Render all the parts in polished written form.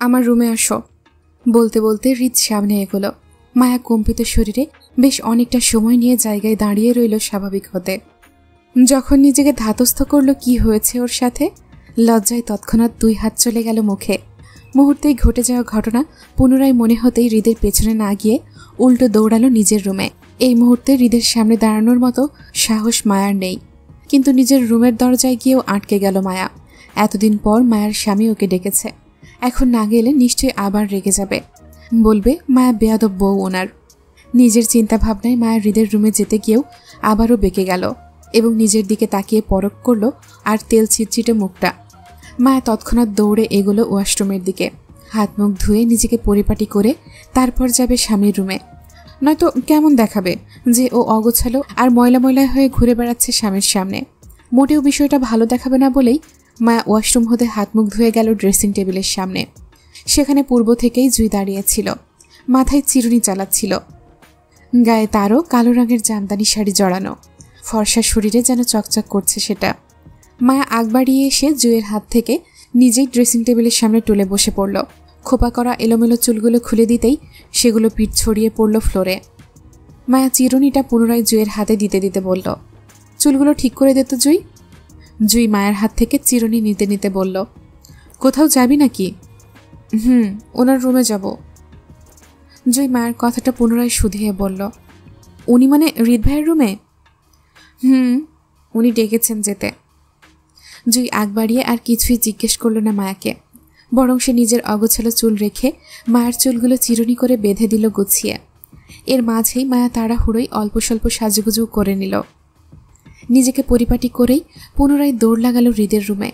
আমার রুমে আসো। বলতে বলতে হৃদ সামনে এগোলো। মায়া কম্পিত শরীরে বেশ অনেকটা সময় নিয়ে জায়গায় দাঁড়িয়ে রইল স্বাভাবিক হতে। যখন নিজেকে ধাতস্থ করল কি হয়েছে ওর সাথে, লজ্জায় তৎক্ষণাৎ 2 হাত চলে গেল মুখে। মুহূর্তেই ঘটে যাওয়া ঘটনা পুনরায় মনে হতেই হৃদের পেছনে না গিয়ে উল্টো দৌড়ালো নিজের রুমে। এই মুহূর্তে হৃদের সামনে দাঁড়ানোর মতো সাহস মায়ার নেই, কিন্তু নিজের রুমের দরজায় গিয়েও আটকে গেল মায়া। এতদিন পর মায়ার স্বামী ওকে ডেকেছে, এখন না গেলে নিশ্চয়ই আবার রেগে যাবে, বলবে মায়া বেয়াদব বউ ওনার। নিজের চিন্তা ভাবনায় মায়া হৃদের রুমে যেতে গিয়েও আবারও বেঁকে গেল এবং নিজের দিকে তাকিয়ে পরখ করল আর তেল চিটচিটে মুখটা। মায়া তৎক্ষণাৎ দৌড়ে এগোলো ওয়াশরুমের দিকে। হাত মুখ ধুয়ে নিজেকে পরিপাটি করে তারপর যাবে স্বামীর রুমে। নয়তো কেমন দেখাবে যে ও অগোছালো আর ময়লা ময়লা হয়ে ঘুরে বেড়াচ্ছে স্বামীর সামনে। মোটেও বিষয়টা ভালো দেখাবে না বলেই মায়া ওয়াশরুম হতে হাত মুখ ধুয়ে গেল ড্রেসিং টেবিলের সামনে। সেখানে পূর্ব থেকেই জুই দাঁড়িয়েছিল, মাথায় চিরুনি চালাচ্ছিল। গায়ে তারও কালো রঙের জামদানি শাড়ি জড়ানো, ফর্সা শরীরে যেন চকচক করছে সেটা। মায়া আগ বাড়িয়ে এসে জুইয়ের হাত থেকে নিজেই ড্রেসিং টেবিলের সামনে টুলে বসে পড়ল। খোপা করা এলোমেলো চুলগুলো খুলে দিতেই সেগুলো পিঠ ছড়িয়ে পড়ল ফ্লোরে। মায়া চিরুনিটা পুনরায় জুইয়ের হাতে দিতে দিতে বলল, চুলগুলো ঠিক করে দে তো জুই। জুই মায়ের হাত থেকে চিরুনি নিতে নিতে বলল, কোথাও যাবি নাকি? ওনার রুমে যাব। জুই মায়ের কথাটা পুনরায় শুধিয়ে বলল, উনি মানে হৃদ ভাইয়ের রুমে? উনি ডেকেছেন যেতে। জুই আগ বাড়িয়ে আর কিছুই জিজ্ঞেস করল না মায়াকে, বরং সে নিজের অগোছালো চুল রেখে মায়ের চুলগুলো চিরুনি করে বেঁধে দিল গুছিয়ে। এর মাঝেই মায়া তাড়াহুড়োই অল্প স্বল্প সাজুগুজু করে নিল। নিজেকে পরিপাটি করেই পুনরায় দৌড় লাগালো হৃদের রুমে।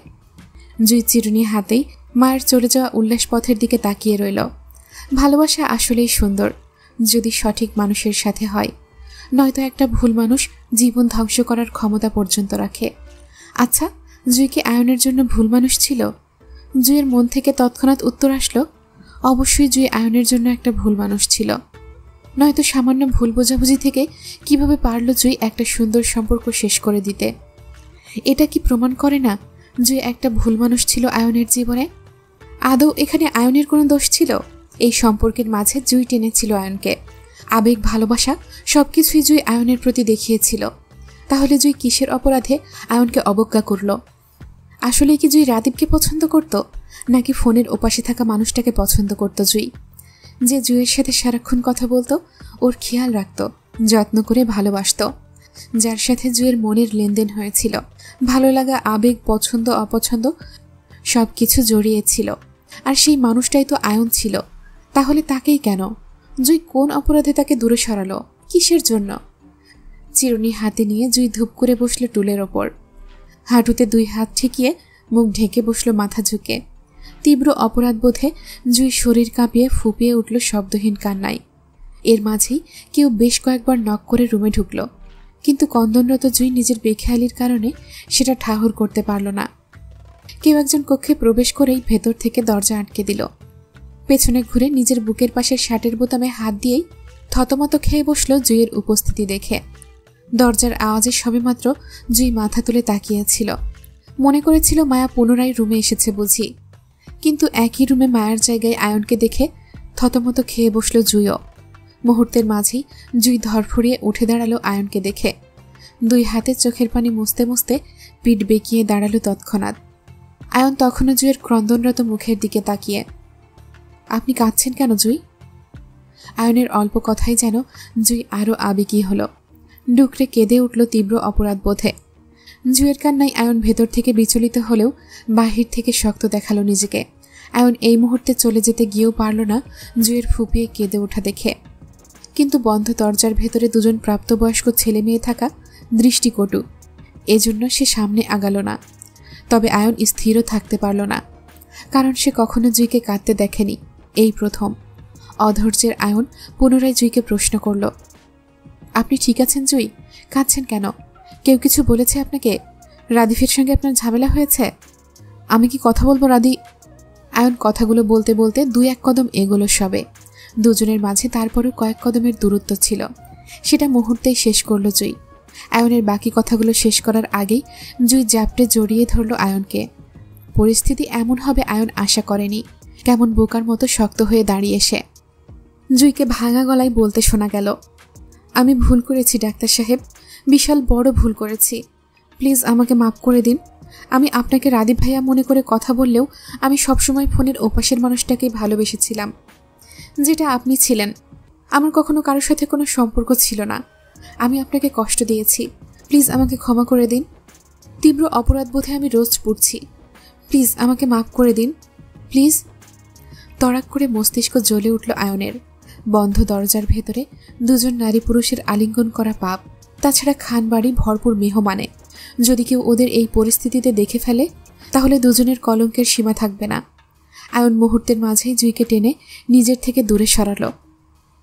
জুই চিরুনি হাতেই মায়ের চলে যাওয়া উল্লাস পথের দিকে তাকিয়ে রইল। ভালোবাসা আসলেই সুন্দর যদি সঠিক মানুষের সাথে হয়, নয়তো একটা ভুল মানুষ জীবন ধ্বংস করার ক্ষমতা পর্যন্ত রাখে। আচ্ছা, জুই কি আয়নের জন্য ভুল মানুষ ছিল? জুইয়ের মন থেকে তৎক্ষণাৎ উত্তর আসলো, অবশ্যই জুই আয়নের জন্য একটা ভুল মানুষ ছিল। নয়তো সামান্য ভুল বোঝাবুঝি থেকে কিভাবে পারল জুই একটা সুন্দর সম্পর্ক শেষ করে দিতে? এটা কি প্রমাণ করে না জুই একটা ভুল মানুষ ছিল আয়নের জীবনে? আদৌ এখানে আয়নের কোনো দোষ ছিল? এই সম্পর্কের মাঝে জুই টেনেছিল আয়নকে, আবেগ ভালোবাসা সবকিছুই জুই আয়নের প্রতি দেখিয়েছিল। তাহলে জুই কিসের অপরাধে আয়নকে অবজ্ঞা করল? আসলে কি জুই রাদীপকে পছন্দ করত, নাকি ফোনের ওপাশে থাকা মানুষটাকে পছন্দ করত জুই, যে জুইয়ের সাথে সারাক্ষণ কথা বলতো, ওর খেয়াল রাখত, যত্ন করে ভালোবাসত, যার সাথে জুইয়ের মনের লেনদেন হয়েছিল, ভালো লাগা আবেগ পছন্দ অপছন্দ সবকিছু জড়িয়েছিল। আর সেই মানুষটাই তো আয়ন ছিল। তাহলে তাকেই কেন? জুই কোন অপরাধে তাকে দূরে সরালো? কিসের জন্য? চিরুনি হাতে নিয়ে জুই ধূপ করে বসলো টুলের ওপর। হাঁটুতে 2 হাত ঠেকিয়ে মুখ ঢেকে বসলো মাথা ঝুঁকে। তীব্র অপরাধ বোধে জুই শরীর কাঁপিয়ে ফুপিয়ে উঠল শব্দহীন কান্নায়। এর মাঝেই কেউ বেশ কয়েকবার নক করে রুমে ঢুকল, কিন্তু কন্দনরত জুই নিজের বেখেয়ালির কারণে সেটা ঠাহর করতে পারল না। কেউ একজন কক্ষে প্রবেশ করেই ভেতর থেকে দরজা আটকে দিল। পেছনে ঘুরে নিজের বুকের পাশের শার্টের বোতামে হাত দিয়েই থতমত খেয়ে বসল জুইয়ের উপস্থিতি দেখে। দরজার আওয়াজে সবেমাত্র জুই মাথা তুলে তাকিয়েছিল, মনে করেছিল মায়া পুনরায় রুমে এসেছে বুঝি। কিন্তু একই রুমে মায়ার জায়গায় আয়নকে দেখে থতমত খেয়ে বসল জুইও। মুহূর্তের মাঝেই জুই ধরফড়িয়ে উঠে দাঁড়ালো আয়নকে দেখে। 2 হাতে চোখের পানি মুছতে মুছতে পিঠ বেঁকিয়ে দাঁড়ালো তৎক্ষণাৎ। আয়ন তখনও জুইয়ের ক্রন্দনরত মুখের দিকে তাকিয়ে, আপনি কাঁদছেন কেন জুই? আয়নের অল্প কথাই যেন জুই আরও আবেগী হলো, ডুকরে কেঁদে উঠল তীব্র অপরাধ বোধে। জুইয়ের কান্নায় আয়ন ভেতর থেকে বিচলিত হলেও বাহির থেকে শক্ত দেখালো নিজেকে। আয়ন এই মুহূর্তে চলে যেতে গিয়েও পারল না জুইয়ের ফুপিয়ে কেঁদে ওঠা দেখে। কিন্তু বন্ধ দরজার ভেতরে 2জন প্রাপ্তবয়স্ক ছেলে মেয়ে থাকা দৃষ্টিকটু, এজন্য সে সামনে আগালো না। তবে আয়ন স্থিরও থাকতে পারল না, কারণ সে কখনো জুইকে কাঁদতে দেখেনি, এই প্রথম। অধৈর্যের আয়ন পুনরায় জুইকে প্রশ্ন করল, আপনি ঠিক আছেন জুই? কাঁদছেন কেন? কেউ কিছু বলেছে আপনাকে? রাদীফের সঙ্গে আপনার ঝামেলা হয়েছে? আমি কি কথা বলবো রাদি? আয়ন কথাগুলো বলতে বলতে 2-1 কদম এগোলো সবে। 2জনের মাঝে তারপরও কয়েক কদমের দূরত্ব ছিল, সেটা মুহূর্তেই শেষ করল জুই। আয়নের বাকি কথাগুলো শেষ করার আগেই জুই জাপটে জড়িয়ে ধরল আয়নকে। পরিস্থিতি এমন হবে আয়ন আশা করেনি। কেমন বোকার মতো শক্ত হয়ে দাঁড়িয়ে সে। জুইকে ভাঙা গলায় বলতে শোনা গেল, আমি ভুল করেছি ডাক্তার সাহেব, বিশাল বড় ভুল করেছি। প্লিজ আমাকে মাফ করে দিন। আমি আপনাকে রাদীপ ভাইয়া মনে করে কথা বললেও আমি সবসময় ফোনের ওপাশের মানুষটাকেই ভালোবেসেছিলাম, যেটা আপনি ছিলেন। আমার কখনো কারোর সাথে কোনো সম্পর্ক ছিল না। আমি আপনাকে কষ্ট দিয়েছি, প্লিজ আমাকে ক্ষমা করে দিন। তীব্র অপরাধবোধে আমি রোজ পড়ছি, প্লিজ আমাকে মাফ করে দিন, প্লিজ। তড়াক করে মস্তিষ্ক জ্বলে উঠল আয়নের। বন্ধ দরজার ভেতরে দুজন নারী পুরুষের আলিঙ্গন করা পাপ, তাছাড়া খানবাড়ি ভরপুর মেহমানে। যদি কেউ ওদের এই পরিস্থিতিতে দেখে ফেলে তাহলে দুজনের কলঙ্কের সীমা থাকবে না। আয়ন মুহূর্তের মাঝেই জুইকে টেনে নিজের থেকে দূরে সরালো।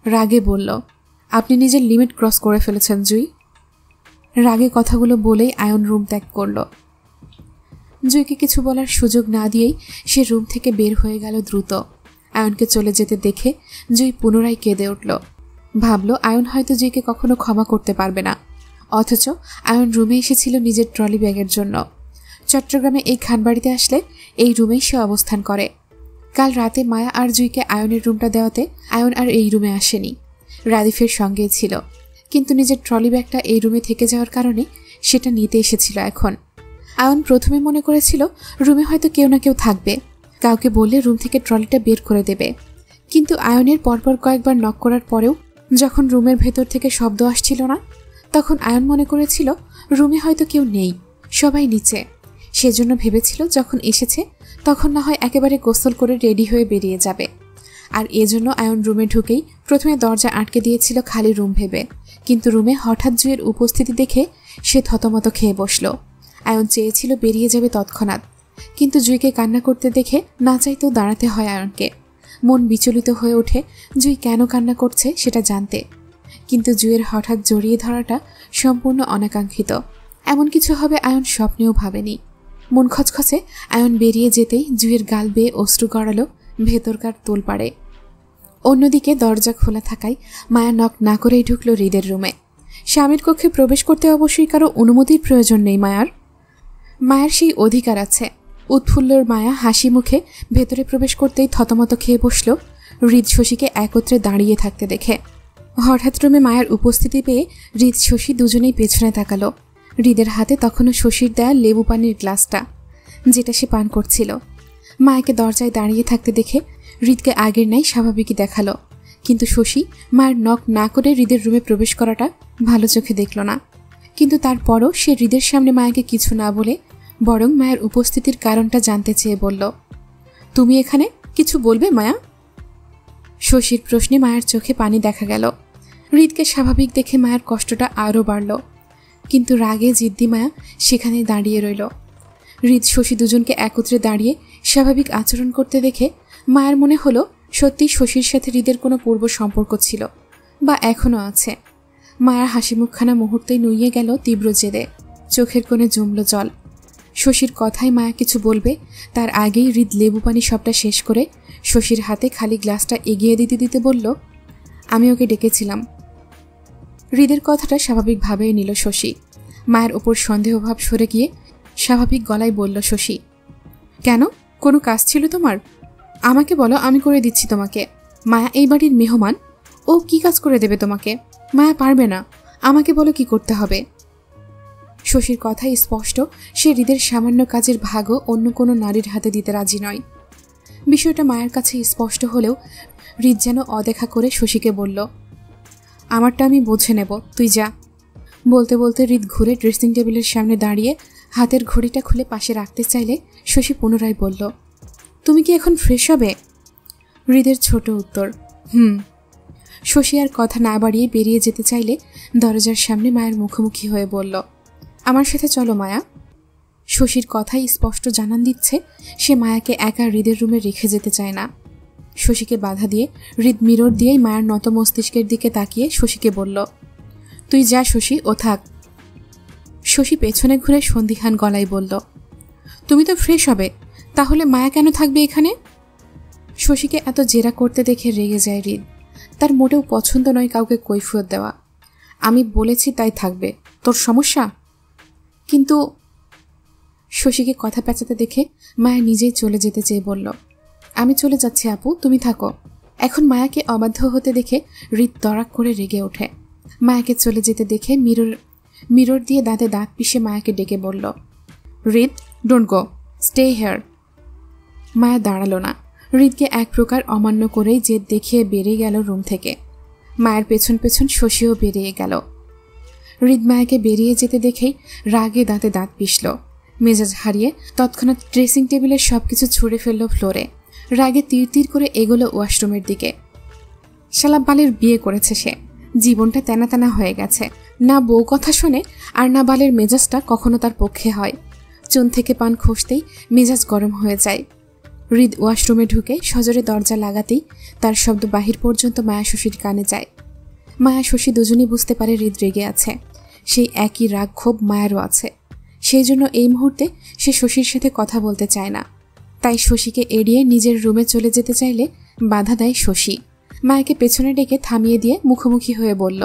রাগে বলল, আপনি নিজের লিমিট ক্রস করে ফেলেছেন জুই। রাগে কথাগুলো বলেই আয়ন রুম ত্যাগ করল। জুইকে কিছু বলার সুযোগ না দিয়েই সে রুম থেকে বের হয়ে গেল দ্রুত। আয়নকে চলে যেতে দেখে জুই পুনরায় কেঁদে উঠল। ভাবল আয়ন হয়তো জুইকে কখনো ক্ষমা করতে পারবে না, অথচ আয়ন রুমে এসেছিল নিজের ট্রলি ব্যাগের জন্য। চট্টগ্রামে এই খানবাড়িতে আসলে এই রুমেই সে অবস্থান করে। কাল রাতে মায়া আর জুইকে আয়নের রুমটা দেওয়াতে আয়ন আর এই রুমে আসেনি, রাদিফের সঙ্গেই ছিল। কিন্তু নিজের ট্রলি ব্যাগটা এই রুমে থেকে যাওয়ার কারণে সেটা নিতে এসেছিল এখন। আয়ন প্রথমে মনে করেছিল রুমে হয়তো কেউ না কেউ থাকবে, কাউকে বললে রুম থেকে ট্রলিটা বের করে দেবে। কিন্তু আয়নের পরপর কয়েকবার নক করার পরেও যখন রুমের ভেতর থেকে শব্দ আসছিল না, তখন আয়ন মনে করেছিল রুমে হয়তো কেউ নেই, সবাই নিচে। সেজন্য ভেবেছিল যখন এসেছে তখন না হয় একেবারে গোসল করে রেডি হয়ে বেরিয়ে যাবে। আর এজন্য আয়ন রুমে ঢুকেই প্রথমে দরজা আটকে দিয়েছিল খালি রুম ভেবে। কিন্তু রুমে হঠাৎ জুইয়ের উপস্থিতি দেখে সে থতমত খেয়ে বসল। আয়ন চেয়েছিল বেরিয়ে যাবে তৎক্ষণাৎ, কিন্তু জুইকে কান্না করতে দেখে না চাইতেও দাঁড়াতে হয় আয়নকে। মন বিচলিত হয়ে ওঠে জুই কেন কান্না করছে সেটা জানতে, কিন্তু জুইয়ের হঠাৎ জড়িয়ে ধরাটা সম্পূর্ণ অনাকাঙ্ক্ষিত। এমন কিছু হবে আয়ন স্বপ্নেও ভাবেনি। মন খচখচে আয়ন বেরিয়ে যেতেই জুইয়ের গাল বেয়ে অশ্রু গড়ালো ভেতরকার তোলপাড়ে। অন্যদিকে দরজা খোলা থাকায় মায়া নক না করেই ঢুকল হৃদের রুমে। স্বামীর কক্ষে প্রবেশ করতে অবশ্যই কারো অনুমতির প্রয়োজন নেই মায়ার সেই অধিকার আছে। উৎফুল্লর মায়া হাসি মুখে ভেতরে প্রবেশ করতেই থতমত খেয়ে বসল হৃদ শশীকে একত্রে দাঁড়িয়ে থাকতে দেখে। হঠাৎ রুমে মায়ার উপস্থিতি পেয়ে হৃদ শশী দুজনেই পেছনে তাকালো। হৃদের হাতে তখনও শশীর দেয়া লেবু পানির গ্লাসটা, যেটা সে পান করছিল। মায়াকে দরজায় দাঁড়িয়ে থাকতে দেখে হৃদকে আগের ন্যায় স্বাভাবিকই দেখালো, কিন্তু শশী মায়ের নক না করে হৃদের রুমে প্রবেশ করাটা ভালো চোখে দেখল না। কিন্তু তারপরও সে হৃদের সামনে মায়াকে কিছু না বলে বরং মায়ের উপস্থিতির কারণটা জানতে চেয়ে বলল, তুমি এখানে কিছু বলবে মায়া? শশীর প্রশ্নে মায়ের চোখে পানি দেখা গেল। হৃদকে স্বাভাবিক দেখে মায়ের কষ্টটা আরও বাড়ল, কিন্তু রাগে জিদ্দি মায়া সেখানে দাঁড়িয়ে রইল। হৃদ শশী দুজনকে একত্রে দাঁড়িয়ে স্বাভাবিক আচরণ করতে দেখে মায়ের মনে হলো সত্যি শশীর সাথে হৃদের কোনো পূর্ব সম্পর্ক ছিল, বা এখনও আছে। মায়ার হাসি মুখখানা মুহূর্তেই নুইয়ে গেল তীব্র জেদে, চোখের কোণে জমল জল। শশীর কথায় মায়া কিছু বলবে তার আগেই হৃদ লেবু পানি সবটা শেষ করে শশীর হাতে খালি গ্লাসটা এগিয়ে দিতে দিতে বলল, আমি ওকে ডেকেছিলাম। হৃদের কথাটা স্বাভাবিকভাবেই নিল শশী। মায়ের ওপর সন্দেহভাব সরে গিয়ে স্বাভাবিক গলায় বলল শশী, কেন, কোনো কাজ ছিল তোমার? আমাকে বলো, আমি করে দিচ্ছি তোমাকে। মায়া এই বাড়ির মেহমান, ও কি কাজ করে দেবে তোমাকে? মায়া পারবে না, আমাকে বলো কি করতে হবে। শশীর কথাই স্পষ্ট, সে হৃদের সামান্য কাজের ভাগও অন্য কোনো নারীর হাতে দিতে রাজি নয়। বিষয়টা মায়ের কাছে স্পষ্ট হলেও হৃদ যেন অদেখা করে শশীকে বলল, আমারটা আমি বুঝে নেব, তুই যা। বলতে বলতে হৃদ ঘুরে ড্রেসিং টেবিলের সামনে দাঁড়িয়ে হাতের ঘড়িটা খুলে পাশে রাখতে চাইলে শশী পুনরায় বলল, তুমি কি এখন ফ্রেশ হবে? হৃদের ছোট উত্তর, শশী আর কথা না বাড়িয়ে বেরিয়ে যেতে চাইলে দরজার সামনে মায়ের মুখোমুখি হয়ে বলল, আমার সাথে চলো মায়া। শশীর কথাই স্পষ্ট জানান দিচ্ছে সে মায়াকে একা হৃদের রুমে রেখে যেতে চায় না। শশীকে বাধা দিয়ে হৃদ মিরর দিয়েই মায়ের নত মস্তিষ্কের দিকে তাকিয়ে শশীকে বলল, তুই যা শশী, ও থাক। শশী পেছনে ঘুরে সন্দিহান গলায় বলল, তুমি তো ফ্রেশ হবে, তাহলে মায়া কেন থাকবে এখানে? শশীকে এত জেরা করতে দেখে রেগে যায় হৃদ। তার মোটেও পছন্দ নয় কাউকে কৈফিয়ত দেওয়া। আমি বলেছি তাই থাকবে, তোর সমস্যা? কিন্তু শশীকে কথা পেঁচাতে দেখে মায়া নিজেই চলে যেতে চেয়ে বলল, আমি চলে যাচ্ছি আপু, তুমি থাকো। এখন মায়াকে অবাধ্য হতে দেখে হৃদ তড়াক করে রেগে ওঠে। মায়াকে চলে যেতে দেখে মিরর দিয়ে দাঁতে দাঁত পিষে মায়াকে ডেকে বলল, হৃদ, ডোন্ট গো, স্টে হেয়ার। মায়া দাঁড়ালো না। হৃদকে এক প্রকার অমান্য করেই জেদ দেখিয়ে বেরিয়ে গেল রুম থেকে। মায়ের পেছন পেছন শশীও বেরিয়ে গেল। হৃদ মায়াকে বেরিয়ে যেতে দেখেই রাগে দাঁতে দাঁত পিষল। মেজাজ হারিয়ে তৎক্ষণাৎ ড্রেসিং টেবিলের সবকিছু ছুঁড়ে ফেলল ফ্লোরে। রাগে তীর তীর করে এগোলো ওয়াশরুমের দিকে। শালা বালের বিয়ে করেছে সে, জীবনটা তেনা তেনা হয়ে গেছে। না বউ কথা শোনে, আর না বালের মেজাজটা কখনো তার পক্ষে হয়। চুন থেকে পান খসতেই মেজাজ গরম হয়ে যায়। হৃদ ওয়াশরুমে ঢুকে সজোরে দরজা লাগাতেই তার শব্দ বাহির পর্যন্ত মায়া শশীর কানে যায়। মায়া শশী দুজনেই বুঝতে পারে হৃদ রেগে আছে। সেই একই রাগ ক্ষোভ মায়ারও আছে। সেই জন্য এই মুহূর্তে সে শশীর সাথে কথা বলতে চায় না। তাই শশীকে এড়িয়ে নিজের রুমে চলে যেতে চাইলে বাধা দেয় শশী। মায়াকে পেছনে ডেকে থামিয়ে দিয়ে মুখোমুখি হয়ে বলল,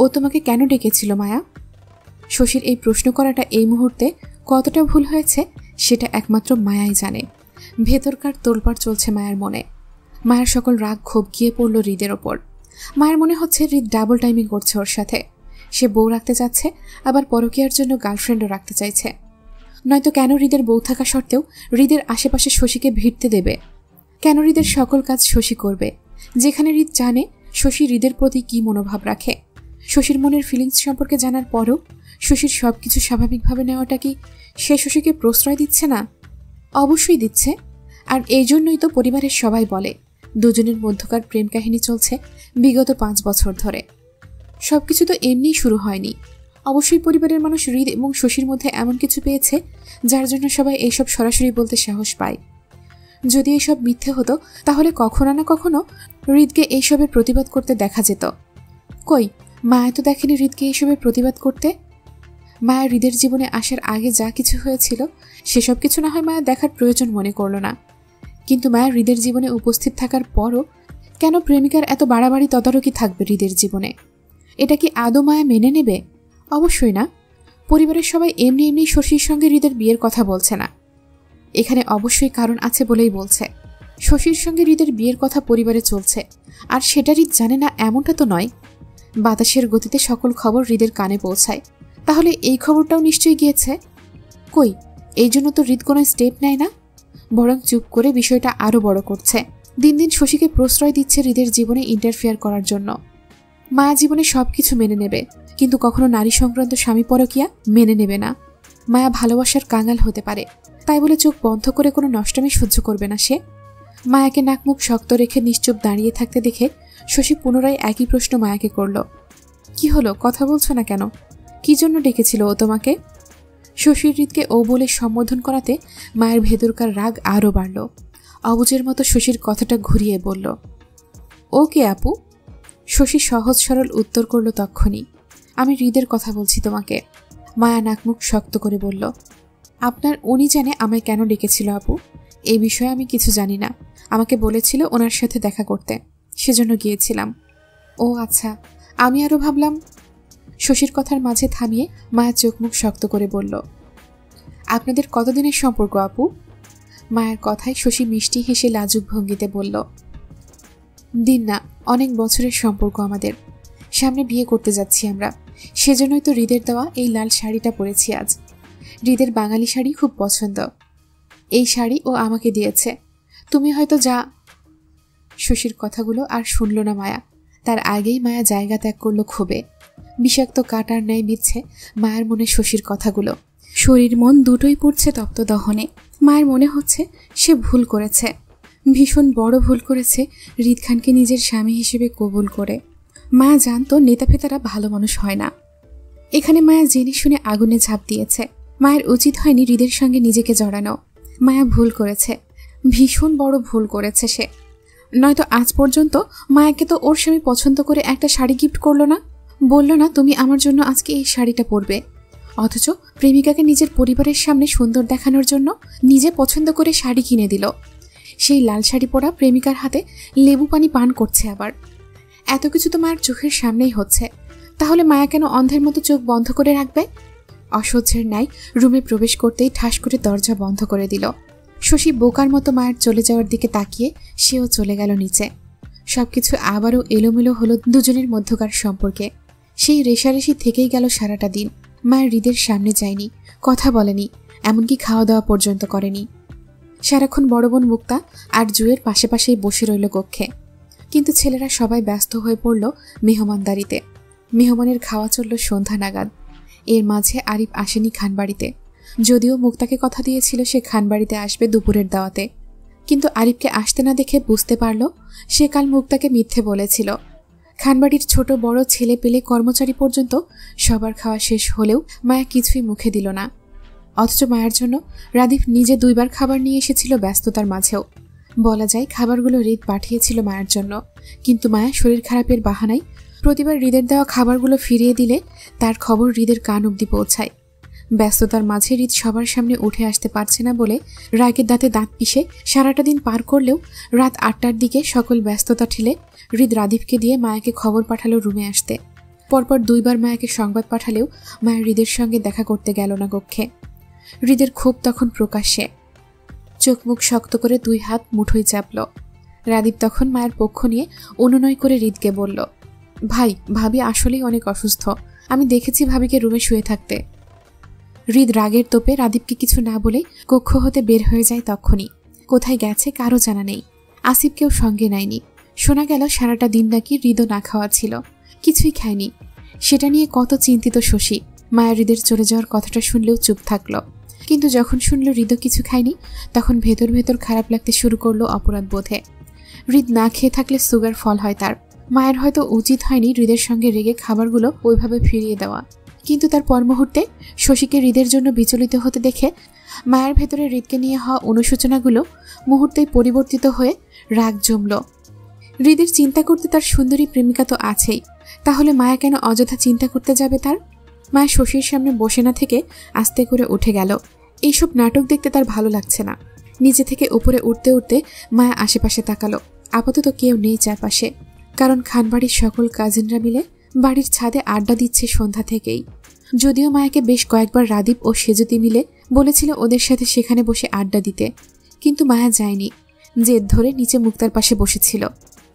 ও তোমাকে কেন ডেকেছিল মায়া? শশীর এই প্রশ্ন করাটা এই মুহূর্তে কতটা ভুল হয়েছে সেটা একমাত্র মায়াই জানে। ভেতরকার তোলপাড় চলছে মায়ের মনে। মায়ের সকল রাগ ক্ষোভ গিয়ে পড়ল হৃদের ওপর। মায়ের মনে হচ্ছে হৃদ ডাবল টাইমিং করছে ওর সাথে। সে বউ রাখতে চাচ্ছে, আবার পরকীয়ার জন্য গার্লফ্রেন্ডও রাখতে চাইছে। নয়তো কেন হৃদের বউ থাকা সত্ত্বেও হৃদের আশেপাশে শশীকে ভিড়তে দেবে? কেন হৃদের সকল কাজ শশী করবে, যেখানে হৃদ জানে শশী হৃদের প্রতি কী মনোভাব রাখে? শশীর মনের ফিলিংস সম্পর্কে জানার পরও শশীর সবকিছু স্বাভাবিকভাবে নেওয়াটা কি সে শশীকে প্রশ্রয় দিচ্ছে না? অবশ্যই দিচ্ছে। আর এই জন্যই তো পরিবারের সবাই বলে দুজনের মধ্যকার প্রেম কাহিনী চলছে বিগত 5 বছর ধরে। সবকিছু তো এমনিই শুরু হয়নি। অবশ্যই পরিবারের মানুষ হৃদ এবং শশীর মধ্যে এমন কিছু পেয়েছে যার জন্য সবাই এইসব সরাসরি বলতে সাহস পায়। যদি এইসব মিথ্যে হতো তাহলে কখনো না কখনো হৃদকে এইসবের প্রতিবাদ করতে দেখা যেত। কই, মায়া তো দেখেনি হৃদকে এইসবের প্রতিবাদ করতে। মায়া হৃদের জীবনে আসার আগে যা কিছু হয়েছিল সেসব কিছু না হয় মায়া দেখার প্রয়োজন মনে করল না। কিন্তু মায়া হৃদের জীবনে উপস্থিত থাকার পরও কেন প্রেমিকার এত বাড়াবাড়ি তদারকি থাকবে হৃদের জীবনে? এটা কি আদৌ মায়া মেনে নেবে? অবশ্যই না। পরিবারের সবাই এমনি এমনি শশীর সঙ্গে হৃদের বিয়ের কথা বলছে না। এখানে অবশ্যই কারণ আছে বলেই বলছে। শশীর সঙ্গে হৃদের বিয়ের কথা পরিবারে চলছে, আর সেটা হৃদ জানে না এমনটা তো নয়। বাতাসের গতিতে সকল খবর হৃদের কানে পৌঁছায়। তাহলে এই খবরটাও নিশ্চয়ই গিয়েছে। কই, এই জন্য তো হৃদ কোনো স্টেপ নেয় না, বরং চুপ করে বিষয়টা আরও বড় করছে। দিন দিন শশীকে প্রশ্রয় দিচ্ছে হৃদের জীবনে ইন্টারফেয়ার করার জন্য। মায়া জীবনে সবকিছু মেনে নেবে, কিন্তু কখনো নারী সংক্রান্ত স্বামী পরকীয়া মেনে নেবে না। মায়া ভালোবাসার কাঙাল হতে পারে, তাই বলে চোখ বন্ধ করে কোনো নষ্টমী সহ্য করবে না সে। মায়াকে নাকমুখ শক্ত রেখে নিশ্চুপ দাঁড়িয়ে থাকতে দেখে শশী পুনরায় একই প্রশ্ন মায়াকে করল, কি হলো, কথা বলছো না কেন? কি জন্য ডেকেছিল ও তোমাকে? শশীর হৃদকে ও বলে সম্বোধন করাতে মায়ের ভেতরকার রাগ আরও বাড়ল। অবুজের মতো শশীর কথাটা ঘুরিয়ে বলল, ও কে আপু? শশী সহজ সরল উত্তর করল তক্ষণি, আমি হৃদের কথা বলছি তোমাকে। মায়া নাকমুখ শক্ত করে বলল, আপনার উনি জানে আমায় কেন ডেকেছিল আপু। এই বিষয়ে আমি কিছু জানি না। আমাকে বলেছিল ওনার সাথে দেখা করতে, সেজন্য গিয়েছিলাম। ও আচ্ছা, আমি আরও ভাবলাম। শশীর কথার মাঝে থামিয়ে মায়া চোখ মুখ শক্ত করে বলল, আপনাদের কতদিনের সম্পর্ক আপু? মায়ের কথায় শশী মিষ্টি হেসে লাজুক ভঙ্গিতে বলল, দিন না, অনেক বছরের সম্পর্ক আমাদের। সামনে বিয়ে করতে যাচ্ছি আমরা, সেজন্যই তো হৃদের দেওয়া এই লাল শাড়িটা পরেছি আজ। হৃদের বাঙালি শাড়ি খুব পছন্দ। এই শাড়ি ও আমাকে দিয়েছে। তুমি হয়তো যা। শশীর কথাগুলো আর শুনল না মায়া। তার আগেই মায়া জায়গা ত্যাগ করল ক্ষোভে। বিষাক্ত কাটার ন্যায় বিচ্ছে মায়ের মনে শশীর কথাগুলো। শরীর মন দুটোই পড়ছে তপ্ত দহনে। মায়ের মনে হচ্ছে সে ভুল করেছে, ভীষণ বড় ভুল করেছে হৃদ খানকে নিজের স্বামী হিসেবে কবুল করে। মায়া জানতো নেতা ফেতারা ভালো মানুষ হয় না। এখানে মায়া জেনে শুনে আগুনে ঝাঁপ দিয়েছে। মায়ের উচিত হয়নি হৃদের সঙ্গে নিজেকে জড়ানো। মায়া ভুল করেছে, ভীষণ বড় ভুল করেছে সে। নয়তো আজ পর্যন্ত মায়াকে তো ওর স্বামী পছন্দ করে একটা শাড়ি গিফট করলো না, বলল না তুমি আমার জন্য আজকে এই শাড়িটা পরবে। অথচ প্রেমিকাকে নিজের পরিবারের সামনে সুন্দর দেখানোর জন্য নিজে পছন্দ করে শাড়ি কিনে দিল। সেই লাল শাড়ি পরা প্রেমিকার হাতে লেবু পানি পান করছে আবার। এত কিছু তো মায়ের চোখের সামনেই হচ্ছে, তাহলে মায়া কেন অন্ধের মতো চোখ বন্ধ করে রাখবে? অসহ্যের ন্যায় রুমে প্রবেশ করতেই ঠাস করে দরজা বন্ধ করে দিল। শশী বোকার মতো মায়ের চলে যাওয়ার দিকে তাকিয়ে সেও চলে গেল নিচে। সবকিছু আবারও এলোমেলো হলো দুজনের মধ্যকার সম্পর্কে। সেই রেশারেশি থেকেই গেল সারাটা দিন। মায়ের হৃদের সামনে যায়নি, কথা বলেনি, এমনকি খাওয়া দাওয়া পর্যন্ত করেনি। সারাক্ষণ বড় বোন মুক্তা আর জুয়ের পাশে পাশেই বসে রইল কক্ষে। কিন্তু ছেলেরা সবাই ব্যস্ত হয়ে পড়ল মেহমানদারিতে। মেহমানের খাওয়া চলল সন্ধ্যা নাগাদ। এর মাঝে আরিফ আসেনি খানবাড়িতে। যদিও মুক্তাকে কথা দিয়েছিল সে খানবাড়িতে আসবে দুপুরের দাওয়াতে, কিন্তু আরিফকে আসতে না দেখে বুঝতে পারল সে কাল মুক্তাকে মিথ্যে বলেছিল। খানবাড়ির ছোট বড় ছেলে পেলে কর্মচারী পর্যন্ত সবার খাওয়া শেষ হলেও মায়া কিছুই মুখে দিল না। অথচ মায়ের জন্য রাদীপ নিজে 2 বার খাবার নিয়ে এসেছিল ব্যস্ততার মাঝেও। বলা যায় খাবারগুলো হৃদ পাঠিয়েছিল মায়ের জন্য, কিন্তু মায়া শরীর খারাপের বাহানায় প্রতিবার হৃদের দেওয়া খাবারগুলো ফিরিয়ে দিলে তার খবর হৃদের কান অবধি পৌঁছায়। ব্যস্ততার মাঝে হৃদ সবার সামনে উঠে আসতে পারছে না বলে রাগের দাঁতে দাঁত পিষে সারাটা দিন পার করলেও রাত 8টার দিকে সকল ব্যস্ততা ঠেলে হৃদ রাদীপকে দিয়ে মায়াকে খবর পাঠালো রুমে আসতে। পরপর 2 বার মায়াকে সংবাদ পাঠালেও মায়া হৃদের সঙ্গে দেখা করতে গেল না কক্ষে। হৃদের ক্ষোভ তখন প্রকাশ্যে। চোখ মুখ শক্ত করে 2 হাত মুঠোয় চাপল। রাদীপ তখন মায়ের পক্ষ নিয়ে অনুনয় করে হৃদকে বলল, ভাই, ভাবি আসলেই অনেক অসুস্থ, আমি দেখেছি ভাবিকে রুমে শুয়ে থাকতে। হৃদ রাগের তোপে রাদীপকে কিছু না বলে কক্ষ হতে বের হয়ে যায়। তখনই কোথায় গেছে কারো জানা নেই। আসিফকেও সঙ্গে নেয়নি। শোনা গেল সারাটা দিন নাকি হৃদও না খাওয়া ছিল, কিছুই খায়নি। সেটা নিয়ে কত চিন্তিত শশী। মায়া হৃদের চলে যাওয়ার কথাটা শুনলেও চুপ থাকল, কিন্তু যখন শুনল হৃদও কিছু খায়নি তখন ভেতর ভেতর খারাপ লাগতে শুরু করলো অপরাধ বোধে। হৃদ না খেয়ে থাকলে সুগার ফল হয় তার। মায়ের হয়তো উচিত হয়নি হৃদের সঙ্গে রেগে খাবারগুলো ওইভাবে ফিরিয়ে দেওয়া, কিন্তু তার পর মুহূর্তে শশীকে হৃদের জন্য বিচলিত হতে দেখে মায়ের ভেতরে হৃদকে নিয়ে হওয়া অনুশোচনাগুলো মুহূর্তেই পরিবর্তিত হয়ে রাগ জমল। হৃদের চিন্তা করতে তার সুন্দরী প্রেমিকা তো আছেই, তাহলে মায়া কেন অযথা চিন্তা করতে যাবে তার? মায়া শশীর সামনে বসে না থেকে আস্তে করে উঠে গেল। এইসব নাটক দেখতে তার ভালো লাগছে না। নিচে থেকে উপরে উঠতে উঠতে মায়া আশেপাশে তাকালো। আপাতত কেউ নেই চারপাশে, কারণ খানবাড়ির সকল কাজিনরা মিলে বাড়ির ছাদে আড্ডা দিচ্ছে সন্ধ্যা থেকেই। যদিও মায়াকে বেশ কয়েকবার রাদীপ ও সেজুতি মিলে বলেছিল ওদের সাথে সেখানে বসে আড্ডা দিতে, কিন্তু মায়া যায়নি। জেদ ধরে নিচে মুক্তার পাশে বসেছিল।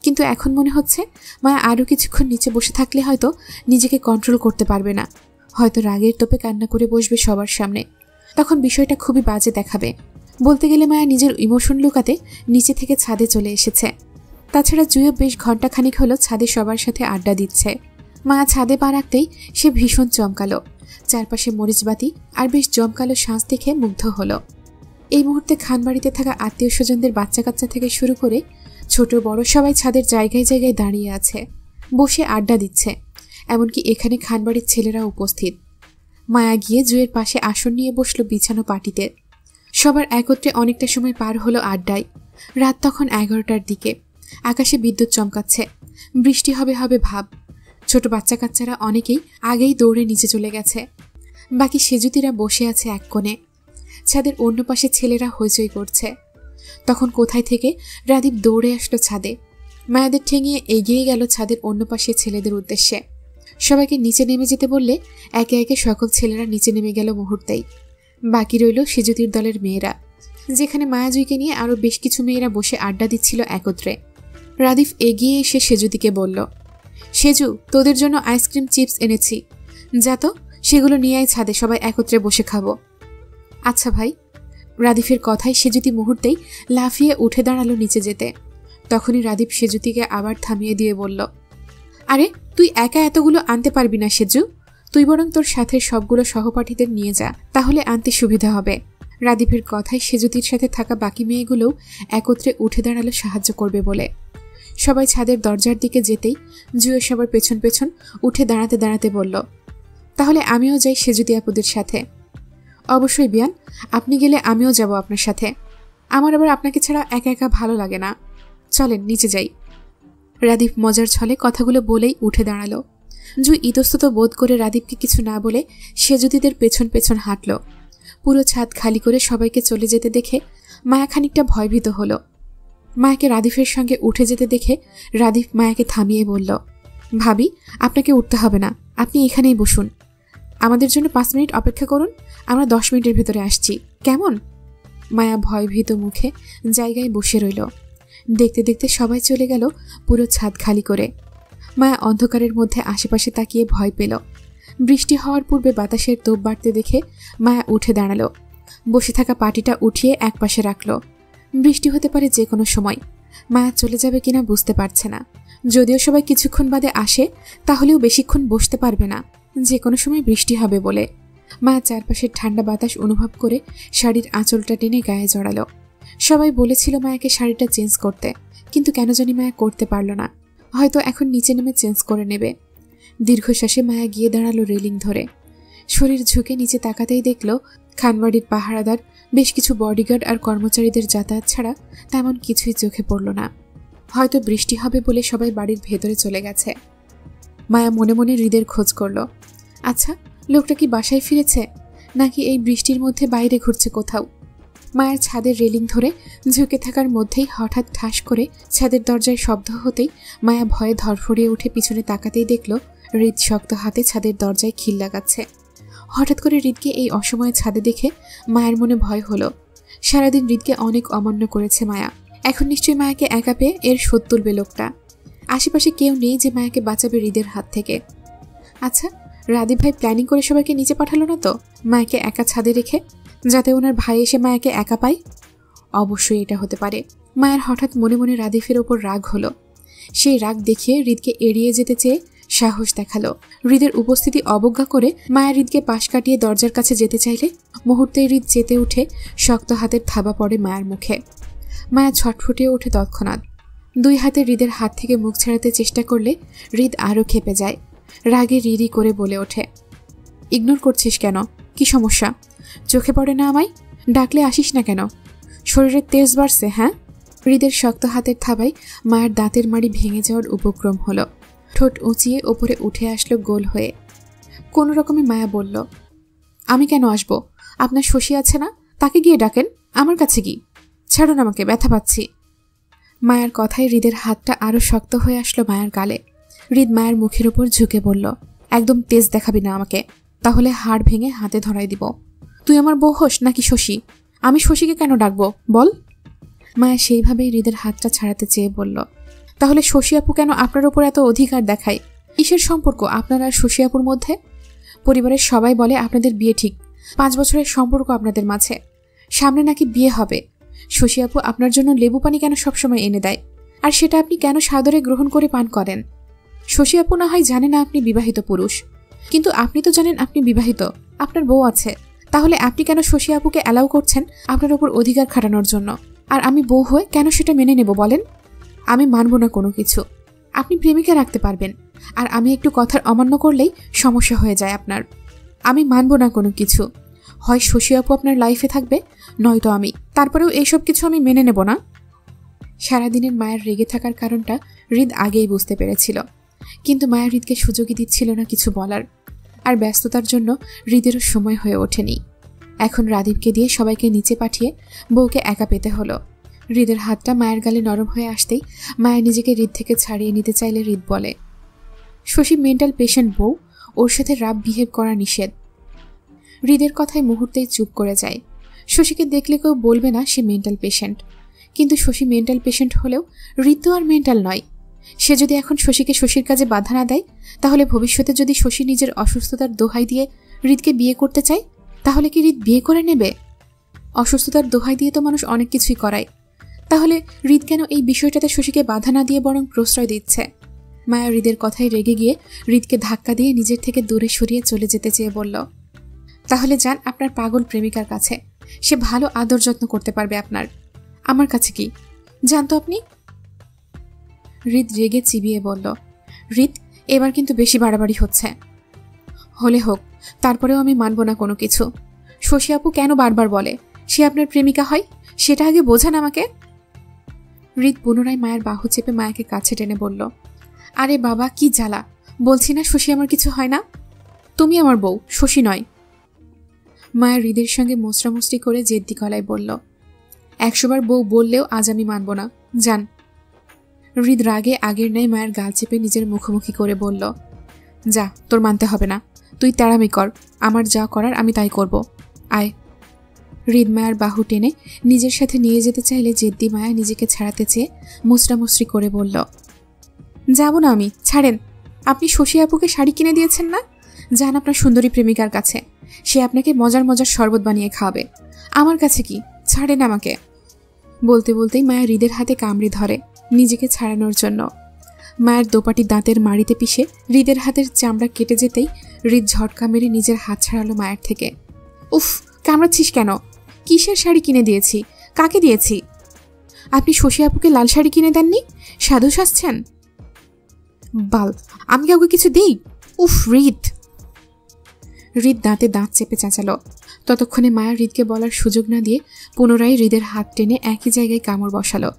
কিন্তু এখন মনে হচ্ছে মায়া আরও কিছুক্ষণ নিচে বসে থাকলে হয়তো নিজেকে কন্ট্রোল করতে পারবে না, হয়তো রাগের তোপে কান্না করে বসবে সবার সামনে। তখন বিষয়টা খুবই বাজে দেখাবে। বলতে গেলে মায়া নিজের ইমোশন লুকাতে নিচে থেকে ছাদে চলে এসেছে। তাছাড়া জুয়ে বেশ ঘণ্টাখানিক হলো ছাদে সবার সাথে আড্ডা দিচ্ছে। মায়া ছাদে পা রাখতেই সে ভীষণ চমকালো। চারপাশে মরিচবাতি আর বেশ জমকালো সাজ দেখে মুগ্ধ হলো। এই মুহূর্তে খানবাড়িতে থাকা আত্মীয় স্বজনদের বাচ্চা কাচ্চা থেকে শুরু করে ছোট বড় সবাই ছাদের জায়গায় জায়গায় দাঁড়িয়ে আছে, বসে আড্ডা দিচ্ছে। এমনকি এখানে খানবাড়ির ছেলেরা উপস্থিত। মায়া গিয়ে জুয়ের পাশে আসন নিয়ে বসল বিছানো পাটিতে। সবার একত্রে অনেকটা সময় পার হলো আড্ডায়। রাত তখন 11টার দিকে। আকাশে বিদ্যুৎ চমকাচ্ছে, বৃষ্টি হবে হবে ভাব। ছোট বাচ্চা কাচ্চারা অনেকেই আগেই দৌড়ে নিচে চলে গেছে। বাকি সেজুতিরা বসে আছে এক কোণে। ছাদের অন্য পাশে ছেলেরা হইচই করছে। তখন কোথায় থেকে রাদীপ দৌড়ে আসলো ছাদে। মায়াদের ঠেঙিয়ে এগিয়ে গেল ছাদের অন্য পাশে ছেলেদের উদ্দেশ্যে। সবাইকে নিচে নেমে যেতে বললে একে একে সকল ছেলেরা নিচে নেমে গেল মুহূর্তেই। বাকি রইল সেজুতির দলের মেয়েরা, যেখানে মায়াজুইকে নিয়ে আরও বেশ কিছু মেয়েরা বসে আড্ডা দিচ্ছিল একত্রে। রাদীপ এগিয়ে এসে সেজুতিকে বলল, সেজু, তোদের জন্য আইসক্রিম চিপস এনেছি, যা তো সেগুলো নিয়ে আয় ছাদে, সবাই একত্রে বসে খাবো। আচ্ছা ভাই। রাদীপের কথায় সেজুতি মুহূর্তেই লাফিয়ে উঠে দাঁড়ালো নিচে যেতে। তখনই রাদীপ সেজুতিকে আবার থামিয়ে দিয়ে বলল, আরে তুই একা এতগুলো আনতে পারবি না সেজু, তুই বরং তোর সাথে সবগুলো সহপাঠীদের নিয়ে যা, তাহলে আনতে সুবিধা হবে। রাদীপের কথায় সেজুতির সাথে থাকা বাকি মেয়েগুলোও একত্রে উঠে দাঁড়ালো সাহায্য করবে বলে। সবাই ছাদের দরজার দিকে যেতেই জুয়ে সবার পেছন পেছন উঠে দাঁড়াতে দাঁড়াতে বলল, তাহলে আমিও যাই সেজুতি আপুদের সাথে। অবশ্যই বিয়ান, আপনি গেলে আমিও যাব আপনার সাথে। আমার আবার আপনাকে ছাড়া একা একা ভালো লাগে না, চলেন নিচে যাই। রাদীপ মজার ছলে কথাগুলো বলেই উঠে দাঁড়ালো। জুই ইতস্তত বোধ করে রাদীপকে কিছু না বলে সেজুতিদের পেছন পেছন হাঁটল। পুরো ছাদ খালি করে সবাইকে চলে যেতে দেখে মায়া খানিকটা ভয়ভীত হলো। মায়াকে রাদীপের সঙ্গে উঠে যেতে দেখে রাদীপ মায়াকে থামিয়ে বলল, ভাবি, আপনাকে উঠতে হবে না, আপনি এখানেই বসুন। আমাদের জন্য 5 মিনিট অপেক্ষা করুন, আমরা 10 মিনিটের ভেতরে আসছি, কেমন? মায়া ভয়ভীত মুখে জায়গায় বসে রইল। দেখতে দেখতে সবাই চলে গেল, পুরো ছাদ খালি করে। মায়া অন্ধকারের মধ্যে আশেপাশে তাকিয়ে ভয় পেল। বৃষ্টি হওয়ার পূর্বে বাতাসের তোপ বাড়তে দেখে মায়া উঠে দাঁড়ালো। বসে থাকা পাটিটা উঠিয়ে একপাশে রাখল। বৃষ্টি হতে পারে যে কোনো সময়। মায়া চলে যাবে কিনা বুঝতে পারছে না। যদিও সবাই কিছুক্ষণ বাদে আসে, তাহলেও বেশিক্ষণ বসতে পারবে না, যে কোনো সময় বৃষ্টি হবে বলে। মায়া চারপাশের ঠান্ডা বাতাস অনুভব করে শাড়ির আঁচলটা টেনে গায়ে জড়ালো। সবাই বলেছিল মায়াকে শাড়িটা চেঞ্জ করতে, কিন্তু কেন জানি মায়া করতে পারল না। হয়তো এখন নিচে নেমে চেঞ্জ করে নেবে। দীর্ঘশ্বাসে মায়া গিয়ে দাঁড়ালো রেলিং ধরে। শরীর ঝুঁকে নিচে তাকাতেই দেখল খানবাড়ির পাহারাদার, বেশ কিছু বডিগার্ড আর কর্মচারীদের যাতায়াত ছাড়া তেমন কিছুই চোখে পড়ল না। হয়তো বৃষ্টি হবে বলে সবাই বাড়ির ভেতরে চলে গেছে। মায়া মনে মনে হৃদের খোঁজ করল। আচ্ছা, লোকটা কি বাসায় ফিরেছে, নাকি এই বৃষ্টির মধ্যে বাইরে ঘুরছে কোথাও? মায়ের ছাদের রেলিং ধরে ঝুঁকে থাকার মধ্যেই হঠাৎ ঠাস করে ছাদের দরজায় শব্দ হতেই মায়া ভয়ে ধরফড়িয়ে উঠে পিছনে তাকাতেই দেখল হৃদ শক্ত হাতে ছাদের দরজায় খিল লাগাচ্ছে। হঠাৎ করে হৃদকে এই অসময়ে ছাদে দেখে মায়ের মনে ভয় হলো। সারাদিন হৃদকে অনেক অমান্য করেছে মায়া। এখন নিশ্চয়ই মায়াকে একা পেয়ে এর শোধ তুলবে লোকটা। আশেপাশে কেউ নেই যে মায়াকে বাঁচাবে হৃদের হাত থেকে। আচ্ছা, রাদীপ ভাই প্ল্যানিং করে সবাইকে নিচে পাঠালো না তো মায়াকে একা ছাদে রেখে, যাতে ওনার ভাই এসে মায়াকে একা পায়? অবশ্যই এটা হতে পারে। মায়ের হঠাৎ মনে মনে রাদীফের ওপর রাগ হলো। সেই রাগ দেখিয়ে হৃদকে এড়িয়ে যেতে চেয়ে সাহস দেখালো। হৃদের উপস্থিতি অবজ্ঞা করে মায়া হৃদকে পাশ কাটিয়ে দরজার কাছে যেতে চাইলে মুহূর্তেই হৃদ চেতে উঠে শক্ত হাতের থাবা পড়ে মায়ের মুখে। মায়া ছটফটিয়ে ওঠে তৎক্ষণাৎ। দুই হাতে হৃদের হাত থেকে মুখ ছাড়াতে চেষ্টা করলে হৃদ আরও ক্ষেপে যায়। রাগে রিরি করে বলে ওঠে, ইগনোর করছিস কেন? কি সমস্যা? চোখে পড়ে না আমায়? ডাকলে আসিস না কেন? শরীরের তেজ বাড়ছে? হ্যাঁ? হৃদের শক্ত হাতের থাবায় মায়ের দাঁতের মাড়ি ভেঙে যাওয়ার উপক্রম হলো। ঠোঁট উঁচিয়ে ওপরে উঠে আসলো গোল হয়ে। কোনো রকমে মায়া বলল, আমি কেন আসবো? আপনার শশী আছে না, তাকে গিয়ে ডাকেন। আমার কাছে কি? ছাড়ুন আমাকে, ব্যথা পাচ্ছি। মায়ের কথায় হৃদের হাতটা আরো শক্ত হয়ে আসলো মায়ের গালে। হৃদ মায়ের মুখের উপর ঝুঁকে বলল, একদম তেজ দেখাবি না আমাকে, তাহলে হাড় ভেঙে হাতে ধরাই দিব। তুই আমার বউ হোস নাকি শশী? আমি শশীকে কেন ডাকবো বল? মায়া সেইভাবেই হৃদের হাতটা ছাড়াতে চেয়ে বলল, তাহলে শশী আপু কেন আপনার উপর এত অধিকার দেখায়? কিসের সম্পর্ক আপনার আর শশী আপুর মধ্যে? পরিবারের সবাই বলে আপনাদের বিয়ে ঠিক, 5 বছরের সম্পর্ক আপনাদের মাঝে। সামনে নাকি বিয়ে হবে। শশী আপু আপনার জন্য লেবু পানি কেন সবসময় এনে দেয়, আর সেটা আপনি কেন সাদরে গ্রহণ করে পান করেন? শশী আপু না হয় জানে না আপনি বিবাহিত পুরুষ, কিন্তু আপনি তো জানেন আপনি বিবাহিত, আপনার বউ আছে। তাহলে আপনি কেন শশী আপুকে অ্যালাউ করছেন আপনার উপর অধিকার খাটানোর জন্য? আর আমি বউ হয়ে কেন সেটা মেনে নেব বলেন? আমি মানব না কোনো কিছু। আপনি প্রেমিকা রাখতে পারবেন, আর আমি একটু কথার অমান্য করলেই সমস্যা হয়ে যায় আপনার। আমি মানব না কোনো কিছু। হয় শশী আপু আপনার লাইফে থাকবে, নয়তো আমি। তারপরেও এইসব কিছু আমি মেনে নেব না। সারাদিনের মায়ের রেগে থাকার কারণটা হৃদ আগেই বুঝতে পেরেছিল, কিন্তু মায়া হৃদকে সুযোগই দিচ্ছিল না কিছু বলার। আর ব্যস্ততার জন্য হৃদেরও সময় হয়ে ওঠেনি। এখন রাদীপকে দিয়ে সবাইকে নিচে পাঠিয়ে বউকে একা পেতে হলো। হৃদের হাতটা মায়ের গালে নরম হয়ে আসতেই মায়া নিজেকে হৃদ থেকে ছাড়িয়ে নিতে চাইলে হৃদ বলে, শশী মেন্টাল পেশেন্ট বউ, ওর সাথে রাব বিহেভ করা নিষেধ। হৃদের কথায় মুহূর্তেই চুপ করে যায়। শশীকে দেখলে কেউ বলবে না সে মেন্টাল পেশেন্ট, কিন্তু শশী মেন্টাল পেশেন্ট হলেও হৃদ তো আর মেন্টাল নয়। সে যদি এখন শশীকে শশীর কাজে বাধা না দেয়, তাহলে ভবিষ্যতে যদি শশী নিজের অসুস্থতার দোহাই দিয়ে হৃদকে বিয়ে করতে চায়, তাহলে কি হৃদ বিয়ে করে নেবে? অসুস্থতার দোহাই দিয়ে তো মানুষ অনেক কিছুই করায়। তাহলে হৃদ কেন এই বিষয়টাতে শশীকে বাধা না দিয়ে বরং প্রশ্রয় দিচ্ছে? মায়া হৃদের কথায় রেগে গিয়ে হৃদকে ধাক্কা দিয়ে নিজের থেকে দূরে সরিয়ে চলে যেতে চেয়ে বলল, তাহলে যান আপনার পাগল প্রেমিকার কাছে, সে ভালো আদর যত্ন করতে পারবে আপনার। আমার কাছে কি? জান তো আপনি। হৃদ রেগে চিবিয়ে বলল, হৃদ এবার কিন্তু বেশি বাড়াবাড়ি হচ্ছে। হলে হোক, তারপরেও আমি মানব না কোনো কিছু। শশী আপু কেন বারবার বলে সে আপনার প্রেমিকা হয়, সেটা আগে বোঝান আমাকে। হৃদ পুনরায় মায়ের বাহু চেপে মায়াকে কাছে টেনে বলল, আরে বাবা কি জ্বালা, বলছি না শশী আমার কিছু হয় না। তুমি আমার বউ, শশী নয়। মায়া হৃদের সঙ্গে মোচড়ামুচড়ি করে জেদ্দি গলায় বলল, 100 বার বউ বললেও আজ আমি মানব না, যান। হৃদ রাগে আগের ন্যায় মায়ের গাল চেপে নিজের মুখোমুখি করে বলল, যা, তোর মানতে হবে না, তুই তেড়ামি কর, আমার যা করার আমি তাই করব, আয়। হৃদ মায়ার বাহু টেনে নিজের সাথে নিয়ে যেতে চাইলে জেদ্দি মায়া নিজেকে ছাড়াতে চেয়ে মুচড়ামুচড়ি করে বলল, যাব না আমি, ছাড়েন। আপনি শশী আপুকে শাড়ি কিনে দিয়েছেন না? যান আপনার সুন্দরী প্রেমিকার কাছে, সে আপনাকে মজার মজার শরবত বানিয়ে খাওয়াবে। আমার কাছে কি, ছাড়েন আমাকে। বলতে বলতেই মায়া হৃদের হাতে কামড়ে ধরে নিজেকে ছাড়ানোর জন্য। মায়ের দোপাটি দাঁতের মাড়িতে পিষে হৃদের হাতের চামড়া কেটে যেতেই হৃদ ঝটকা মেরে নিজের হাত ছাড়ালো মায়ের থেকে। উফ, কামড়াচ্ছিস কেন? কিসের শাড়ি কিনে দিয়েছি? কাকে দিয়েছি? আপনি শশী আপুকে লাল শাড়ি কিনে দেননি? সাধু সাজছেন? বাল, আমি কাউকে কিছু দিই? উফ হৃদ। হৃদ দাঁতে দাঁত চেপে চেঁচালো। ততক্ষণে মায়া হৃদকে বলার সুযোগ না দিয়ে পুনরায় হৃদের হাত টেনে একই জায়গায় কামড় বসালো।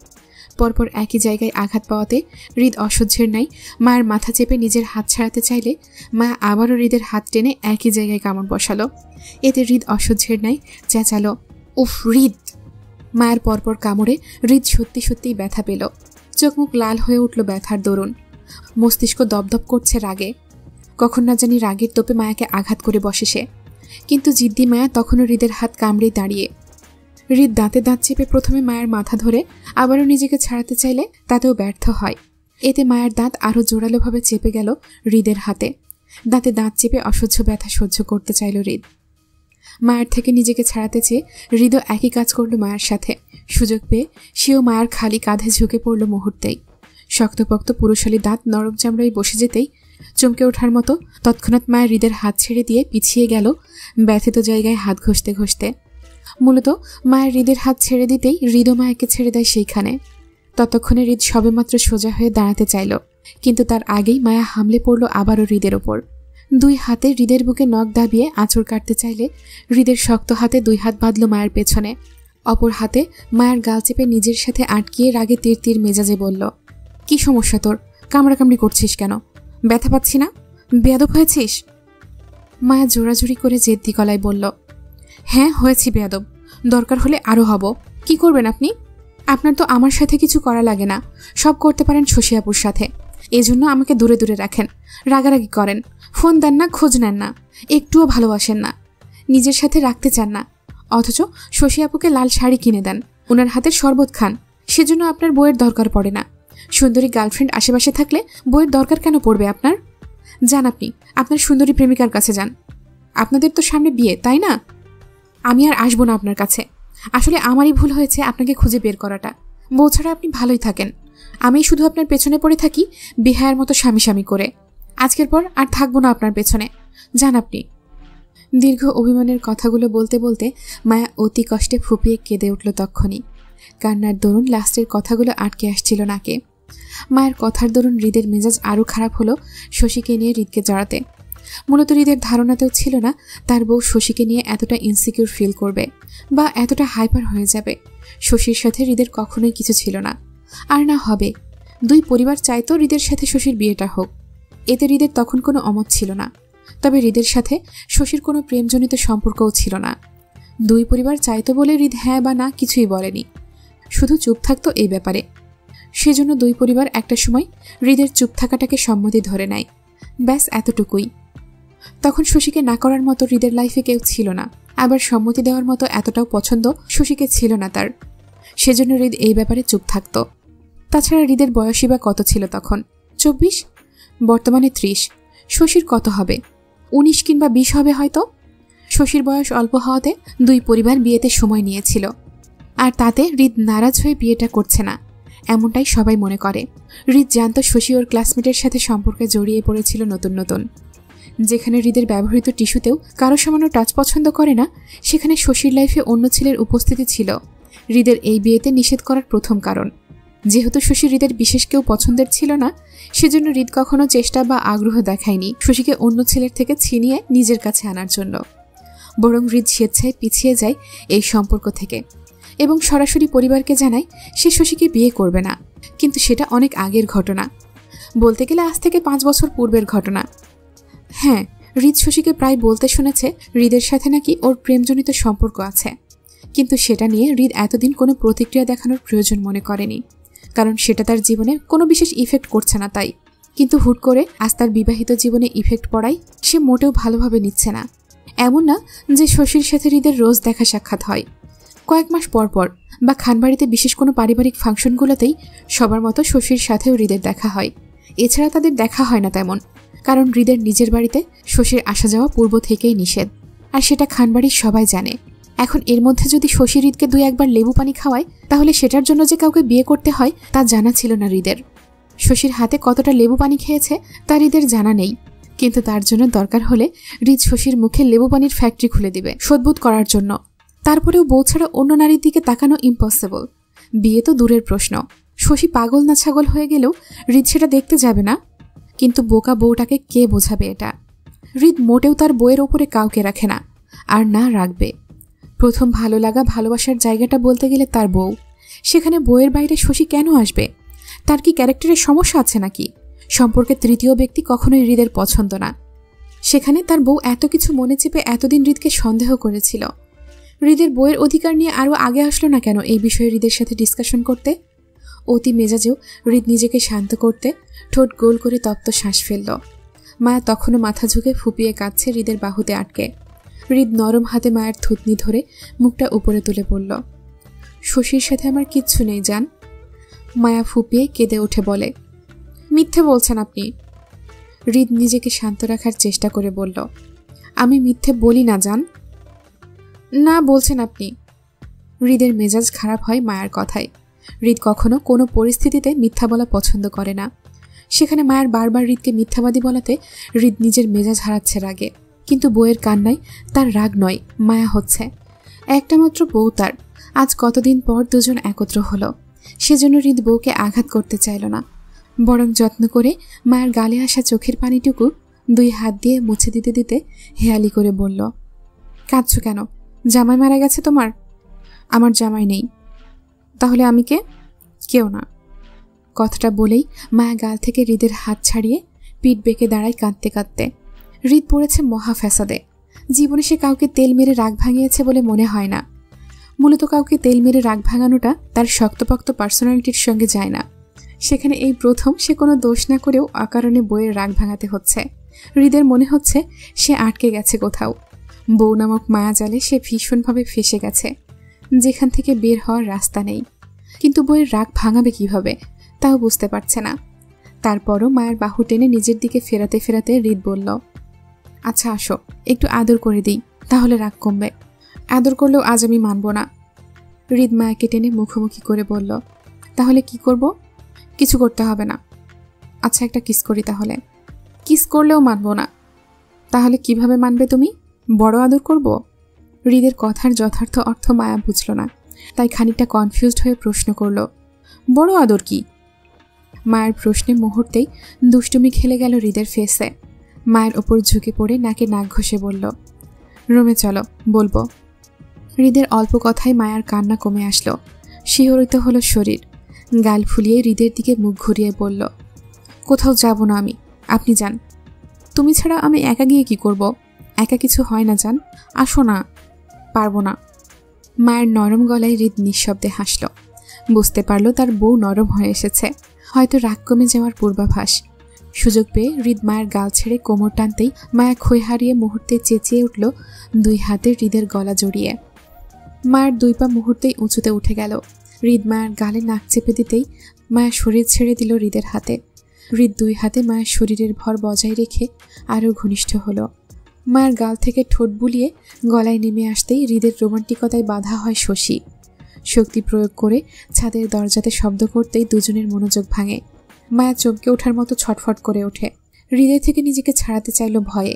পরপর একই জায়গায় আঘাত পাওয়াতে হৃদ অসহ্যের নাই মায়ের মাথা চেপে নিজের হাত ছাড়াতে চাইলে মায়া আবারও হৃদের হাত টেনে একই জায়গায় কামড় বসালো। এতে হৃদ অসহ্যের নাই চেঁচালো, উফ হৃদ। মায়ের পরপর কামড়ে হৃদ সত্যি সত্যিই ব্যথা পেল। চোখ মুখ লাল হয়ে উঠল ব্যথার দরুন। মস্তিষ্ক দপদপ করছে রাগে। কখন না জানি রাগের তোপে মায়াকে আঘাত করে বসে সে। কিন্তু জিদ্দি মায়া তখনও হৃদের হাত কামড়েই দাঁড়িয়ে। হৃদ দাঁতে দাঁত চেপে প্রথমে মায়ের মাথা ধরে আবারও নিজেকে ছাড়াতে চাইলে তাতেও ব্যর্থ হয়। এতে মায়ের দাঁত আরও জোরালোভাবে চেপে গেল হৃদের হাতে। দাঁতে দাঁত চেপে অসহ্য ব্যথা সহ্য করতে চাইল হৃদ। মায়ের থেকে নিজেকে ছাড়াতে চেয়ে হৃদও একই কাজ করল মায়ের সাথে। সুযোগ পেয়ে সেও মায়ের খালি কাঁধে ঝুঁকে পড়ল মুহূর্তেই। শক্তপোক্ত পুরুষালী দাঁত নরম চামড়ায় বসে যেতেই চমকে ওঠার মতো তৎক্ষণাৎ মায়ের হৃদের হাত ছেড়ে দিয়ে পিছিয়ে গেল ব্যথিত জায়গায় হাত ঘষতে ঘষতে। মূলত মায়ের হৃদের হাত ছেড়ে দিতেই হৃদও মায়াকে ছেড়ে দেয় সেইখানে। ততক্ষণে হৃদ সবেমাত্র সোজা হয়ে দাঁড়াতে চাইল, কিন্তু তার আগেই মায়া হামলে পড়ল আবারও হৃদের ওপর। দুই হাতে হৃদের বুকে নখ দাবিয়ে আঁচড় কাটতে চাইলে হৃদের শক্ত হাতে দুই হাত বাঁধল মায়ের পেছনে। অপর হাতে মায়ের গাল চেপে নিজের সাথে আটকিয়ে রাগে তীর তীর মেজাজে বলল, কি সমস্যা তোর? কামড়াকামড়ি করছিস কেন? ব্যথা পাচ্ছি না? বেয়াদব হয়েছিস? মায়া জোরাজুরি করে জেদ্দি গলায় বলল, হ্যাঁ হয়েছি বেয়াদব, দরকার হলে আরও হব। কি করবেন আপনি? আপনার তো আমার সাথে কিছু করা লাগে না, সব করতে পারেন শশী আপুর সাথে। এজন্য আমাকে দূরে দূরে রাখেন, রাগারাগি করেন, ফোন দেন না, খোঁজ নেন না, একটুও ভালোবাসেন না, নিজের সাথে রাখতে চান না। অথচ শশী আপুকে লাল শাড়ি কিনে দেন, ওনার হাতের শরবত খান, সেজন্য আপনার বইয়ের দরকার পড়ে না। সুন্দরী গার্লফ্রেন্ড আশেপাশে থাকলে বইয়ের দরকার কেন পড়বে আপনার? যান আপনি আপনার সুন্দরী প্রেমিকার কাছে যান। আপনাদের তো সামনে বিয়ে, তাই না? আমি আর আসবো না আপনার কাছে। আসলে আমারই ভুল হয়েছে আপনাকে খুঁজে বের করাটা। বউ ছাড়া আপনি ভালোই থাকেন, আমি শুধু আপনার পেছনে পড়ে থাকি বেহায়ার মতো স্বামী স্বামী করে। আজকের পর আর থাকবো না আপনার পেছনে, যান আপনি। দীর্ঘ অভিমানের কথাগুলো বলতে বলতে মায়া অতি কষ্টে ফুপিয়ে কেঁদে উঠল। তক্ষণই কান্নার দরুন লাস্টের কথাগুলো আটকে আসছিল নাকে। মায়ের কথার দরুন হৃদের মেজাজ আরও খারাপ হলো শশীকে নিয়ে হৃদকে জড়াতে। মূলত হৃদের ধারণাতেও ছিল না তার বউ শশীকে নিয়ে এতটা ইনসিকিউর ফিল করবে বা এতটা হাইপার হয়ে যাবে। শশীর সাথে হৃদের কখনোই কিছু ছিল না, আর না হবে। দুই পরিবার চাইতো হৃদের সাথে শশীর বিয়েটা হোক। এতে হৃদের তখন কোনো অমত ছিল না। তবে হৃদের সাথে শশীর কোনো প্রেমজনিত সম্পর্কও ছিল না। দুই পরিবার চাইতো বলে হৃদ হ্যাঁ বা না কিছুই বলেনি, শুধু চুপ থাকতো এই ব্যাপারে। সেজন্য দুই পরিবার একটা সময় হৃদের চুপ থাকাটাকে সম্মতি ধরে নেয়, ব্যাস এতটুকুই। তখন শশীকে না করার মতো হৃদের লাইফে কেউ ছিল না, আবার সম্মতি দেওয়ার মতো এতটাও পছন্দ শশীকে ছিল না তার। সেজন্য হৃদ এই ব্যাপারে চুপ থাকত। তাছাড়া হৃদের বয়সই বা কত ছিল তখন? 24, বর্তমানে 30। শশীর কত হবে? 19 কিংবা 20 হবে হয়তো। শশীর বয়স অল্প হওয়াতে দুই পরিবার বিয়েতে সময় নিয়েছিল, আর তাতে হৃদ নারাজ হয়ে বিয়েটা করছে না এমনটাই সবাই মনে করে। হৃদ জানত শশী ওর ক্লাসমেটের সাথে সম্পর্কে জড়িয়ে পড়েছিল নতুন নতুন। যেখানে হৃদের ব্যবহৃত টিস্যুতেও কারো সামান্য টাচ পছন্দ করে না, সেখানে শশীর লাইফে অন্য ছেলের উপস্থিতি ছিল হৃদের এই বিয়েতে নিষেধ করার প্রথম কারণ। যেহেতু শশী হৃদের বিশেষ কেউ পছন্দের ছিল না, সেজন্য হৃদ কখনো চেষ্টা বা আগ্রহ দেখায়নি শশীকে অন্য ছেলের থেকে ছিনিয়ে নিজের কাছে আনার জন্য। বরং হৃদ স্বেচ্ছায় পিছিয়ে যায় এই সম্পর্ক থেকে এবং সরাসরি পরিবারকে জানায় সে শশীকে বিয়ে করবে না। কিন্তু সেটা অনেক আগের ঘটনা, বলতে গেলে আজ থেকে 5 বছর পূর্বের ঘটনা। হ্যাঁ, হৃদ শশীকে প্রায় বলতে শুনেছে হৃদের সাথে নাকি ওর প্রেমজনিত সম্পর্ক আছে, কিন্তু সেটা নিয়ে হৃদ এতদিন কোনো প্রতিক্রিয়া দেখানোর প্রয়োজন মনে করেনি, কারণ সেটা তার জীবনে কোনো বিশেষ ইফেক্ট করছে না তাই। কিন্তু হুট করে আজ তার বিবাহিত জীবনে ইফেক্ট পড়ায় সে মোটেও ভালোভাবে নিচ্ছে না। এমন না যে শশীর সাথে হৃদের রোজ দেখা সাক্ষাৎ হয়, কয়েক মাস পর পর বা খানবাড়িতে বিশেষ কোনো পারিবারিক ফাংশনগুলোতেই সবার মতো শশীর সাথেও হৃদের দেখা হয়। এছাড়া তাদের দেখা হয় না তেমন, কারণ হৃদের নিজের বাড়িতে শশীর আসা যাওয়া পূর্ব থেকেই নিষেধ, আর সেটা খানবাড়ির সবাই জানে। এখন এর মধ্যে যদি শশী হৃদকে 2-1 লেবু পানি খাওয়ায়, তাহলে সেটার জন্য যে কাউকে বিয়ে করতে হয় তা জানা ছিল না হৃদের। শশীর হাতে কতটা লেবু পানি খেয়েছে তা হৃদের জানা নেই, কিন্তু তার জন্য দরকার হলে হৃদ শশীর মুখে লেবু পানির ফ্যাক্টরি খুলে দিবে শোধবোধ করার জন্য। তারপরেও বউ ছাড়া অন্য নারীর দিকে তাকানো ইম্পসিবল। বিয়ে তো দূরের প্রশ্ন। শশী পাগল না ছাগল হয়ে গেলেও হৃদ সেটা দেখতে যাবে না। কিন্তু বোকা বউটাকে কে বোঝাবে এটা? হৃদ মোটেও তার বউয়ের ওপরে কাউকে রাখে না, আর না রাখবে। প্রথম ভালো লাগা ভালোবাসার জায়গাটা বলতে গেলে তার বউ। সেখানে বউয়ের বাইরে শশী কেন আসবে? তার কি ক্যারেক্টারের সমস্যা আছে নাকি? সম্পর্কে তৃতীয় ব্যক্তি কখনোই হৃদের পছন্দ না। সেখানে তার বউ এত কিছু মনে চেপে এতদিন হৃদকে সন্দেহ করেছিল। হৃদের বউয়ের অধিকার নিয়ে আরও আগে আসলো না কেন এই বিষয়ে হৃদের সাথে ডিসকাশন করতে? অতি মেজাজেও হৃদ নিজেকে শান্ত করতে ঠোঁট গোল করে তপ্ত শ্বাস ফেলল। মায়া তখনও মাথা ঝুঁকে ফুপিয়ে কাঁদছে হৃদের বাহুতে আটকে। হৃদ নরম হাতে মায়ের থুতনি ধরে মুখটা উপরে তুলে পড়ল। শশীর সাথে আমার কিচ্ছু নেই জান। মায়া ফুপিয়ে কেঁদে উঠে বলে, মিথ্যে বলছেন আপনি। হৃদ নিজেকে শান্ত রাখার চেষ্টা করে বলল, আমি মিথ্যে বলি না জান। না বলছেন আপনি। হৃদের মেজাজ খারাপ হয় মায়ের কথায়। হৃদ কখনো কোনো পরিস্থিতিতে মিথ্যা বলা পছন্দ করে না। সেখানে মায়ের বারবার হৃদকে মিথ্যাবাদী বলাতে হৃদ নিজের মেজাজ হারাচ্ছে রাগে। কিন্তু বউয়ের কান্নায় তার রাগ নয়, মায়া হচ্ছে। একটা মাত্র বউ তার। আজ কতদিন পর দুজন একত্র হলো, সেজন্য হৃদ বউকে আঘাত করতে চাইল না, বরং যত্ন করে মায়ের গালে আসা চোখের পানিটুকু 2 হাত দিয়ে মুছে দিতে দিতে হেয়ালি করে বলল, কাঁদছো কেন? জামাই মারা গেছে তোমার? আমার জামাই নেই। তাহলে আমি কে? কেউ না। কথাটা বলেই মায়া গাল থেকে হৃদের হাত ছাড়িয়ে পিঠ বেঁকে দাঁড়ায় কাঁদতে কাঁদতে। হৃদ পড়েছে মহা ফ্যাসাদে। জীবনে সে কাউকে তেল মেরে রাগ ভাঙিয়েছে বলে মনে হয় না। মূলত কাউকে তেল মেরে রাগ ভাঙানোটা তার শক্তপোক্ত পার্সোনালিটির সঙ্গে যায় না। সেখানে এই প্রথম সে কোনো দোষ না করেও অকারণে বউয়ের রাগ ভাঙাতে হচ্ছে। হৃদের মনে হচ্ছে সে আটকে গেছে কোথাও। বউ নামক মায়াজালে সে ভীষণভাবে ফেসে গেছে, যেখান থেকে বের হওয়ার রাস্তা নেই। কিন্তু বউয়ের রাগ ভাঙাবে কিভাবে তাও বুঝতে পারছে না। তারপরও মায়ের বাহু টেনে নিজের দিকে ফেরাতে ফেরাতে হৃদ বলল, আচ্ছা আসো, একটু আদর করে দিই, তাহলে রাগ কমবে। আদর করলেও আজ আমি মানব না। হৃদ মায়াকে টেনে মুখোমুখি করে বলল, তাহলে কি করব? কিছু করতে হবে না। আচ্ছা একটা কিস করি তাহলে। কিস করলেও মানব না। তাহলে কিভাবে মানবে তুমি? বড় আদর করব? হৃদের কথার যথার্থ অর্থ মায়া বুঝল না, তাই খানিকটা কনফিউজড হয়ে প্রশ্ন করল, বড় আদর কি? মায়ের প্রশ্নে মুহূর্তেই দুষ্টুমি খেলে গেল হৃদের ফেসে। মায়ের ওপর ঝুঁকে পড়ে নাকে নাক ঘষে বলল, রুমে চলো, বলবো। হৃদের অল্প কথায় মায়ার কান্না কমে আসলো। শিহরিত হলো শরীর। গাল ফুলিয়ে হৃদের দিকে মুখ ঘুরিয়ে বলল, কোথাও যাব না আমি, আপনি যান। তুমি ছাড়া আমি একা গিয়ে কি করব? একা কিছু হয় না জান, আসো না। পারবো না। মায়ের নরম গলায় হৃদ নিঃশব্দে হাসল। বুঝতে পারল তার বউ নরম হয়ে এসেছে, হয়তো রাগ কমে যাওয়ার পূর্বাভাস। সুযোগ পেয়ে হৃদ মায়ের গাল ছেড়ে কোমর টানতেই মায়া খই হারিয়ে মুহূর্তে চেঁচিয়ে উঠল 2 হাতে হৃদের গলা জড়িয়ে। মায়ের 2 পা মুহূর্তেই উঁচুতে উঠে গেল। হৃদ মায়ের গালে নাক চেপে দিতেই মায়া শরীর ছেড়ে দিল হৃদের হাতে। হৃদ 2 হাতে মায়ের শরীরের ভর বজায় রেখে আরও ঘনিষ্ঠ হলো। মায়ের গাল থেকে ঠোঁট বুলিয়ে গলায় নেমে আসতেই হৃদের রোমান্টিকতায় বাধা হয় শশী। শক্তি প্রয়োগ করে ছাদের দরজাতে শব্দ করতেই দুজনের মনোযোগ ভাঙে। মায়া চমকে ওঠার মতো ছটফট করে ওঠে। হৃদয় থেকে নিজেকে ছাড়াতে চাইল ভয়ে।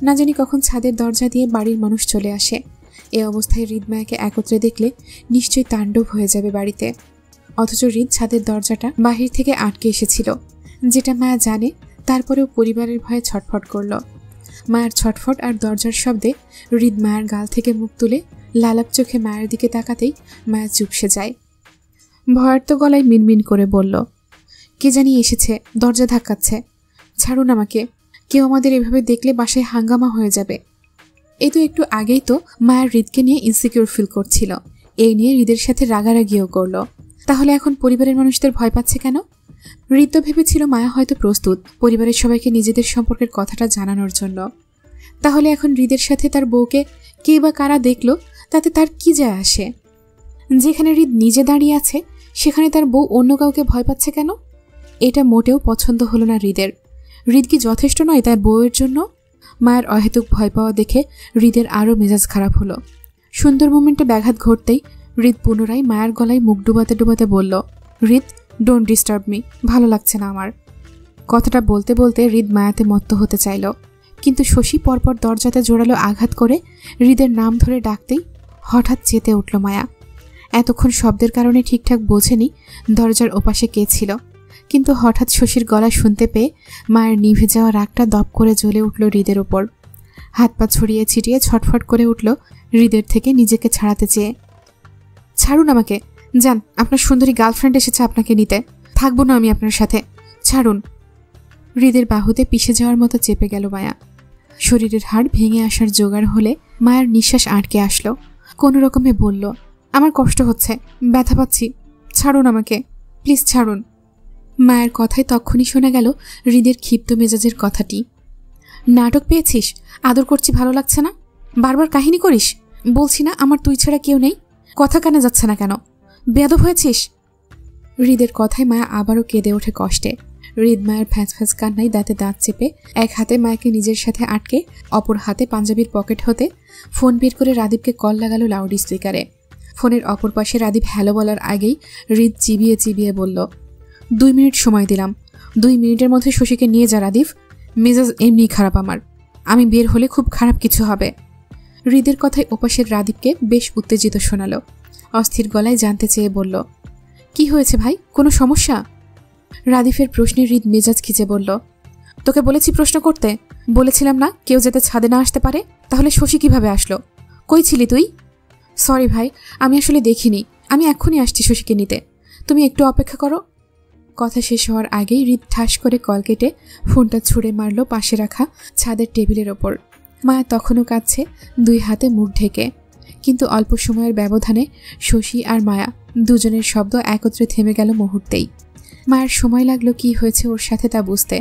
না জানি কখন ছাদের দরজা দিয়ে বাড়ির মানুষ চলে আসে। এ অবস্থায় হৃদ মায়াকে একত্রে দেখলে নিশ্চয়ই তাণ্ডব হয়ে যাবে বাড়িতে। অথচ হৃদ ছাদের দরজাটা বাহির থেকে আটকে এসেছিল, যেটা মায়া জানে। তারপরেও পরিবারের ভয়ে ছটফট করল। মায়ের ছটফট আর দরজার শব্দে হৃদ মায়ের গাল থেকে মুখ তুলে লালাপ চোখে মায়ের দিকে তাকাতেই মায়া চুপসে যায়। ভয়ার্ত গলায় মিনমিন করে বলল, কে জানি এসেছে, দরজা ধাক্কাচ্ছে, ছাড়ুন আমাকে। কেউ আমাদের এভাবে দেখলে বাসায় হাঙ্গামা হয়ে যাবে। এই তো একটু আগেই তো মায়ের হৃদকে নিয়ে ইনসিকিউর ফিল করছিল, এই নিয়ে হৃদের সাথে রাগারাগিও করল। তাহলে এখন পরিবারের মানুষদের ভয় পাচ্ছে কেন? হৃদ তো ভেবেছিল মায়া হয়তো প্রস্তুত পরিবারের সবাইকে নিজেদের সম্পর্কের কথাটা জানানোর জন্য। তাহলে এখন হৃদের সাথে তার বউকে কে বা কারা দেখলো তাতে তার কি যায় আসে? যেখানে হৃদ নিজে দাঁড়িয়ে আছে সেখানে তার বউ অন্য কাউকে ভয় পাচ্ছে কেন? এটা মোটেও পছন্দ হলো না হৃদের। হৃদ কি যথেষ্ট নয় তার বউয়ের জন্য? মায়ের অহেতুক ভয় পাওয়া দেখে হৃদের আরও মেজাজ খারাপ হলো। সুন্দর মোমেন্টে ব্যাঘাত ঘটতেই হৃদ পুনরায় মায়ের গলায় মুখ ডুবাতে ডুবাতে বলল, হৃদ, ডোন্ট ডিস্টার্ব মি, ভালো লাগছে না আমার। কথাটা বলতে বলতে হৃদ মায়াতে মত্ত হতে চাইল, কিন্তু শশী পরপর দরজাতে জোরালো আঘাত করে হৃদের নাম ধরে ডাকতেই হঠাৎ চেতে উঠল মায়া। এতক্ষণ শব্দের কারণে ঠিকঠাক বোঝেনি দরজার ওপাশে কে ছিল, কিন্তু হঠাৎ শশীর গলা শুনতে পেয়ে মায়ের নিভে যাওয়া রাগটা দপ করে জ্বলে উঠল হৃদের ওপর। হাত পা ছড়িয়ে ছিটিয়ে ছটফট করে উঠল হৃদের থেকে নিজেকে ছাড়াতে চেয়ে। ছাড়ুন আমাকে, যান, আপনার সুন্দরী গার্লফ্রেন্ড এসেছে আপনাকে নিতে, থাকবো না আমি আপনার সাথে, ছাড়ুন। হৃদের বাহুতে পিষে যাওয়ার মতো চেপে গেল মায়া। শরীরের হাড় ভেঙে আসার জোগাড় হলে মায়ের নিঃশ্বাস আটকে আসলো। কোনো রকমে বলল, আমার কষ্ট হচ্ছে, ব্যথা পাচ্ছি, ছাড়ুন আমাকে, প্লিজ ছাড়ুন। মায়ের কথায় তখনই শোনা গেল হৃদের ক্ষিপ্ত মেজাজের কথাটি। নাটক পেয়েছিস? আদর করছি ভালো লাগছে না? বারবার কাহিনী করিস? বলছি না আমার তুই ছাড়া কেউ নেই? কথা কানে যাচ্ছে না কেন? বেয়াদব হয়েছিস? হৃদের কথায় মায়া আবারও কেঁদে ওঠে কষ্টে। হৃদ মায়ের ফ্যাঁচ ফ্যাঁচ কান্নায় দাঁতে দাঁত চেপে এক হাতে মায়াকে নিজের সাথে আটকে অপর হাতে পাঞ্জাবির পকেট হতে ফোন বের করে রাদীপকে কল লাগালো লাউড স্পিকারে। ফোনের অপর পাশে রাদীপ হ্যালো বলার আগেই হৃদ চিবিয়ে চিবিয়ে বলল, 2 মিনিট সময় দিলাম, 2 মিনিটের মধ্যে শশীকে নিয়ে যা রাদীপ, মেজাজ এমনি খারাপ আমার, আমি বের হলে খুব খারাপ কিছু হবে। হৃদের কথায় ওপাশের রাদীপকে বেশ উত্তেজিত শোনালো। অস্থির গলায় জানতে চেয়ে বলল, কি হয়েছে ভাই, কোনো সমস্যা? রাদীপের প্রশ্নে হৃদ মেজাজ খিচে বলল, তোকে বলেছি প্রশ্ন করতে? বলেছিলাম না কেউ যাতে ছাদে না আসতে পারে? তাহলে শশী কিভাবে আসলো? কই ছিলি তুই? সরি ভাই, আমি আসলে দেখিনি, আমি এক্ষুনি আসছি শশীকে নিতে, তুমি একটু অপেক্ষা করো। কথা শেষ হওয়ার আগেই হৃদ ঠাস করে কল কেটে ফোনটা ছুঁড়ে মারল পাশে রাখা ছাদের টেবিলের ওপর। মায়া তখনও কাঁদছে, 2 হাতে মুখ ঢেকে। কিন্তু অল্প সময়ের ব্যবধানে শশী আর মায়া দুজনের শব্দ একত্রে থেমে গেল মুহূর্তেই। মায়ের সময় লাগলো কি হয়েছে ওর সাথে তা বুঝতে।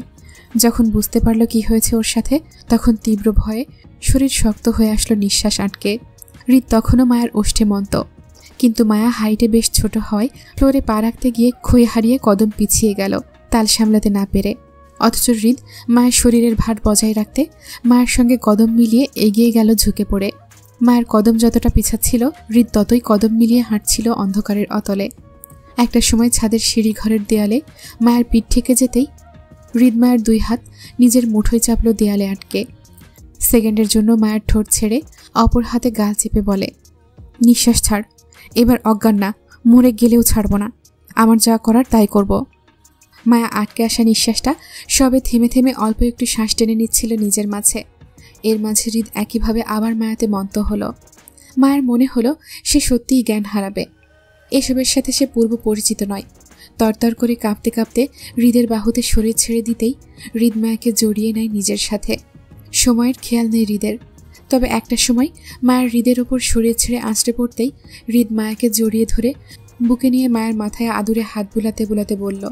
যখন বুঝতে পারল কি হয়েছে ওর সাথে, তখন তীব্র ভয়ে শরীর শক্ত হয়ে আসলো নিঃশ্বাস আটকে। হৃদ তখনও মায়ের ওষ্ঠে মন্ত, কিন্তু মায়া হাইটে বেশ ছোট হয় ফ্লোরে পা রাখতে গিয়ে ক্ষয়ে হারিয়ে কদম পিছিয়ে গেল তাল সামলাতে না পেরে। অথচ হৃদ মায়ের শরীরের ভার বজায় রাখতে মায়ের সঙ্গে কদম মিলিয়ে এগিয়ে গেল ঝুঁকে পড়ে। মায়ের কদম যতটা পিছাচ্ছিল হৃদ ততই কদম মিলিয়ে হাঁটছিল অন্ধকারের অতলে। একটা সময় ছাদের সিঁড়ি ঘরের দেয়ালে মায়ের পিঠ ঠেকে যেতেই হৃদ মায়ের 2 হাত নিজের মুঠোয় চাপল দেয়ালে আটকে। সেকেন্ডের জন্য মায়ের ঠোঁট ছেড়ে অপর হাতে গাল চেপে বলে, নিঃশ্বাস ছাড়, এবার অজ্ঞান না, মরে গেলেও ছাড়ব না, আমার যা করার তাই করব। মায়া আটকে আসা নিঃশ্বাসটা সবে থেমে থেমে অল্প একটু শ্বাস টেনে নিচ্ছিল নিজের মাঝে। এর মাঝে হৃদ একইভাবে আবার মায়াতে মন্ত হলো। মায়ের মনে হলো সে সত্যিই জ্ঞান হারাবে। এসবের সাথে সে পূর্ব পরিচিত নয়। তরতর করে কাঁপতে কাঁপতে হৃদের বাহুতে শরীর ছেড়ে দিতেই হৃদ মায়াকে জড়িয়ে নেয় নিজের সাথে। সময়ের খেয়াল নেই হৃদের। তবে একটা সময় মায়ের হৃদের ওপর শরীর ছেড়ে আঁচড়ে পড়তেই হৃদ মায়াকে জড়িয়ে ধরে বুকে নিয়ে মায়ের মাথায় আদুরে হাত বুলাতে বুলাতে বলল,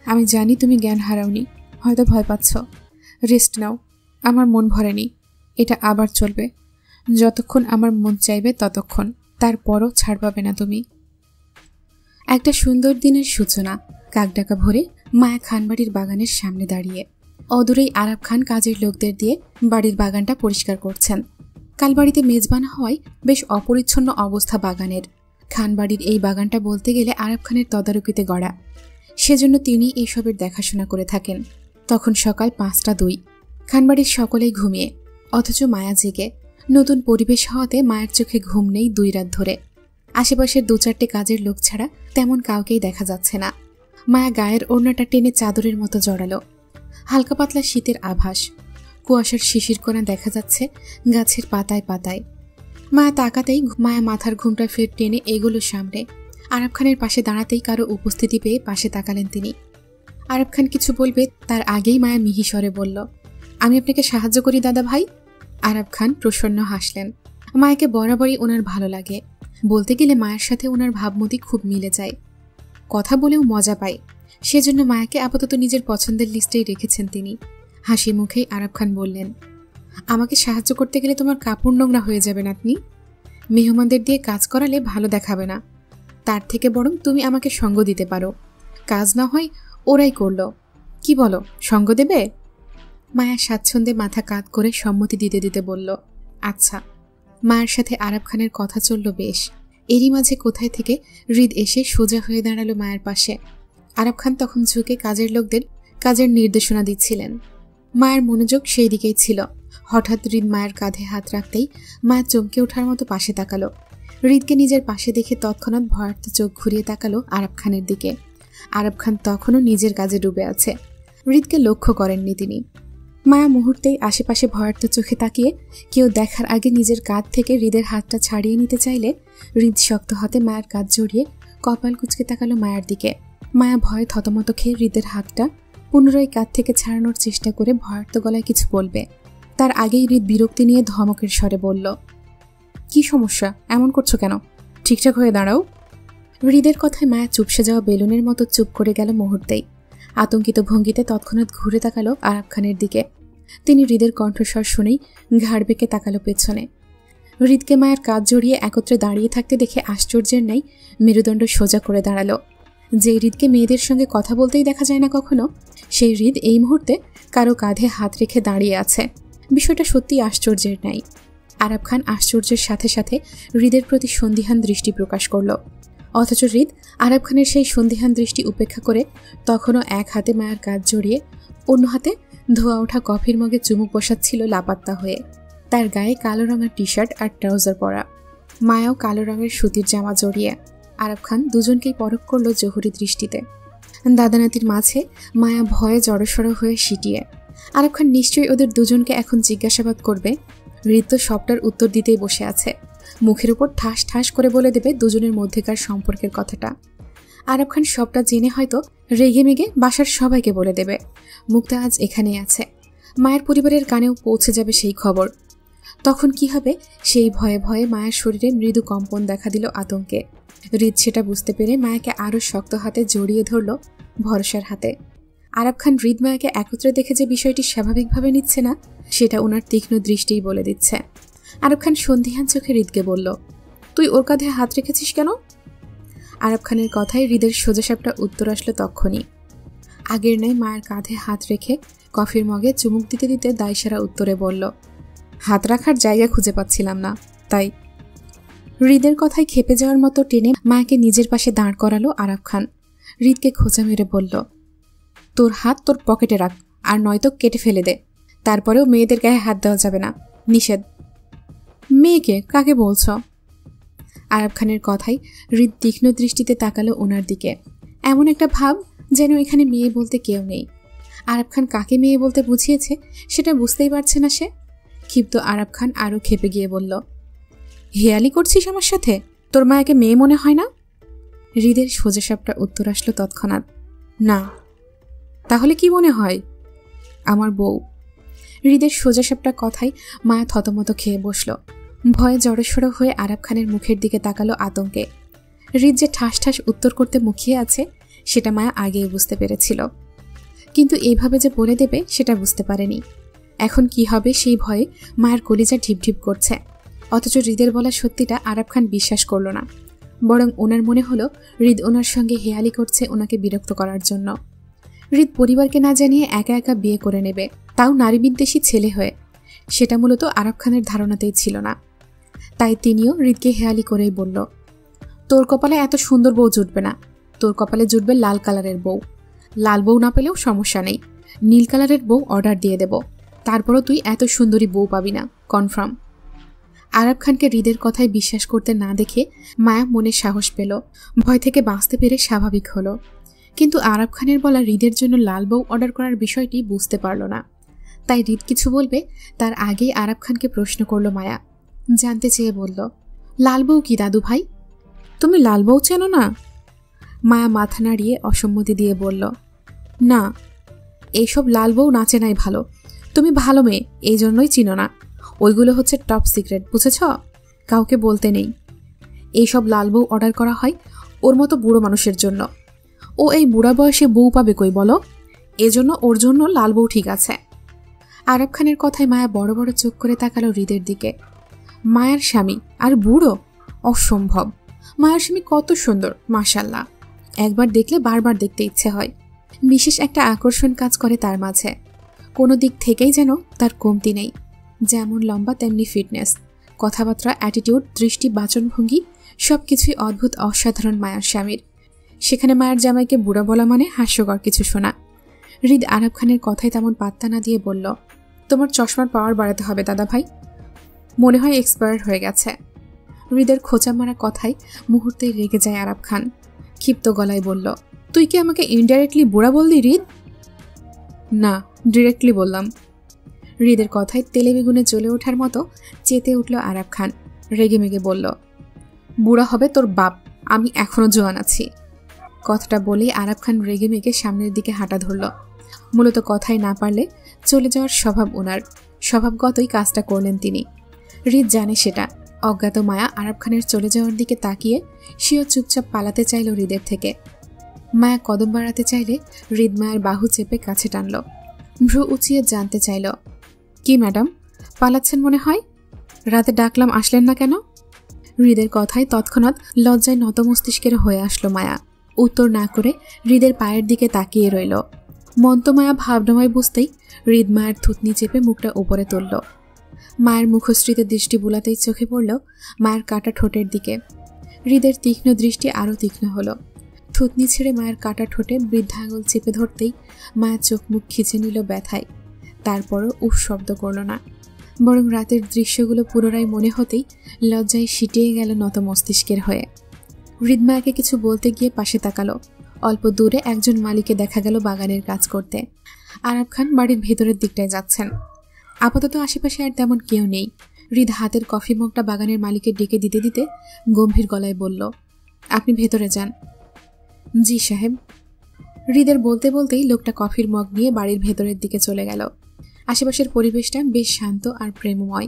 আমি জানি তুমি জ্ঞান হারাওনি, হয়তো ভয় পাচ্ছ, রেস্ট নাও, আমার মন ভরেনি, এটা আবার চলবে, যতক্ষণ আমার মন চাইবে ততক্ষণ, তারপরও ছাড় পাবে না তুমি। একটা সুন্দর দিনের সূচনা। কাকডাকা ভোরে মায়া খানবাড়ির বাগানের সামনে দাঁড়িয়ে। অদূরেই আরাব খান কাজের লোকদের দিয়ে বাড়ির বাগানটা পরিষ্কার করছেন। কাল বাড়িতে মেজবান হওয়ায় বেশ অপরিচ্ছন্ন অবস্থা বাগানের। খানবাড়ির এই বাগানটা বলতে গেলে আরাব খানের তদারকিতে গড়া, সেজন্য তিনি এইসবের দেখাশোনা করে থাকেন। তখন সকাল 5:02। খানবাড়ির সকলেই ঘুমিয়ে, অথচ মায়া জেগে। নতুন পরিবেশ হওয়াতে মায়ের চোখে ঘুম নেই 2 রাত ধরে। আশেপাশের 2-4টে কাজের লোক ছাড়া তেমন কাউকেই দেখা যাচ্ছে না। মায়া গায়ের ওড়নাটা টেনে চাদরের মতো জড়ালো। হালকা পাতলা শীতের আভাস, কুয়াশার শিশির কোণা দেখা যাচ্ছে গাছের পাতায় পাতায়। মায়া তাকাতেই মায়া মাথার ঘুমটা ফের টেনে এগুলো সামনে। আরাব খানের পাশে দাঁড়াতেই কারো উপস্থিতি পেয়ে পাশে তাকালেন তিনি। আরাব খান কিছু বলবে তার আগেই মায়া মিহিস্বরে বলল, আমি আপনাকে সাহায্য করি দাদা ভাই। আরাব খান প্রসন্ন হাসলেন। মায়াকে বরাবরই ওনার ভালো লাগে। বলতে গেলে মায়ের সাথে ওনার ভাবমতি খুব মিলে যায়, কথা বলেও মজা পায়। সেজন্য মায়াকে আপাতত নিজের পছন্দের লিস্টেই রেখেছেন তিনি। হাসি মুখেই আরাব খান বললেন, আমাকে সাহায্য করতে গেলে তোমার কাপড় নোংরা হয়ে যাবে নাতনি। মেহমানদের দিয়ে কাজ করালে ভালো দেখাবে না। তার থেকে বরং তুমি আমাকে সঙ্গ দিতে পারো। কাজ না হয় ওরাই করলো। কি বলো, সঙ্গ দেবে? মায়া স্বাচ্ছন্দ্যে মাথা কাত করে সম্মতি দিতে দিতে বলল, আচ্ছা। মায়ের সাথে আরাব খানের কথা চলল বেশ। এরই মাঝে কোথায় থেকে হৃদ এসে সোজা হয়ে দাঁড়ালো মায়ের পাশে। আরাব খান তখন ঝুঁকে কাজের লোকদের কাজের নির্দেশনা দিচ্ছিলেন। মায়ের মনোযোগ সেই দিকেই ছিল। হঠাৎ হৃদ মায়ের কাঁধে হাত রাখতেই মায়ের চমকে ওঠার মতো পাশে তাকালো। হৃদকে নিজের পাশে দেখে তৎক্ষণাৎ ভয়ার্থ চোখ ঘুরিয়ে তাকালো আরাব খানের দিকে। আরাব খান তখনও নিজের কাজে ডুবে আছে। হৃদকে লক্ষ্য করেননি তিনি। মায়া মুহূর্তেই আশেপাশে ভয়ার্থ চোখে তাকিয়ে কেউ দেখার আগে নিজের কাঁধ থেকে হৃদের হাতটা ছাড়িয়ে নিতে চাইলে হৃদ শক্ত হাতে মায়ের কাঁধ জড়িয়ে কপাল কুঁচকে তাকালো মায়ের দিকে। মায়া ভয়ে থতমত খেয়ে হৃদের হাতটা পুনরায় কাঁধ থেকে ছাড়ানোর চেষ্টা করে ভয়ার্থ গলায় কিছু বলবে, তার আগেই হৃদ বিরক্তি নিয়ে ধমকের স্বরে বলল, কি সমস্যা, এমন করছো কেন? ঠিকঠাক হয়ে দাঁড়াও। হৃদের কথায় মায়া চুপসে যাওয়া বেলুনের মতো চুপ করে গেল মুহূর্তেই। আতঙ্কিত ভঙ্গিতে তৎক্ষণাৎ ঘুরে তাকালো আরাব খানের দিকে। তিনি হৃদের কণ্ঠস্বর শুনেই ঘাড় বেঁকে তাকালো পেছনে। হৃদকে মায়ের কাঁধ জড়িয়ে একত্রে দাঁড়িয়ে থাকতে দেখে আশ্চর্যের ন্যায় মেরুদণ্ড সোজা করে দাঁড়ালো। যে হৃদকে মেয়েদের সঙ্গে কথা বলতেই দেখা যায় না কখনো, সেই হৃদ এই মুহূর্তে কারো কাঁধে হাত রেখে দাঁড়িয়ে আছে। বিষয়টা সত্যি আশ্চর্যের ন্যায়। আরাব খান আশ্চর্যের সাথে সাথে হৃদের প্রতি সন্দিহান দৃষ্টি প্রকাশ করল। অথচ হৃদ আরাব খানের সেই সন্দিহান দৃষ্টি উপেক্ষা করে তখনও এক হাতে মায়ের কাঁধ জড়িয়ে অন্য হাতে ধোয়া ওঠা কফির মগে চুমুক বসাচ্ছিল লাপাত্তা হয়ে। তার গায়ে কালো রঙের টি শার্ট আর ট্রাউজার পরা, মায়াও কালো রঙের সুতির জামা জড়িয়ে। আরাব খান দুজনকেই পরখ করল জহুরি দৃষ্টিতে। দাদানাতির মাঝে মায়া ভয়ে জড়সড় হয়ে সিটিয়ে। আরাব খান নিশ্চয়ই ওদের দুজনকে এখন জিজ্ঞাসাবাদ করবে। হৃদ তো সবটার উত্তর দিতেই বসে আছে। মুখের উপর ঠাস ঠাস করে বলে দেবে দুজনের মধ্যেকার সম্পর্কের কথাটা। আরাব খান সবটা জেনে হয়তো রেগে মেগে বাসার সবাইকে বলে দেবে মুক্তা আজ এখানেই আছে। মায়ের পরিবারের কানেও পৌঁছে যাবে সেই খবর। তখন কি হবে সেই ভয়ে ভয়ে মায়ের শরীরে মৃদু কম্পন দেখা দিল আতঙ্কে। হৃদ সেটা বুঝতে পেরে মায়াকে আরও শক্ত হাতে জড়িয়ে ধরল ভরসার হাতে। আরাব খান হৃদ মায়াকে একত্রে দেখে যে বিষয়টি স্বাভাবিকভাবে নিচ্ছে না, সেটা ওনার তীক্ষ্ণ দৃষ্টিই বলে দিচ্ছে। আরাব খান সন্দিহান চোখে হৃদকে বলল, তুই ওর কাঁধে হাত রেখেছিস কেন? আরাব খানের কথায় হৃদের সোজাসাপটা উত্তর আসলো তক্ষণই। আগের ন্যায় মায়ের কাঁধে হাত রেখে কফির মগে চুমুক দিতে দিতে দায়সারা উত্তরে বলল, হাত রাখার জায়গা খুঁজে পাচ্ছিলাম না, তাই। হৃদের কথায় খেপে যাওয়ার মতো টেনে মায়াকে নিজের পাশে দাঁড় করালো আরাব খান। হৃদকে খোঁচা মেরে বলল, তোর হাত তোর পকেটে রাখ, আর নয়তো কেটে ফেলে দে। তারপরেও মেয়েদের গায়ে হাত দেওয়া যাবে না, নিষেধ। মেয়েকে কাকে বলছ? আরাব খানের কথায় হৃদ তীক্ষ্ণ দৃষ্টিতে তাকালো ওনার দিকে। এমন একটা ভাব যেন এখানে মেয়ে বলতে কেউ নেই। আরাব খান কাকে মেয়ে বলতে বুঝিয়েছে সেটা বুঝতেই পারছে না সে। ক্ষিপ্ত আরাব খান আরও খেপে গিয়ে বলল, হেয়ালি করছিস আমার সাথে? তোর মায়াকে মেয়ে মনে হয় না? হৃদের সোজাসাপটা উত্তর আসলো তৎক্ষণাৎ, না। তাহলে কি মনে হয়? আমার বউ। হৃদের সোজাসাপটা কথায় মায়া থতমত খেয়ে বসল। ভয়ে জড়সড় হয়ে আরাব খানের মুখের দিকে তাকালো আতঙ্কে। হৃদ যে ঠাস ঠাস উত্তর করতে মুখিয়ে আছে সেটা মায়া আগেই বুঝতে পেরেছিল, কিন্তু এইভাবে যে বলে দেবে সেটা বুঝতে পারেনি। এখন কি হবে সেই ভয়ে মায়ের কলিজা ঢিপঢিপ করছে। অথচ হৃদের বলা সত্যিটা আরাব খান বিশ্বাস করল না। বরং ওনার মনে হলো হৃদ ওনার সঙ্গে হেয়ালি করছে ওনাকে বিরক্ত করার জন্য। হৃদ পরিবারকে না জানিয়ে একা একা বিয়ে করে নেবে, তাও নারী বিদ্বেষী ছেলে হয়ে, সেটা মূলত আরাব খানের ধারণাতেই ছিল না। তাই তিনিও হৃদকে হেয়ালি করেই বলল, তোর কপালে এত সুন্দর বউ জুটবে না, তোর কপালে জুটবে লাল কালারের বউ। লাল বউ না পেলেও সমস্যা নেই, নীল কালারের বউ অর্ডার দিয়ে দেব, তারপরও তুই এত সুন্দরী বউ পাবি না, কনফার্ম। আরাব খানকে হৃদের কথায় বিশ্বাস করতে না দেখে মায়া মনে সাহস পেল, ভয় থেকে বাঁচতে পেরে স্বাভাবিক হলো। কিন্তু আরাব খানের বলা হৃদের জন্য লাল বউ অর্ডার করার বিষয়টি বুঝতে পারল না। তাই হৃদ কিছু বলবে তার আগেই আরাব খানকে প্রশ্ন করল মায়া। জানতে চেয়ে বলল, লাল বউ কি দাদু ভাই? তুমি লাল বউ চেনো না? মায়া মাথা নাড়িয়ে অসম্মতি দিয়ে বলল, না, এইসব লাল বউ না চেনাই ভালো। তুমি ভালো মেয়ে, এই জন্যই চিনো না। ওইগুলো হচ্ছে টপ সিক্রেট, বুঝেছ? কাউকে বলতে নেই। এইসব লাল বউ অর্ডার করা হয় ওর মতো বুড়ো মানুষের জন্য। ও এই বুড়া বয়সে বউ পাবে কই বলো? এজন্য ওর জন্য লাল বউ ঠিক আছে। আরব খানের কথায় মায়া বড় বড় চোখ করে তাকালো হৃদের দিকে। মায়ার স্বামী আর বুড়ো? অসম্ভব। মায়ার স্বামী কত সুন্দর, মাশাল্লাহ। একবার দেখলে বারবার দেখতে ইচ্ছে হয়। বিশেষ একটা আকর্ষণ কাজ করে তার মাঝে। কোনো দিক থেকেই যেন তার কমতি নেই। যেমন লম্বা তেমনি ফিটনেস, কথাবার্তা, অ্যাটিটিউড, দৃষ্টি, বাচনভঙ্গি সবকিছুই অদ্ভুত, অসাধারণ মায়ার স্বামীর। সেখানে মায়ার জামাইকে বুড়া বলা মানে হাস্যকর কিছু শোনা। হৃদ আরব খানের কথায় তেমন পাত্তা না দিয়ে বলল, তোমার চশমার পাওয়ার বাড়াতে হবে দাদা ভাই, মনে হয় এক্সপায়ার হয়ে গেছে। হৃদের খোঁচা মারা কথায় মুহূর্তেই রেগে যায় আরব খান। ক্ষিপ্ত গলায় বলল, তুই কি আমাকে ইনডাইরেক্টলি বুড়া বললি হৃদ? না, ডিরেক্টলি বললাম। হৃদের কথায় তেলে বেগুনে জ্বলে ওঠার মতো চেতে উঠল আরব খান। রেগে মেগে বলল, বুড়া হবে তোর বাপ, আমি এখনো জোয়ান আছি। কথাটা বলেই আরব খান রেগে মেগে সামনের দিকে হাঁটা ধরল। মূলত কথাই না পারলে চলে যাওয়ার স্বভাব ওনার, স্বভাবগতই কাজটা করলেন তিনি। হৃদ জানে সেটা। অজ্ঞাত মায়া আরব খানের চলে যাওয়ার দিকে তাকিয়ে সেও চুপচাপ পালাতে চাইল হৃদের থেকে। মায়া কদম বাড়াতে চাইলে হৃদ মায়ের বাহু চেপে কাছে টানল। ভ্রু উঁচিয়ে জানতে চাইল, কি ম্যাডাম, পালাচ্ছেন মনে হয়? রাতে ডাকলাম আসলেন না কেন? হৃদের কথায় তৎক্ষণাৎ লজ্জায় নত মস্তিষ্কের হয়ে আসলো মায়া। উত্তর না করে হৃদের পায়ের দিকে তাকিয়ে রইল। মন্তমায়া ভাবনাময় বুঝতেই হৃদ মায়ের থুতনি চেপে মুখটা উপরে তুলল। মায়ের মুখশ্রীতে দৃষ্টি বুলাতেই চোখে পড়ল মায়ের কাটা ঠোঁটের দিকে। হৃদের তীক্ষ্ণ দৃষ্টি আরও তীক্ষ্ণ হলো। থুতনি ছেড়ে মায়ের কাটা ঠোঁটে বৃদ্ধা আঙুল চেপে ধরতেই মায়ের চোখ মুখ খিচে নিল ব্যথায়। তারপরও উফ শব্দ করল না, বরং রাতের দৃশ্যগুলো পুনরায় মনে হতেই লজ্জায় সিটিয়ে গেল নত মস্তিষ্কের হয়ে। হৃদ মায়াকে কিছু বলতে গিয়ে পাশে তাকালো। অল্প দূরে একজন মালিকে দেখা গেল বাগানের কাজ করতে। আরব খান বাড়ির ভেতরের দিকটায় যাচ্ছেন। আপাতত আশেপাশে আর তেমন কেউ নেই। হৃদ হাতের কফি মগটা বাগানের মালিকের ডেকে দিতে দিতে গম্ভীর গলায় বলল, আপনি ভেতরে যান। জি সাহেব। হৃদের বলতে বলতেই লোকটা কফির মগ নিয়ে বাড়ির ভেতরের দিকে চলে গেল। আশেপাশের পরিবেশটা বেশ শান্ত আর প্রেমময়।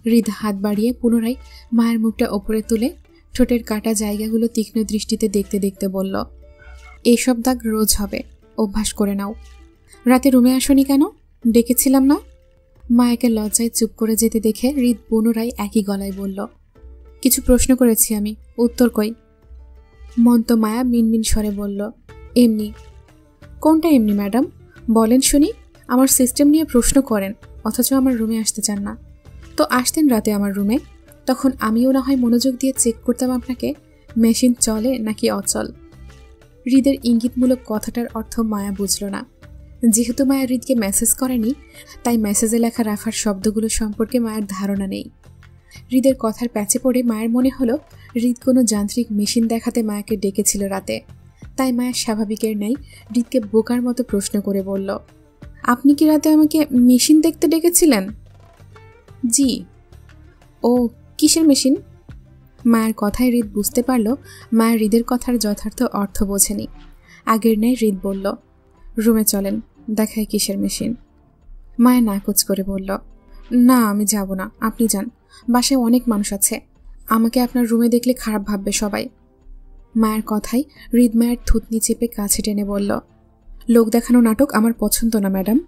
হৃদ হাত বাড়িয়ে পুনরায় মায়ের মুখটা ওপরে তুলে ঠোঁটের কাটা জায়গাগুলো তীক্ষ্ণ দৃষ্টিতে দেখতে দেখতে বলল, এইসব দাগ রোজ হবে, অভ্যাস করে নাও। রাতে রুমে আসনি কেন? ডেকেছিলাম না? মায়াকে লজ্জায় চুপ করে যেতে দেখে হৃদ পুনরায় একই গলায় বলল, কিছু প্রশ্ন করেছি আমি, উত্তর কই? মন্ত মায়া মিনমিন স্বরে বলল, এমনি। কোনটা এমনি ম্যাডাম, বলেন শুনি। আমার সিস্টেম নিয়ে প্রশ্ন করেন, অথচ আমার রুমে আসতে চান না। তো আসতেন রাতে আমার রুমে, তখন আমিও না হয় মনোযোগ দিয়ে চেক করতাম আপনাকে মেশিন চলে নাকি অচল। হৃদের ইঙ্গিতমূলক কথাটার অর্থ মায়া বুঝল না। যেহেতু মায়া হৃদকে মেসেজ করেনি, তাই মেসেজে লেখা রাফার শব্দগুলো সম্পর্কে মায়ের ধারণা নেই। হৃদের কথার প্যাচে পড়ে মায়ের মনে হলো হৃদ কোনো যান্ত্রিক মেশিন দেখাতে মায়াকে ডেকেছিল রাতে। তাই মায়া স্বাভাবিকের ন্যায় হৃদকে বোকার মতো প্রশ্ন করে বলল, আপনি কি রাতে আমাকে মেশিন দেখতে ডেকেছিলেন? জি। ও, কিসের মেশিন? মায়ের কথায় হৃদ বুঝতে পারল মায়ের হৃদের কথার যথার্থ অর্থ বোঝেনি। আগের ন্যায় হৃদ বলল, রুমে চলেন, দেখায় কিসের মেশিন। মায়া নাকচ করে বলল, না আমি যাব না, আপনি যান, বাসায় অনেক মানুষ আছে, আমাকে আপনার রুমে দেখলে খারাপ ভাববে সবাই। মায়ের কথায় হৃদ মায়ের থুতনি চেপে কাছে টেনে বলল, লোক দেখানো নাটক আমার পছন্দ না ম্যাডাম।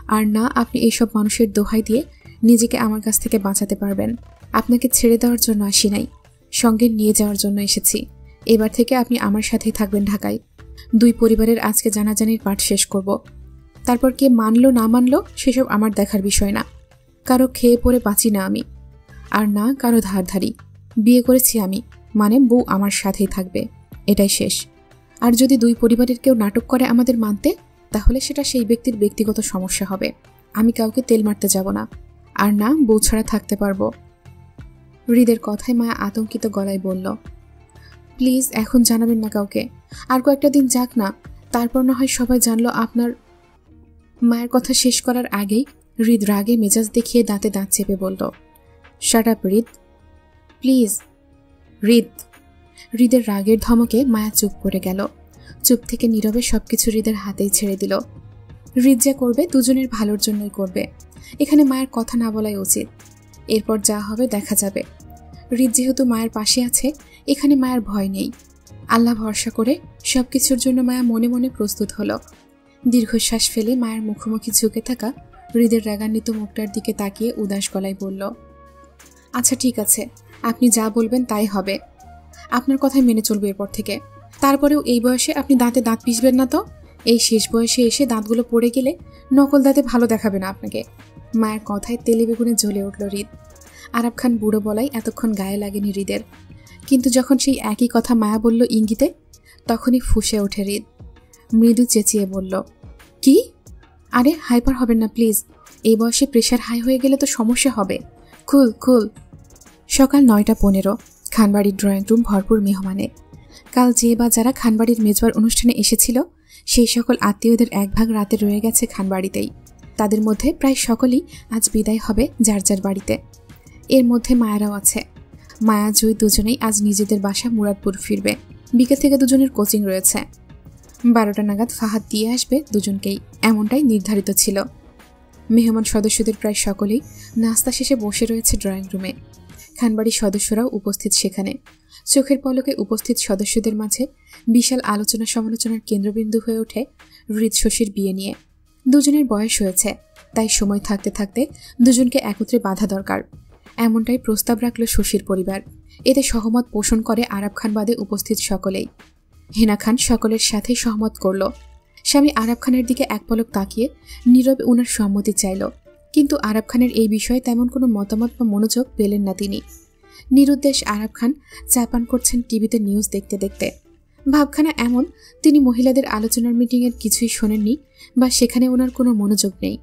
আর না আপনি এইসব মানুষের দোহাই দিয়ে নিজেকে আমার কাছ থেকে বাঁচাতে পারবেন। আপনাকে ছেড়ে দেওয়ার জন্য আসি নাই, সঙ্গে নিয়ে যাওয়ার জন্য এসেছি। এবার থেকে আপনি আমার সাথেই থাকবেন ঢাকায়। দুই পরিবারের আজকে জানাজানির পাঠ শেষ করব। তারপর কে মানলো না মানলো সেসব আমার দেখার বিষয় না। কারো খেয়ে পড়ে বাঁচি না আমি, আর না কারো ধারধারি। বিয়ে করেছি আমি, মানে বউ আমার সাথেই থাকবে, এটাই শেষ। আর যদি দুই পরিবারের কেউ নাটক করে আমাদের মানতে, তাহলে সেটা সেই ব্যক্তির ব্যক্তিগত সমস্যা হবে। আমি কাউকে তেল মারতে যাব না, আর না বউ ছাড়া থাকতে পারবো। হৃদের কথায় মায়া আতঙ্কিত গলায় বলল, প্লিজ এখন জানাবেন না কাউকে, আর কয়েকটা দিন যাক না, তারপর না হয় সবাই জানলো আপনার। মায়ের কথা শেষ করার আগেই হৃদ রাগে মেজাজ দেখিয়ে দাঁতে দাঁত চেপে বলল, শাট আপ হৃদ, প্লিজ। হৃদের রাগের ধমকে মায়া চুপ করে গেল। চুপ থেকে নীরবে সবকিছু হৃদের হাতেই ছেড়ে দিল। হৃদ যা করবে দুজনের ভালোর জন্যই করবে, এখানে মায়ের কথা না বলাই উচিত। এরপর যা হবে দেখা যাবে। হৃদ যেহেতু মায়ের পাশে আছে, এখানে মায়ের ভয় নেই। আল্লাহ ভরসা করে সবকিছুর জন্য মায়া মনে মনে প্রস্তুত হলো। দীর্ঘশ্বাস ফেলে মায়ের মুখোমুখি ঝুঁকে থাকা হৃদের রাগান্বিত মুখটার দিকে তাকিয়ে উদাস গলায় বলল, আচ্ছা ঠিক আছে, আপনি যা বলবেন তাই হবে। আপনার কথাই মেনে চলবে এরপর থেকে। তারপরেও এই বয়সে আপনি দাঁতে দাঁত পিষবেন না তো। এই শেষ বয়সে এসে দাঁতগুলো পড়ে গেলে নকল দাঁতে ভালো দেখাবে না আপনাকে। মায়ের কথায় তেলে বেগুনে জ্বলে উঠল হৃদ। আরাব খান বুড়ো বলাই এতক্ষণ গায়ে লাগেনি হৃদের, কিন্তু যখন সেই একই কথা মায়া বলল ইঙ্গিতে, তখনই ফুঁসে ওঠে হৃদ। মৃদু চেঁচিয়ে বলল, কি? আরে হাইপার হবেন না প্লিজ। এই বয়সে প্রেশার হাই হয়ে গেলে তো সমস্যা হবে। কুল কুল। সকাল 9:15। খানবাড়ির ড্রয়িং রুম ভরপুর মেহমানে। কাল যে বা যারা খানবাড়ির মেজবার অনুষ্ঠানে এসেছিল সেই সকল আত্মীয়দের এক ভাগ রাতে রয়ে গেছে খানবাড়িতেই। তাদের মধ্যে প্রায় সকলেই আজ বিদায় হবে যার যার বাড়িতে। এর মধ্যে মায়েরাও আছে। মায়া জুই দুজনেই আজ নিজেদের বাসা মুরাদপুর ফিরবে। বিকেল থেকে দুজনের কোচিং রয়েছে। 12টা নাগাদ ফাহাদ দিয়ে আসবে দুজনকেই, এমনটাই নির্ধারিত ছিল। মেহমান সদস্যদের প্রায় সকলেই নাস্তা শেষে বসে রয়েছে ড্রয়িং রুমে। খানবাড়ির সদস্যরাও উপস্থিত সেখানে। চোখের পলকে উপস্থিত সদস্যদের মাঝে বিশাল আলোচনা সমালোচনার কেন্দ্রবিন্দু হয়ে ওঠে হৃদ শশীর বিয়ে নিয়ে। দুজনের বয়স হয়েছে, তাই সময় থাকতে থাকতে দুজনকে একত্রে বাঁধা দরকার, এমনটাই প্রস্তাব রাখল শশীর পরিবার। এতে সহমত পোষণ করে আরাব খান বাদে উপস্থিত সকলেই। হেনা খান সকলের সাথেই সহমত করল। স্বামী আরাব খানের দিকে এক পলক তাকিয়ে নীরবে ওনার সম্মতি চাইল, কিন্তু আরাব খানের এই বিষয়ে তেমন কোনো মতামত বা মনোযোগ পেলেন না তিনি। নিরুদ্দেশ আরাব খান চা পান করছেন টিভিতে নিউজ দেখতে দেখতে। ভাবখানা এমন, তিনি মহিলাদের আলোচনার মিটিংয়ের কিছুই শোনেননি বা সেখানে ওনার কোনো মনোযোগ নেই,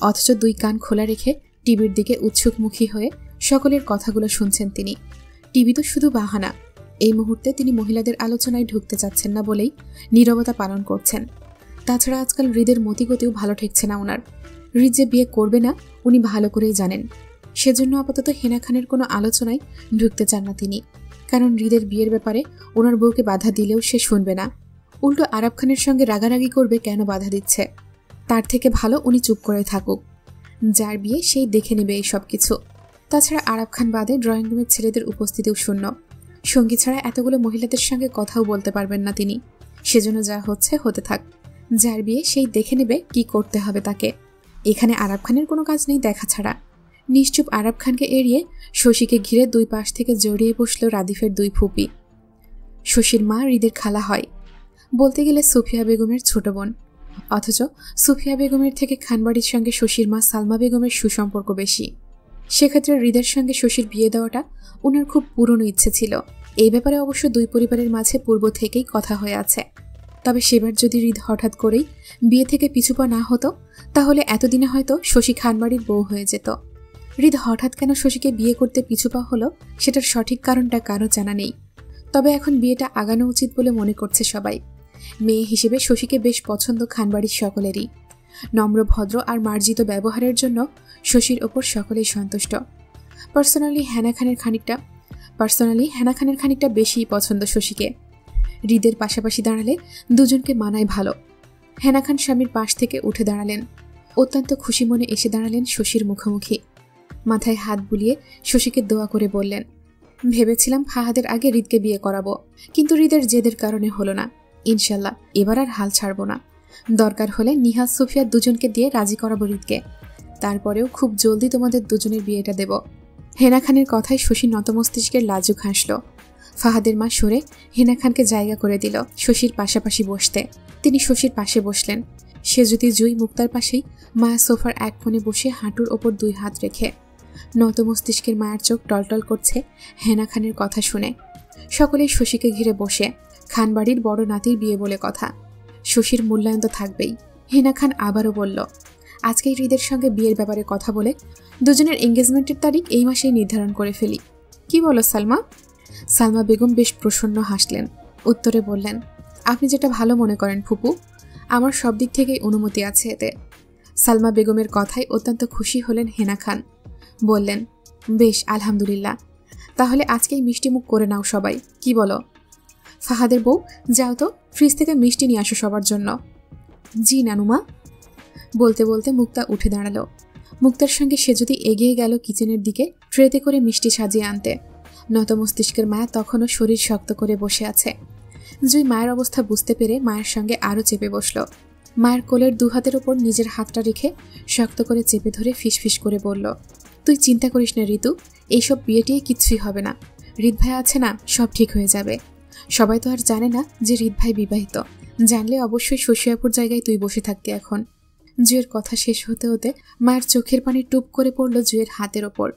অথচ দুই কান খোলা রেখে টিভির দিকে উৎসুকমুখী হয়ে সকলের কথাগুলো শুনছেন তিনি। টিভি তো শুধু বাহানা। এই মুহূর্তে তিনি মহিলাদের আলোচনায় ঢুকতে চাচ্ছেন না বলেই নীরবতা পালন করছেন। তাছাড়া আজকাল হৃদের মতিগতিও ভালো ঠেকছে না ওনার। হৃদ যে বিয়ে করবে না উনি ভালো করেই জানেন। সেজন্য আপাতত হেনা খানের কোনো আলোচনায় ঢুকতে চান না তিনি, কারণ হৃদের বিয়ের ব্যাপারে ওনার বউকে বাধা দিলেও সে শুনবে না, উল্টো আরাব খানের সঙ্গে রাগারাগি করবে কেন বাধা দিচ্ছে। তার থেকে ভালো উনি চুপ করে থাকুক। যার বিয়ে সেই দেখে নেবে এই সব কিছু। তাছাড়া আরাব খান বাদে ড্রয়িং রুমের ছেলেদের উপস্থিতিও শূন্য। সঙ্গী ছাড়া এতগুলো মহিলাদের সঙ্গে কথাও বলতে পারবেন না তিনি। সেজন্য যা হচ্ছে হতে থাক। যার বিয়ে সেই দেখে নেবে কি করতে হবে তাকে। এখানে আরাব খানের কোনো কাজ নেই দেখা ছাড়া। নিশ্চুপ আরাব খানকে এড়িয়ে শশীকে ঘিরে দুই পাশ থেকে জড়িয়ে বসল রাদিফের দুই ফুপি। শশীর মা হৃদের খালা হয়, বলতে গেলে সুফিয়া বেগমের ছোট বোন। অথচ সুফিয়া বেগমের থেকে খানবাড়ির সঙ্গে শশীর মা সালমা বেগমের সুসম্পর্ক বেশি। সেক্ষেত্রে হৃদের সঙ্গে শশীর বিয়ে দেওয়াটা ওনার খুব পুরনো ইচ্ছে ছিল। এই ব্যাপারে অবশ্য দুই পরিবারের মাঝে পূর্ব থেকেই কথা হয়ে আছে। তবে সেবার যদি হৃদ হঠাৎ করেই বিয়ে থেকে পিছুপা না হতো, তাহলে এতদিনে হয়তো শশী খানবাড়ির বউ হয়ে যেত। হৃদ হঠাৎ কেন শশীকে বিয়ে করতে পিছুপা হলো সেটার সঠিক কারণটা কারো জানা নেই। তবে এখন বিয়েটা আগানো উচিত বলে মনে করছে সবাই। মেয়ে হিসেবে শশীকে বেশ পছন্দ খানবাড়ির সকলেরই। নম্র, ভদ্র আর মার্জিত ব্যবহারের জন্য শশীর ওপর সকলেই সন্তুষ্ট। পার্সোনালি হেনা খানের খানিকটা বেশিই পছন্দ শশীকে। হৃদের পাশাপাশি দাঁড়ালে দুজনকে মানায় ভালো। হেনা খান স্বামীর পাশ থেকে উঠে দাঁড়ালেন। অত্যন্ত খুশি মনে এসে দাঁড়ালেন শশীর মুখোমুখি। মাথায় হাত বুলিয়ে শশীকে দোয়া করে বললেন, ভেবেছিলাম ফাহাদের আগে হৃদকে বিয়ে করাবো, কিন্তু হৃদের জেদের কারণে হলো না। ইনশাল্লাহ এবার আর হাল ছাড়ব না। দরকার হলে নিহাজ সুফিয়া দুজনকে দিয়ে রাজি করাবো হৃদকে। তারপরেও খুব জলদি তোমাদের দুজনের বিয়েটা দেব। হেনা খানের কথায় শশী নতমস্তিষ্কের লাজুক হাসল। ফাহাদের মা সরে হেনা খানকে জায়গা করে দিল শশীর পাশাপাশি বসতে। তিনি শশীর পাশে বসলেন। সে যদি জুই মুক্তার পাশেই মায়া সোফার এক কোণে বসে হাঁটুর ওপর দুই হাত রেখে। নতমস্তিষ্কের মায়ের চোখ টলটল করছে হেনা খানের কথা শুনে। সকলেই শশীকে ঘিরে বসে। খানবাড়ির বড় নাতির বিয়ে বলে কথা, শশীর মূল্যায়ন তো থাকবেই। হেনা খান আবারও বলল, আজকেই হৃদের সঙ্গে বিয়ের ব্যাপারে কথা বলে দুজনের এঙ্গেজমেন্টের তারিখ এই মাসেই নির্ধারণ করে ফেলি। কি বলো সালমা? সালমা বেগম বেশ প্রসন্ন হাসলেন। উত্তরে বললেন, আপনি যেটা ভালো মনে করেন ফুপু, আমার সব দিক থেকেই অনুমতি আছে এতে। সালমা বেগমের কথায় অত্যন্ত খুশি হলেন হেনা খান। বললেন, বেশ আলহামদুলিল্লাহ, তাহলে আজকেই মিষ্টি মুখ করে নাও সবাই, কি বলো? ফাহাদের বউ, যাও তো ফ্রিজ থেকে মিষ্টি নিয়ে আসো সবার জন্য। জি নানুমা। বলতে বলতে মুক্তা উঠে দাঁড়ালো। মুক্তার সঙ্গে সে যদি এগিয়ে গেল কিচেনের দিকে ট্রেতে করে মিষ্টি সাজিয়ে আনতে। নতমস্তিষ্কের মায়া তখনও শরীর শক্ত করে বসে আছে। জুই মায়ের অবস্থা বুঝতে পেরে মায়ের সঙ্গে আরও চেপে বসল। মায়ের কোলের দুহাতের ওপর নিজের হাতটা রেখে শক্ত করে চেপে ধরে ফিসফিস করে বলল, তুই চিন্তা করিস না ঋতু, এইসব বিয়েটিয়ে কিচ্ছুই হবে না। হৃদ ভাই আছে না, সব ঠিক হয়ে যাবে। সবাই তো আর জানে না যে হৃদ ভাই বিবাহিত, জানলে অবশ্যই শশিয়াপুর জায়গায় তুই বসে থাকতি এখন। জুয়ের কথা শেষ হতে হতে মায়ের চোখের পানি টুপ করে পড়ল জুয়ের হাতের ওপর।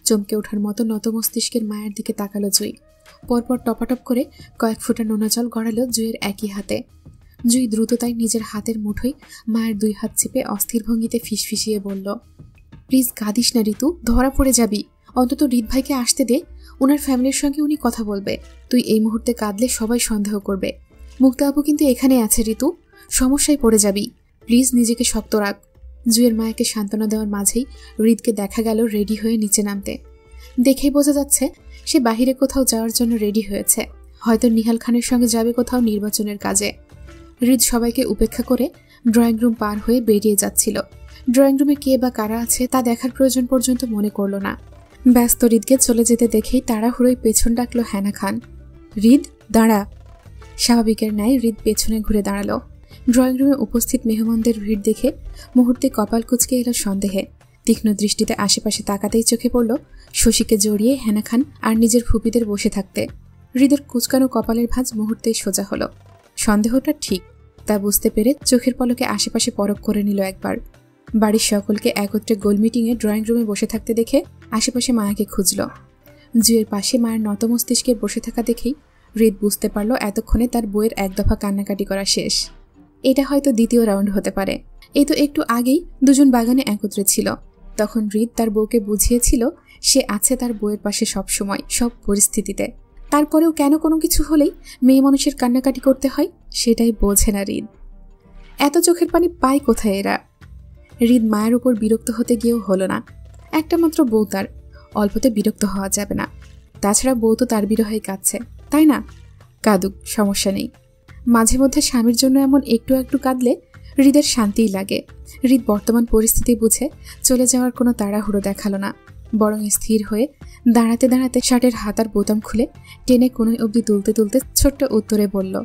চমকে ওঠার মতো নত মস্তিষ্কের মায়ের দিকে তাকালো জুই। পরপর টপাটপ করে কয়েক ফোঁটা নোনা জল গড়ালো জুয়ের একই হাতে। জুই দ্রুততায় নিজের হাতের মুঠোয় মায়ের 2 হাত চেপে অস্থির ভঙ্গিতে ফিসফিসিয়ে বলল, প্লিজ কাঁদিস না ঋতু, ধরা পড়ে যাবি। অন্তত হৃদ ভাইকে আসতে দে, ওনার ফ্যামিলির সঙ্গে উনি কথা বলবে। তুই এই মুহূর্তে কাঁদলে সবাই সন্দেহ করবে। মুক্তা আপু কিন্তু এখানে আছে ঋতু, সমস্যায় পড়ে যাবি। প্লিজ নিজেকে শক্ত রাখ। জুয়ের মায়াকে সান্ত্বনা দেওয়ার মাঝেই হৃদকে দেখা গেল রেডি হয়ে নিচে নামতে। দেখেই বোঝা যাচ্ছে সে বাহিরে কোথাও যাওয়ার জন্য রেডি হয়েছে, হয়তো নিহাল খানের সঙ্গে যাবে কোথাও নির্বাচনের কাজে। হৃদ সবাইকে উপেক্ষা করে ড্রয়িং রুম পার হয়ে বেরিয়ে যাচ্ছিল। ড্রয়িং রুমে কে বা কারা আছে তা দেখার প্রয়োজন পর্যন্ত মনে করল না। ব্যস্ত হৃদকে চলে যেতে দেখেই তাড়াহুড়োয় পেছন ডাকল হেনা খান। হৃদ, দাঁড়া। স্বাভাবিকের ন্যায় হৃদ পেছনে ঘুরে দাঁড়ালো। ড্রয়িং রুমে উপস্থিত মেহমানদের ভিড় দেখে মুহূর্তে কপাল কুঁচকে এলো সন্দেহে। তীক্ষ্ণ দৃষ্টিতে আশেপাশে তাকাতেই চোখে পড়ল শশীকে জড়িয়ে হেনা খান আর নিজের ফুপিদের বসে থাকতে। হৃদের কুচকানো কপালের ভাঁজ মুহূর্তেই সোজা হলো। সন্দেহটা ঠিক তা বুঝতে পেরে চোখের পলকে আশেপাশে পরখ করে নিল একবার। বাড়ির সকলকে একত্রে গোল মিটিংয়ে ড্রয়িং রুমে বসে থাকতে দেখে আশেপাশে মায়াকে খুঁজল। জুয়ের পাশে মায়ের নত মস্তিষ্কে বসে থাকা দেখেই হৃদ বুঝতে পারল এতক্ষণে তার বইয়ের এক দফা কান্নাকাটি করা শেষ। এটা হয়তো দ্বিতীয় রাউন্ড হতে পারে। এই তো একটু আগেই দুজন বাগানে একত্রে ছিল, তখন হৃদ তার বউকে বুঝিয়েছিল সে আছে তার বউয়ের পাশে সব সময়, সব পরিস্থিতিতে। তারপরেও কেন কোনো কিছু হলেই মেয়ে মানুষের কান্নাকাটি করতে হয় সেটাই বোঝে না হৃদ। এত চোখের পানি পায় কোথায় এরা? হৃদ মায়ের উপর বিরক্ত হতে গিয়েও হলো না। একটা মাত্র বউ তার, অল্পতে বিরক্ত হওয়া যাবে না। তাছাড়া বউ তো তার বিরহে কাঁদছে, তাই না? কাঁদুক, সমস্যা নেই। মাঝে মধ্যে স্বামীর জন্য এমন একটু একটু কাঁদলে হৃদের শান্তিই লাগে। হৃদ বর্তমান পরিস্থিতি বুঝে চলে যাওয়ার কোনো তাড়াহুড়ো দেখালো না, বরং স্থির হয়ে দাঁড়াতে দাঁড়াতে শার্টের হাতার বোতাম খুলে টেনে কোনোই অবধি তুলতে তুলতে ছোট্ট উত্তরে বলল,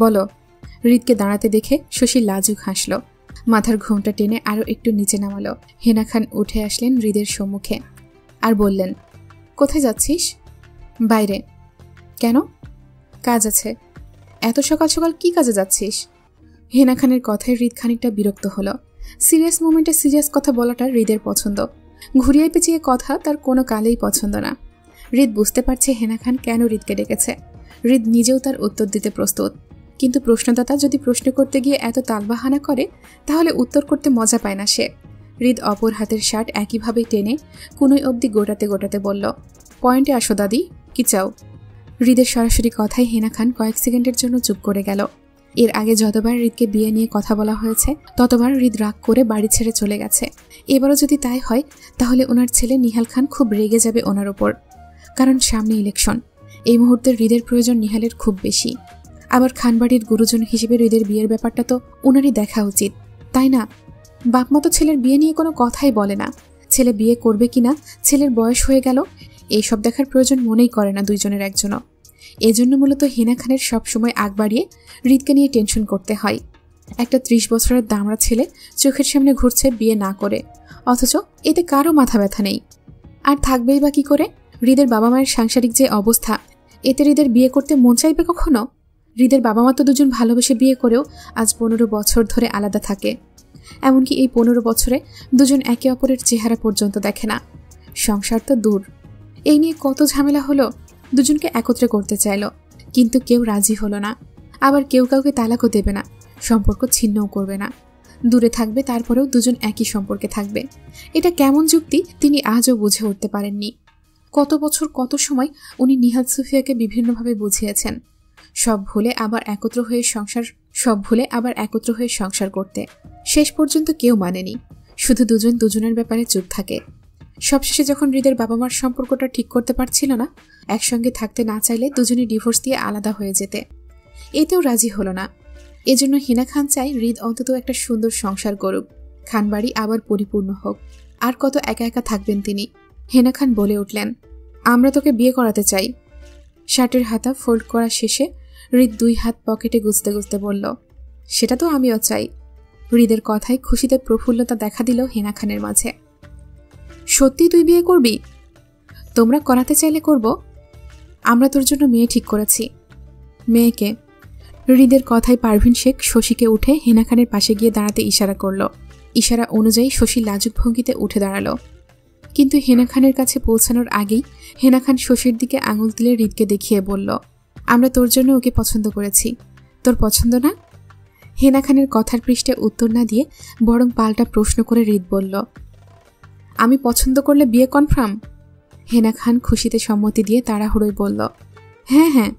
বলো। হৃদকে দাঁড়াতে দেখে শশী লাজুক হাসল। মাথার ঘোমটা টেনে আরও একটু নিচে নামালো। হেনা খান উঠে আসলেন হৃদের সম্মুখে আর বললেন, কোথায় যাচ্ছিস? বাইরে। কেন? কাজ আছে। এত সকাল সকাল কি কাজে যাচ্ছিস? হেনা খানের কথায় হৃদ খানিকটা বিরক্ত হলো। সিরিয়াস মোমেন্টে সিরিয়াস কথা বলাটা হৃদের পছন্দ, ঘুরিয়ে পেঁচিয়ে কথা তার কোনো কালেই পছন্দ না। হৃদ বুঝতে পারছে হেনা খান কেন হৃদকে ডেকেছে। হৃদ নিজেও তার উত্তর দিতে প্রস্তুত, কিন্তু প্রশ্নদাতা যদি প্রশ্ন করতে গিয়ে এত তালবাহানা করে তাহলে উত্তর করতে মজা পায় না সে। হৃদ অপর হাতের শার্ট একইভাবে টেনে কোনোই অবধি গোটাতে গোটাতে বলল, পয়েন্টে আসো দাদি, কি চাও? হৃদের সরাসরি কথায় হেনা খান কয়েক সেকেন্ডের জন্য চুপ করে গেল। এর আগে যতবার হৃদকে বিয়ে নিয়ে কথা বলা হয়েছে ততবার হৃদ রাগ করে বাড়ি ছেড়ে চলে গেছে। এবারও যদি তাই হয় তাহলে ওনার ছেলে নিহাল খান খুব রেগে যাবে ওনার ওপর, কারণ সামনে ইলেকশন। এই মুহূর্তে হৃদের প্রয়োজন নিহালের খুব বেশি। আবার খানবাড়ির গুরুজন হিসেবে হৃদের বিয়ের ব্যাপারটা তো ওনারই দেখা উচিত, তাই না? বাপমা তো ছেলের বিয়ে নিয়ে কোনো কথাই বলে না। ছেলে বিয়ে করবে কিনা, ছেলের বয়স হয়ে গেল, এইসব দেখার প্রয়োজন মনেই করে না দুইজনের একজনও। এজন্য মূলত হেনা খানের সবসময় আগ বাড়িয়ে হৃদকে নিয়ে টেনশন করতে হয়। একটা 30 বছরের দামড়া ছেলে চোখের সামনে ঘুরছে বিয়ে না করে, অথচ এতে কারো মাথা ব্যথা নেই। আর থাকবেই বা কি করে? হৃদের বাবা মায়ের সাংসারিক যে অবস্থা, এতে হৃদের বিয়ে করতে মন চাইবে কখনো? হৃদের বাবা মা তো দুজন ভালোবেসে বিয়ে করেও আজ 15 বছর ধরে আলাদা থাকে। এমনকি এই 15 বছরে দুজন একে অপরের চেহারা পর্যন্ত দেখে না। সংসার তো দূর, এই নিয়ে কত ঝামেলা হলো। দুজনকে একত্রে করতে চাইল, কিন্তু কেউ রাজি হলো না। আবার কেউ কাউকে তালাকও দেবে না, সম্পর্ক ছিন্নও করবে না। দূরে থাকবে, তারপরেও দুজন একই সম্পর্কে থাকবে। এটা কেমন যুক্তি তিনি আজও বুঝে উঠতে পারেননি। কত বছর কত সময় উনি নিহাল সুফিয়াকে বিভিন্নভাবে বুঝিয়েছেন সব ভুলে আবার একত্র হয়ে সংসার করতে। শেষ পর্যন্ত কেউ মানেনি, শুধু দুজন দুজনের ব্যাপারে চুপ থাকে। সবশেষে যখন হৃদের বাবা মার সম্পর্কটা ঠিক করতে পারছিল না, একসঙ্গে থাকতে না চাইলে দুজনে ডিভোর্স দিয়ে আলাদা হয়ে যেতে, এতেও রাজি হলো না। এজন্য হিনা খান চাই হৃদ অন্তত একটা সুন্দর সংসার করুক, খানবাড়ি আবার পরিপূর্ণ হোক। আর কত একা একা থাকবেন তিনি। হেনা খান বলে উঠলেন, আমরা তোকে বিয়ে করাতে চাই। শার্টের হাতা ফোল্ড করা শেষে হৃদ 2 হাত পকেটে গুজতে গুজতে বলল, সেটা তো আমিও চাই, হৃদের কথায় খুশিতে প্রফুল্লতা দেখা দিল হেনা খানের মাঝে। সত্যি তুই বিয়ে করবি? তোমরা করাতে চাইলে করব। আমরা তোর জন্য মেয়ে ঠিক করেছি। মেয়েকে? হৃদের কথায় পারভিন শেখ শশীকে উঠে হেনা খানের পাশে গিয়ে দাঁড়াতে ইশারা করল। ইশারা অনুযায়ী শশী লাজুক ভঙ্গিতে উঠে দাঁড়ালো। কিন্তু হেনা খানের কাছে পৌঁছানোর আগেই হেনা খান শশীর দিকে আঙুল তুলে হৃদকে দেখিয়ে বলল, আমরা তোর জন্য ওকে পছন্দ করেছি, তোর পছন্দ না? হেনা খানের কথার পৃষ্ঠে উত্তর না দিয়ে বরং পাল্টা প্রশ্ন করে হৃদ বলল, আমি পছন্দ করলে বিয়ে কনফার্ম? হেনা খান খুশিতে সম্মতি দিয়ে তাড়াহুড়োয় বলল, হ্যাঁ হ্যাঁ।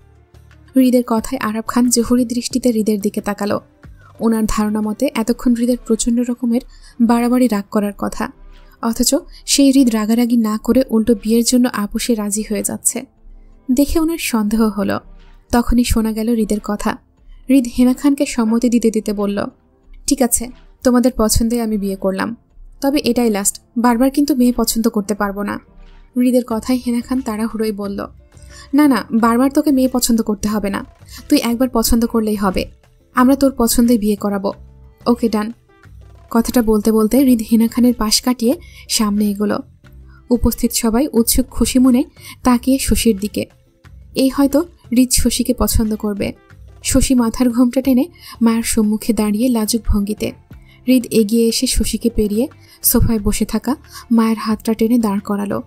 হৃদের কথায় আরাব খান জহুরি দৃষ্টিতে হৃদের দিকে তাকালো। ওনার ধারণা মতে এতক্ষণ হৃদের প্রচণ্ড রকমের বাড়াবাড়ি রাগ করার কথা, অথচ সেই হৃদ রাগারাগি না করে উল্টো বিয়ের জন্য আপোষে রাজি হয়ে যাচ্ছে দেখে ওনার সন্দেহ হলো। তখনই শোনা গেল হৃদের কথা। হৃদ হেনা খানকে সম্মতি দিতে দিতে বলল, ঠিক আছে, তোমাদের পছন্দে আমি বিয়ে করলাম, তবে এটাই লাস্ট, বারবার কিন্তু মেয়ে পছন্দ করতে পারবো না। হৃদের কথায় হেনা খান তাড়াহুড়োই বলল, না না, বারবার তোকে মেয়ে পছন্দ করতে হবে না, তুই একবার পছন্দ করলেই হবে, আমরা তোর পছন্দে বিয়ে করাবো। ওকে ডান। কথাটা বলতে বলতে হৃদ হেনা খানের পাশ কাটিয়ে সামনে এগোলো। উপস্থিত সবাই উৎসুক খুশি মনে তাকিয়ে শশীর দিকে। এই হয়তো হৃদ শশীকে পছন্দ করবে। শশী মাথার ঘোমটা টেনে মায়ের সম্মুখে দাঁড়িয়ে লাজুক ভঙ্গিতে। হৃদ এগিয়ে এসে শশীকে পেরিয়ে সোফায় বসে থাকা মায়ের হাতটা টেনে দাঁড় করালো।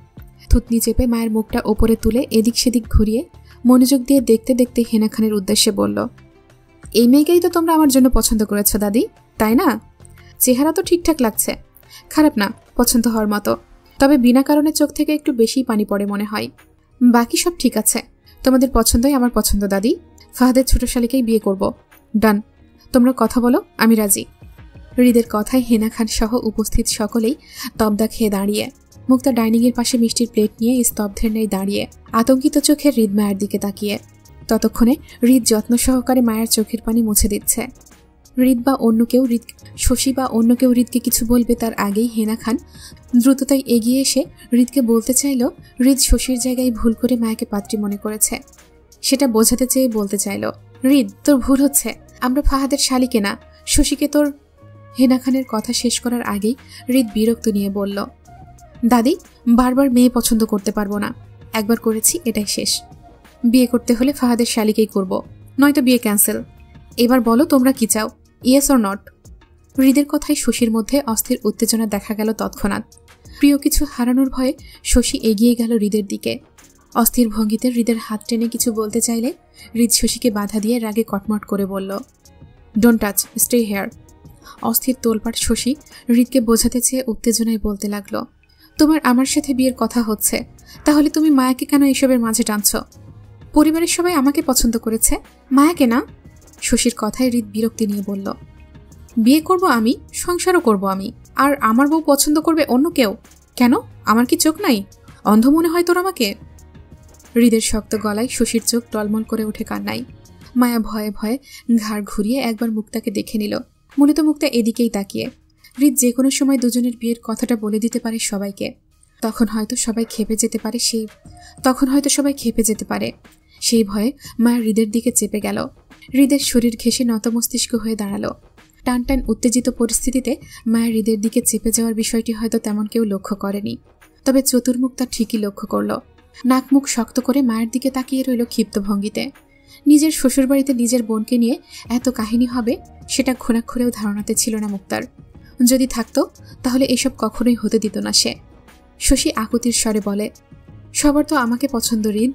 থুতনি চেপে মায়ের মুখটা ওপরে তুলে এদিক সেদিক ঘুরিয়ে মনোযোগ দিয়ে দেখতে দেখতে হেনা খানের উদ্দেশ্যে বলল, এই মেয়েকেই তো তোমরা আমার জন্য পছন্দ করেছ দাদি, তাই না? চেহারা তো ঠিকঠাক লাগছে, খারাপ না, পছন্দ হওয়ার মতো, তবে বিনা কারণে চোখ থেকে একটু বেশি পানি পড়ে মনে হয়। বাকি সব ঠিক আছে, তোমাদের পছন্দই আমার পছন্দ দাদি, ফাহাদের ছোট শালিকেই বিয়ে করব। ডান, তোমরা কথা বলো, আমি রাজি। হৃদের কথায় হেনা খান সহ উপস্থিত সকলেই তবদা খেয়ে দাঁড়িয়ে। মুক্তা ডাইনিংয়ের পাশে মিষ্টির প্লেট নিয়ে স্তব্ধের ন্যায় দাঁড়িয়ে আতঙ্কিত চোখে হৃদ মায়ের দিকে তাকিয়ে। ততক্ষণে হৃদ যত্ন সহকারে মায়ের চোখের পানি মুছে দিচ্ছে। হৃদ বা অন্য কেউ শশী বা অন্য কেউ হৃদকে কিছু বলবে তার আগেই হেনা খান দ্রুততায় এগিয়ে এসে হৃদকে বলতে চাইল, হৃদ শশীর জায়গায় ভুল করে মায়াকে পাত্রী মনে করেছে। সেটা বোঝাতে চেয়ে বলতে চাইল, হৃদ তোর ভুল হচ্ছে, আমরা ফাহাদের শালিকে না, শশীকে তোর। হেনা খানের কথা শেষ করার আগেই হৃদ বিরক্ত নিয়ে বলল, দাদি, বারবার মেয়ে পছন্দ করতে পারবো না, একবার করেছি, এটাই শেষ। বিয়ে করতে হলে ফাহাদের শালিকেই করব, নয়তো বিয়ে ক্যান্সেল। এবার বলো তোমরা কি চাও, ইয়েস অর নট? হৃদের কথায় শশীর মধ্যে অস্থির উত্তেজনা দেখা গেল তৎক্ষণাৎ। প্রিয় কিছু হারানোর ভয়ে শশী এগিয়ে গেল হৃদের দিকে। অস্থির ভঙ্গিতে হৃদের হাত টেনে কিছু বলতে চাইলে হৃদ শশীকে বাধা দিয়ে রাগে কটমট করে বলল, ডোন্ট টাচ, স্টে হেয়ার। অস্থির তোলপাট শশী হৃদকে বোঝাতে চেয়ে উত্তেজনায় বলতে লাগলো, তোমার আমার সাথে বিয়ের কথা হচ্ছে, তাহলে তুমি মায়াকে কেন এসবের মাঝে টানছ? পরিবারের সবাই আমাকে পছন্দ করেছে, মায়াকে না। শশীর কথায় হৃদ বিরক্তি নিয়ে বলল, বিয়ে করব আমি, সংসারও করব আমি, আর আমার বউ পছন্দ করবে অন্য কেউ? কেন, আমার কি চোখ নাই? অন্ধ মনে হয় তোর আমাকে? হৃদের শক্ত গলায় শশীর চোখ টলমল করে ওঠে কান্নায়। মায়া ভয়ে ভয়ে ঘাড় ঘুরিয়ে একবার মুক্তাকে দেখে নিল, মূলত মুক্তা এদিকেই তাকিয়ে। হৃদ যে কোনো সময় দুজনের বিয়ের কথাটা বলে দিতে পারে সবাইকে, তখন হয়তো সবাই খেপে যেতে পারে সেই ভয়ে মায়া হৃদের দিকে চেপে গেল। হৃদের শরীর ঘেঁষে নতমস্তিষ্ক হয়ে দাঁড়ালো। টান টান উত্তেজিত পরিস্থিতিতে মায়ের হৃদের দিকে চেপে যাওয়ার বিষয়টি হয়তো তেমন কেউ লক্ষ্য করেনি, তবে চতুর্মুক্তা ঠিকই লক্ষ্য করল। নাক মুখ শক্ত করে মায়ের দিকে তাকিয়ে রইল ক্ষিপ্ত ভঙ্গিতে। নিজের শ্বশুরবাড়িতে নিজের বোনকে নিয়ে এত কাহিনী হবে সেটা ঘুণাক্ষরেও ধারণাতে ছিল না মুক্তার। যদি থাকতো তাহলে এসব কখনোই হতে দিত না সে। শশী আকুতির স্বরে বলে, সবার তো আমাকে পছন্দ হৃদ।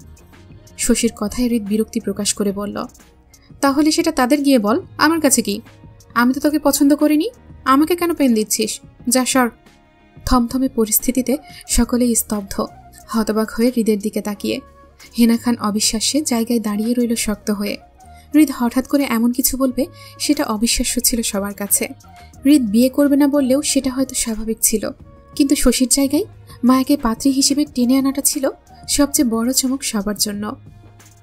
শশীর কথায় হৃদ বিরক্তি প্রকাশ করে বলল, তাহলে সেটা তাদের গিয়ে বল, আমার কাছে কি? আমি তো তোকে পছন্দ করিনি, আমাকে কেন পেন দিচ্ছিস? যা সর। থমথমে পরিস্থিতিতে সকলেই স্তব্ধ, হতবাক হয়ে হৃদের দিকে তাকিয়ে। হেনা খান অবিশ্বাস্যে জায়গায় দাঁড়িয়ে রইল শক্ত হয়ে। হৃদ হঠাৎ করে এমন কিছু বলবে সেটা অবিশ্বাস্য ছিল সবার কাছে। হৃদ বিয়ে করবে না বললেও সেটা হয়তো স্বাভাবিক ছিল, কিন্তু শশীর জায়গায় মায়াকে পাত্রী হিসেবে টেনে আনাটা ছিল সবচেয়ে বড় চমক সবার জন্য।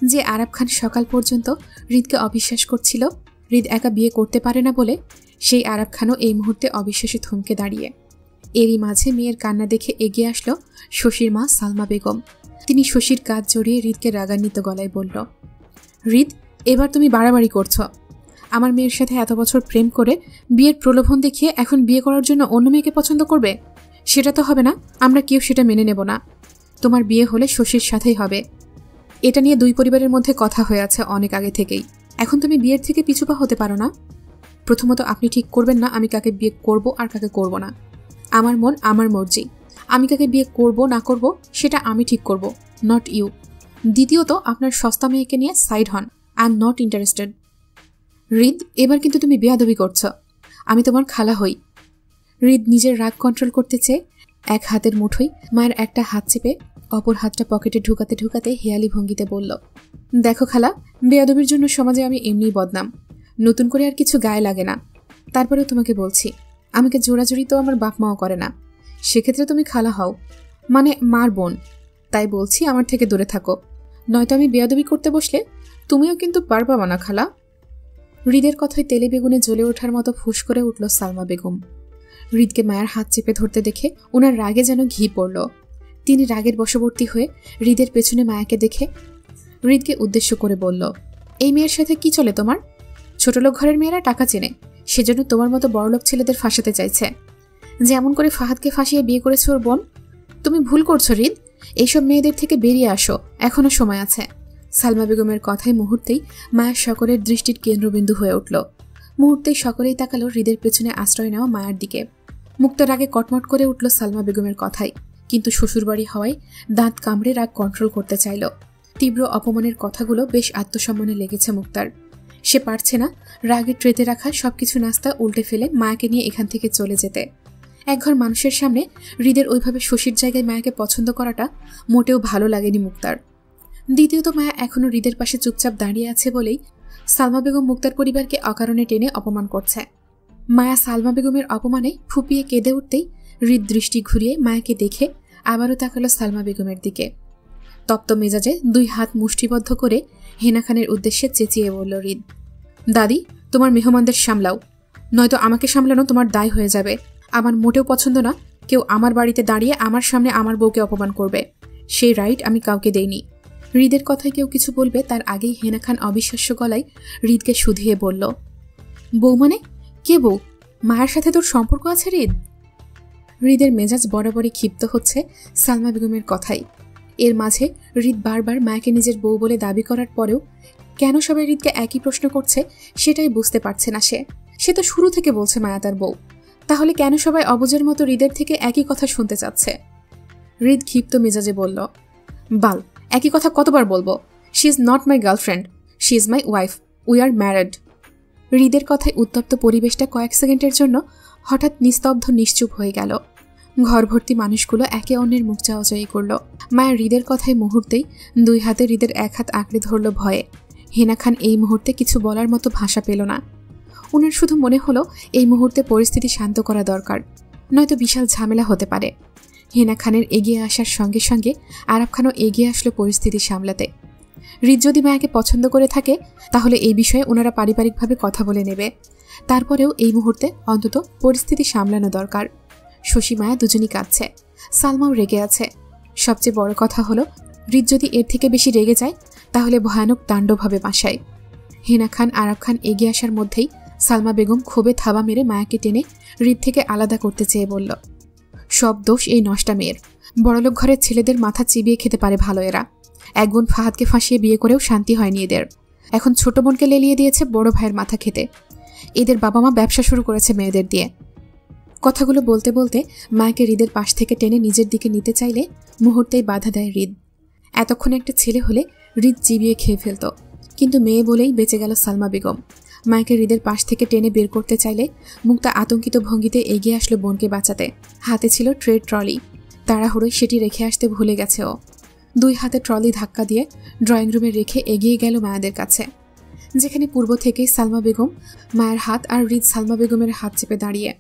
যে আরাব খান সকাল পর্যন্ত হৃদকে অবিশ্বাস করছিল হৃদ একা বিয়ে করতে পারে না বলে, সেই আরাব খানও এই মুহূর্তে অবিশ্বাসে থমকে দাঁড়িয়ে। এরই মাঝে মেয়ের কান্না দেখে এগিয়ে আসলো শশীর মা সালমা বেগম। তিনি শশীর কাঁধ জড়িয়ে হৃদকে রাগান্বিত গলায় বলল, হৃদ, এবার তুমি বাড়াবাড়ি করছো। আমার মেয়ের সাথে এত বছর প্রেম করে বিয়ের প্রলোভন দেখিয়ে এখন বিয়ে করার জন্য অন্য মেয়েকে পছন্দ করবে? সেটা তো হবে না, আমরা কেউ সেটা মেনে নেব না। তোমার বিয়ে হলে শশীর সাথেই হবে। এটা নিয়ে দুই পরিবারের মধ্যে কথা হয়ে আছে অনেক আগে থেকেই। এখন তুমি বিয়ের থেকে পিছুপা হতে পারো না। প্রথমত আপনি ঠিক করবেন না আমি কাকে বিয়ে করব আর কাকে করব না। আমার মন আমার মর্জি। আমি কাকে বিয়ে করব না করব সেটা আমি ঠিক করব, নট ইউ। দ্বিতীয়ত আপনার সস্তা মেয়েকে নিয়ে সাইড হন। I am not interested. হৃদ, এবার কিন্তু তুমি বেয়াদবি করছ। আমি তোমার খালা হই। হৃদ নিজের রাগ কন্ট্রোল করতে চেয়ে এক হাতের মুঠোই মায়ের একটা হাত চেপে অপর হাতটা পকেটে ঢুকাতে ঢুকাতে হেয়ালি ভঙ্গিতে বলল, দেখো খালা, বেয়াদবির জন্য সমাজে আমি এমনিই বদনাম। নতুন করে আর কিছু গায়ে লাগে না। তারপরেও তোমাকে বলছি, আমাকে জোরাজুরি তো আমার বাপ মাও করে না। সেক্ষেত্রে তুমি খালা হও, মানে মার বোন। তাই বলছি আমার থেকে দূরে থাকো, নয়তো আমি বেয়াদবি করতে বসলে তুমিও কিন্তু পারবা না খালা। হৃদের কথায় তেলে বেগুনে জ্বলে ওঠার মতো ফুস করে উঠল সালমা বেগম। হৃদকে মায়ের হাত চেপে ধরতে দেখে ওনার রাগে যেন ঘি পড়ল। তিনি রাগের বশবর্তী হয়ে হৃদের পেছনে মায়াকে দেখে হৃদকে উদ্দেশ্য করে বলল, এই মেয়ের সাথে কি চলে তোমার? ছোটলোক ঘরের মেয়েরা টাকা চেনে, সেজন্য তোমার মতো বড়লোক ছেলেদের ফাঁসাতে চাইছে। যেমন করে ফাহাদকে ফাঁসিয়ে বিয়ে করেছে ওর বোন। তুমি ভুল করছো হৃদ, এইসব মেয়েদের থেকে বেরিয়ে আসো, এখনো সময় আছে। সালমা বেগমের কথায় মুহূর্তেই মায়ের সকলের দৃষ্টির কেন্দ্রবিন্দু হয়ে উঠল। মুহূর্তেই সকলেই তাকালো হৃদের পেছনে আশ্রয় নেওয়া মায়ের দিকে। মুক্তার আগে কটমট করে উঠল সালমা বেগমের কথায়, কিন্তু শ্বশুরবাড়ি হওয়ায় দাঁত কামড়ে রাগ কন্ট্রোল করতে চাইল। তীব্র অপমানের কথাগুলো বেশ আত্মসম্মানে লেগেছে মুক্তার। সে পারছে না রাগে ট্রেতে রাখা সবকিছু নাস্তা উল্টে ফেলে মায়াকে নিয়ে এখান থেকে চলে যেতে। একঘর মানুষের সামনে হৃদের ওইভাবে শশীর জায়গায় মায়াকে পছন্দ করাটা মোটেও ভালো লাগেনি মুক্তার। দ্বিতীয়ত মায়া এখনো হৃদের পাশে চুপচাপ দাঁড়িয়ে আছে বলেই সালমা বেগম মুক্তার পরিবারকে অকারণে টেনে অপমান করছে। মায়া সালমা বেগমের অপমানে ফুপিয়ে কেঁদে উঠতেই হৃদ দৃষ্টি ঘুরিয়ে মায়াকে দেখে আবারও তাকালো সালমা বেগমের দিকে। তপ্ত মেজাজে দুই হাত মুষ্টিবদ্ধ করে হেনা খানের উদ্দেশ্যে চেঁচিয়ে বলল হৃদ, দাদি, তোমার মেহমানদের সামলাও, নয়তো আমাকে সামলানো তোমার দায় হয়ে যাবে। আমার মোটেও পছন্দ না কেউ আমার বাড়িতে দাঁড়িয়ে আমার সামনে আমার বউকে অপমান করবে। সেই রাইট আমি কাউকে দেইনি। হৃদের কথায় কেউ কিছু বলবে তার আগেই হেনা খান অবিশ্বাস্য গলায় হৃদকে শুধিয়ে বলল, বউ মানে কে বউ? মায়ের সাথে তোর সম্পর্ক আছে হৃদ? হৃদের মেজাজ বরাবরই ক্ষিপ্ত হচ্ছে সালমা বেগমের কথাই। এর মাঝে হৃদ বারবার মায়াকে নিজের বউ বলে দাবি করার পরেও কেন সবাই হৃদকে একই প্রশ্ন করছে সেটাই বুঝতে পারছে না সে তো শুরু থেকে বলছে মায়া তার বউ, তাহলে কেন সবাই অবুঝের মতো হৃদের থেকে একই কথা শুনতে চাচ্ছে? হৃদ ক্ষিপ্ত মেজাজে বলল, বাল, একই কথা কতবার বলবো? She is not my girlfriend, she is my wife, we are married. হৃদের কথায় উত্তপ্ত পরিবেশটা কয়েক সেকেন্ডের জন্য হঠাৎ নিস্তব্ধ নিশ্চুপ হয়ে গেল। ঘর ভর্তি মানুষগুলো একে অন্যের মুখ চাওয়াচাই করল। মায়ের হৃদের কথায় মুহূর্তেই দুই হাতে হৃদের এক হাত আঁকড়ে ধরল ভয়ে। হেনা খান এই মুহূর্তে কিছু বলার মতো ভাষা পেল না। ওনার শুধু মনে হলো এই মুহূর্তে পরিস্থিতি শান্ত করা দরকার, নয়তো বিশাল ঝামেলা হতে পারে। হেনা খানের এগিয়ে আসার সঙ্গে সঙ্গে আরাব খানও এগিয়ে আসলো পরিস্থিতি সামলাতে। হৃদ যদি মায়াকে পছন্দ করে থাকে তাহলে এই বিষয়ে ওনারা পারিবারিকভাবে কথা বলে নেবে। তারপরেও এই মুহূর্তে অন্তত পরিস্থিতি সামলানো দরকার। শশী মায়া দুজনই কাঁদছে, সালমাও রেগে আছে। সবচেয়ে বড় কথা হলো হৃদ যদি এর থেকে বেশি রেগে যায় তাহলে ভয়ানক তাণ্ডব হবে বাসায়। হেনা খান আরাব খান এগিয়ে আসার মধ্যেই সালমা বেগম ক্ষোভে থাবা মেরে মায়াকে টেনে হৃদ থেকে আলাদা করতে চেয়ে বলল, সব দোষ এই নষ্টা মেয়ের। বড়লোক ঘরের ছেলেদের মাথা চিবিয়ে খেতে পারে ভালো এরা। এক বোন ফাহাদকে ফাঁসিয়ে বিয়ে করেও শান্তি হয়নি এদের, এখন ছোট বোনকে লেলিয়ে দিয়েছে বড় ভাইয়ের মাথা খেতে। এদের বাবা মা ব্যবসা শুরু করেছে মেয়েদের দিয়ে। কথাগুলো বলতে বলতে মায়াকে হৃদের পাশ থেকে টেনে নিজের দিকে নিতে চাইলে মুহূর্তেই বাধা দেয় হৃদ। এতক্ষণে একটা ছেলে হলে হৃদ চিবিয়ে খেয়ে ফেলত, কিন্তু মেয়ে বলেই বেঁচে গেল সালমা বেগম। মায়াকে হৃদের পাশ থেকে টেনে বের করতে চাইলে মুক্তা আতঙ্কিত ভঙ্গিতে এগিয়ে আসলো বোনকে বাঁচাতে। হাতে ছিল ট্রেড ট্রলি, তাড়াহুড়োয় সেটি রেখে আসতে ভুলে গেছে ও। দুই হাতে ট্রলি ধাক্কা দিয়ে ড্রয়িং রুমে রেখে এগিয়ে গেল মায়াদের কাছে, যেখানে পূর্ব থেকেই সালমা বেগম মায়ের হাত আর হৃদ সালমা বেগমের হাত চেপে দাঁড়িয়ে।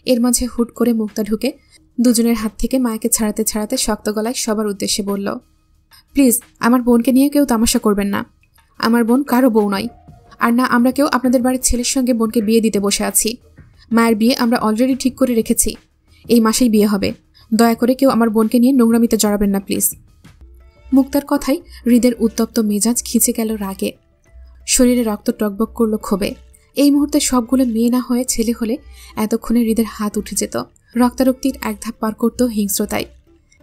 এর মাঝে হুট করে মুক্তা ঢুকে দুজনের হাত থেকে মায়াকে ছাড়াতে ছাড়াতে শক্ত গলায় সবার উদ্দেশ্যে বলল, প্লিজ আমার বোনকে নিয়ে কেউ তামাশা করবেন না। আমার বোন কারো বউ নয়, আর না আমরা কেউ আপনাদের বাড়ির ছেলের সঙ্গে বোনকে বিয়ে দিতে বসে আছি। মায়ের বিয়ে আমরা অলরেডি ঠিক করে রেখেছি, এই মাসেই বিয়ে হবে। দয়া করে কেউ আমার বোনকে নিয়ে নোংরামিতে জড়াবেন না প্লিজ। মুক্তার কথায় হৃদের উত্তপ্ত মেজাজ খিচে গেল রাগে। শরীরে রক্ত টকবক করল ক্ষোভে। এই মুহূর্তে সবগুলো মেয়ে না হয়ে ছেলে হলে এতক্ষণে হৃদের হাত উঠে যেত, রক্তারক্তির এক ধাপ পার করত হিংস্রতায়।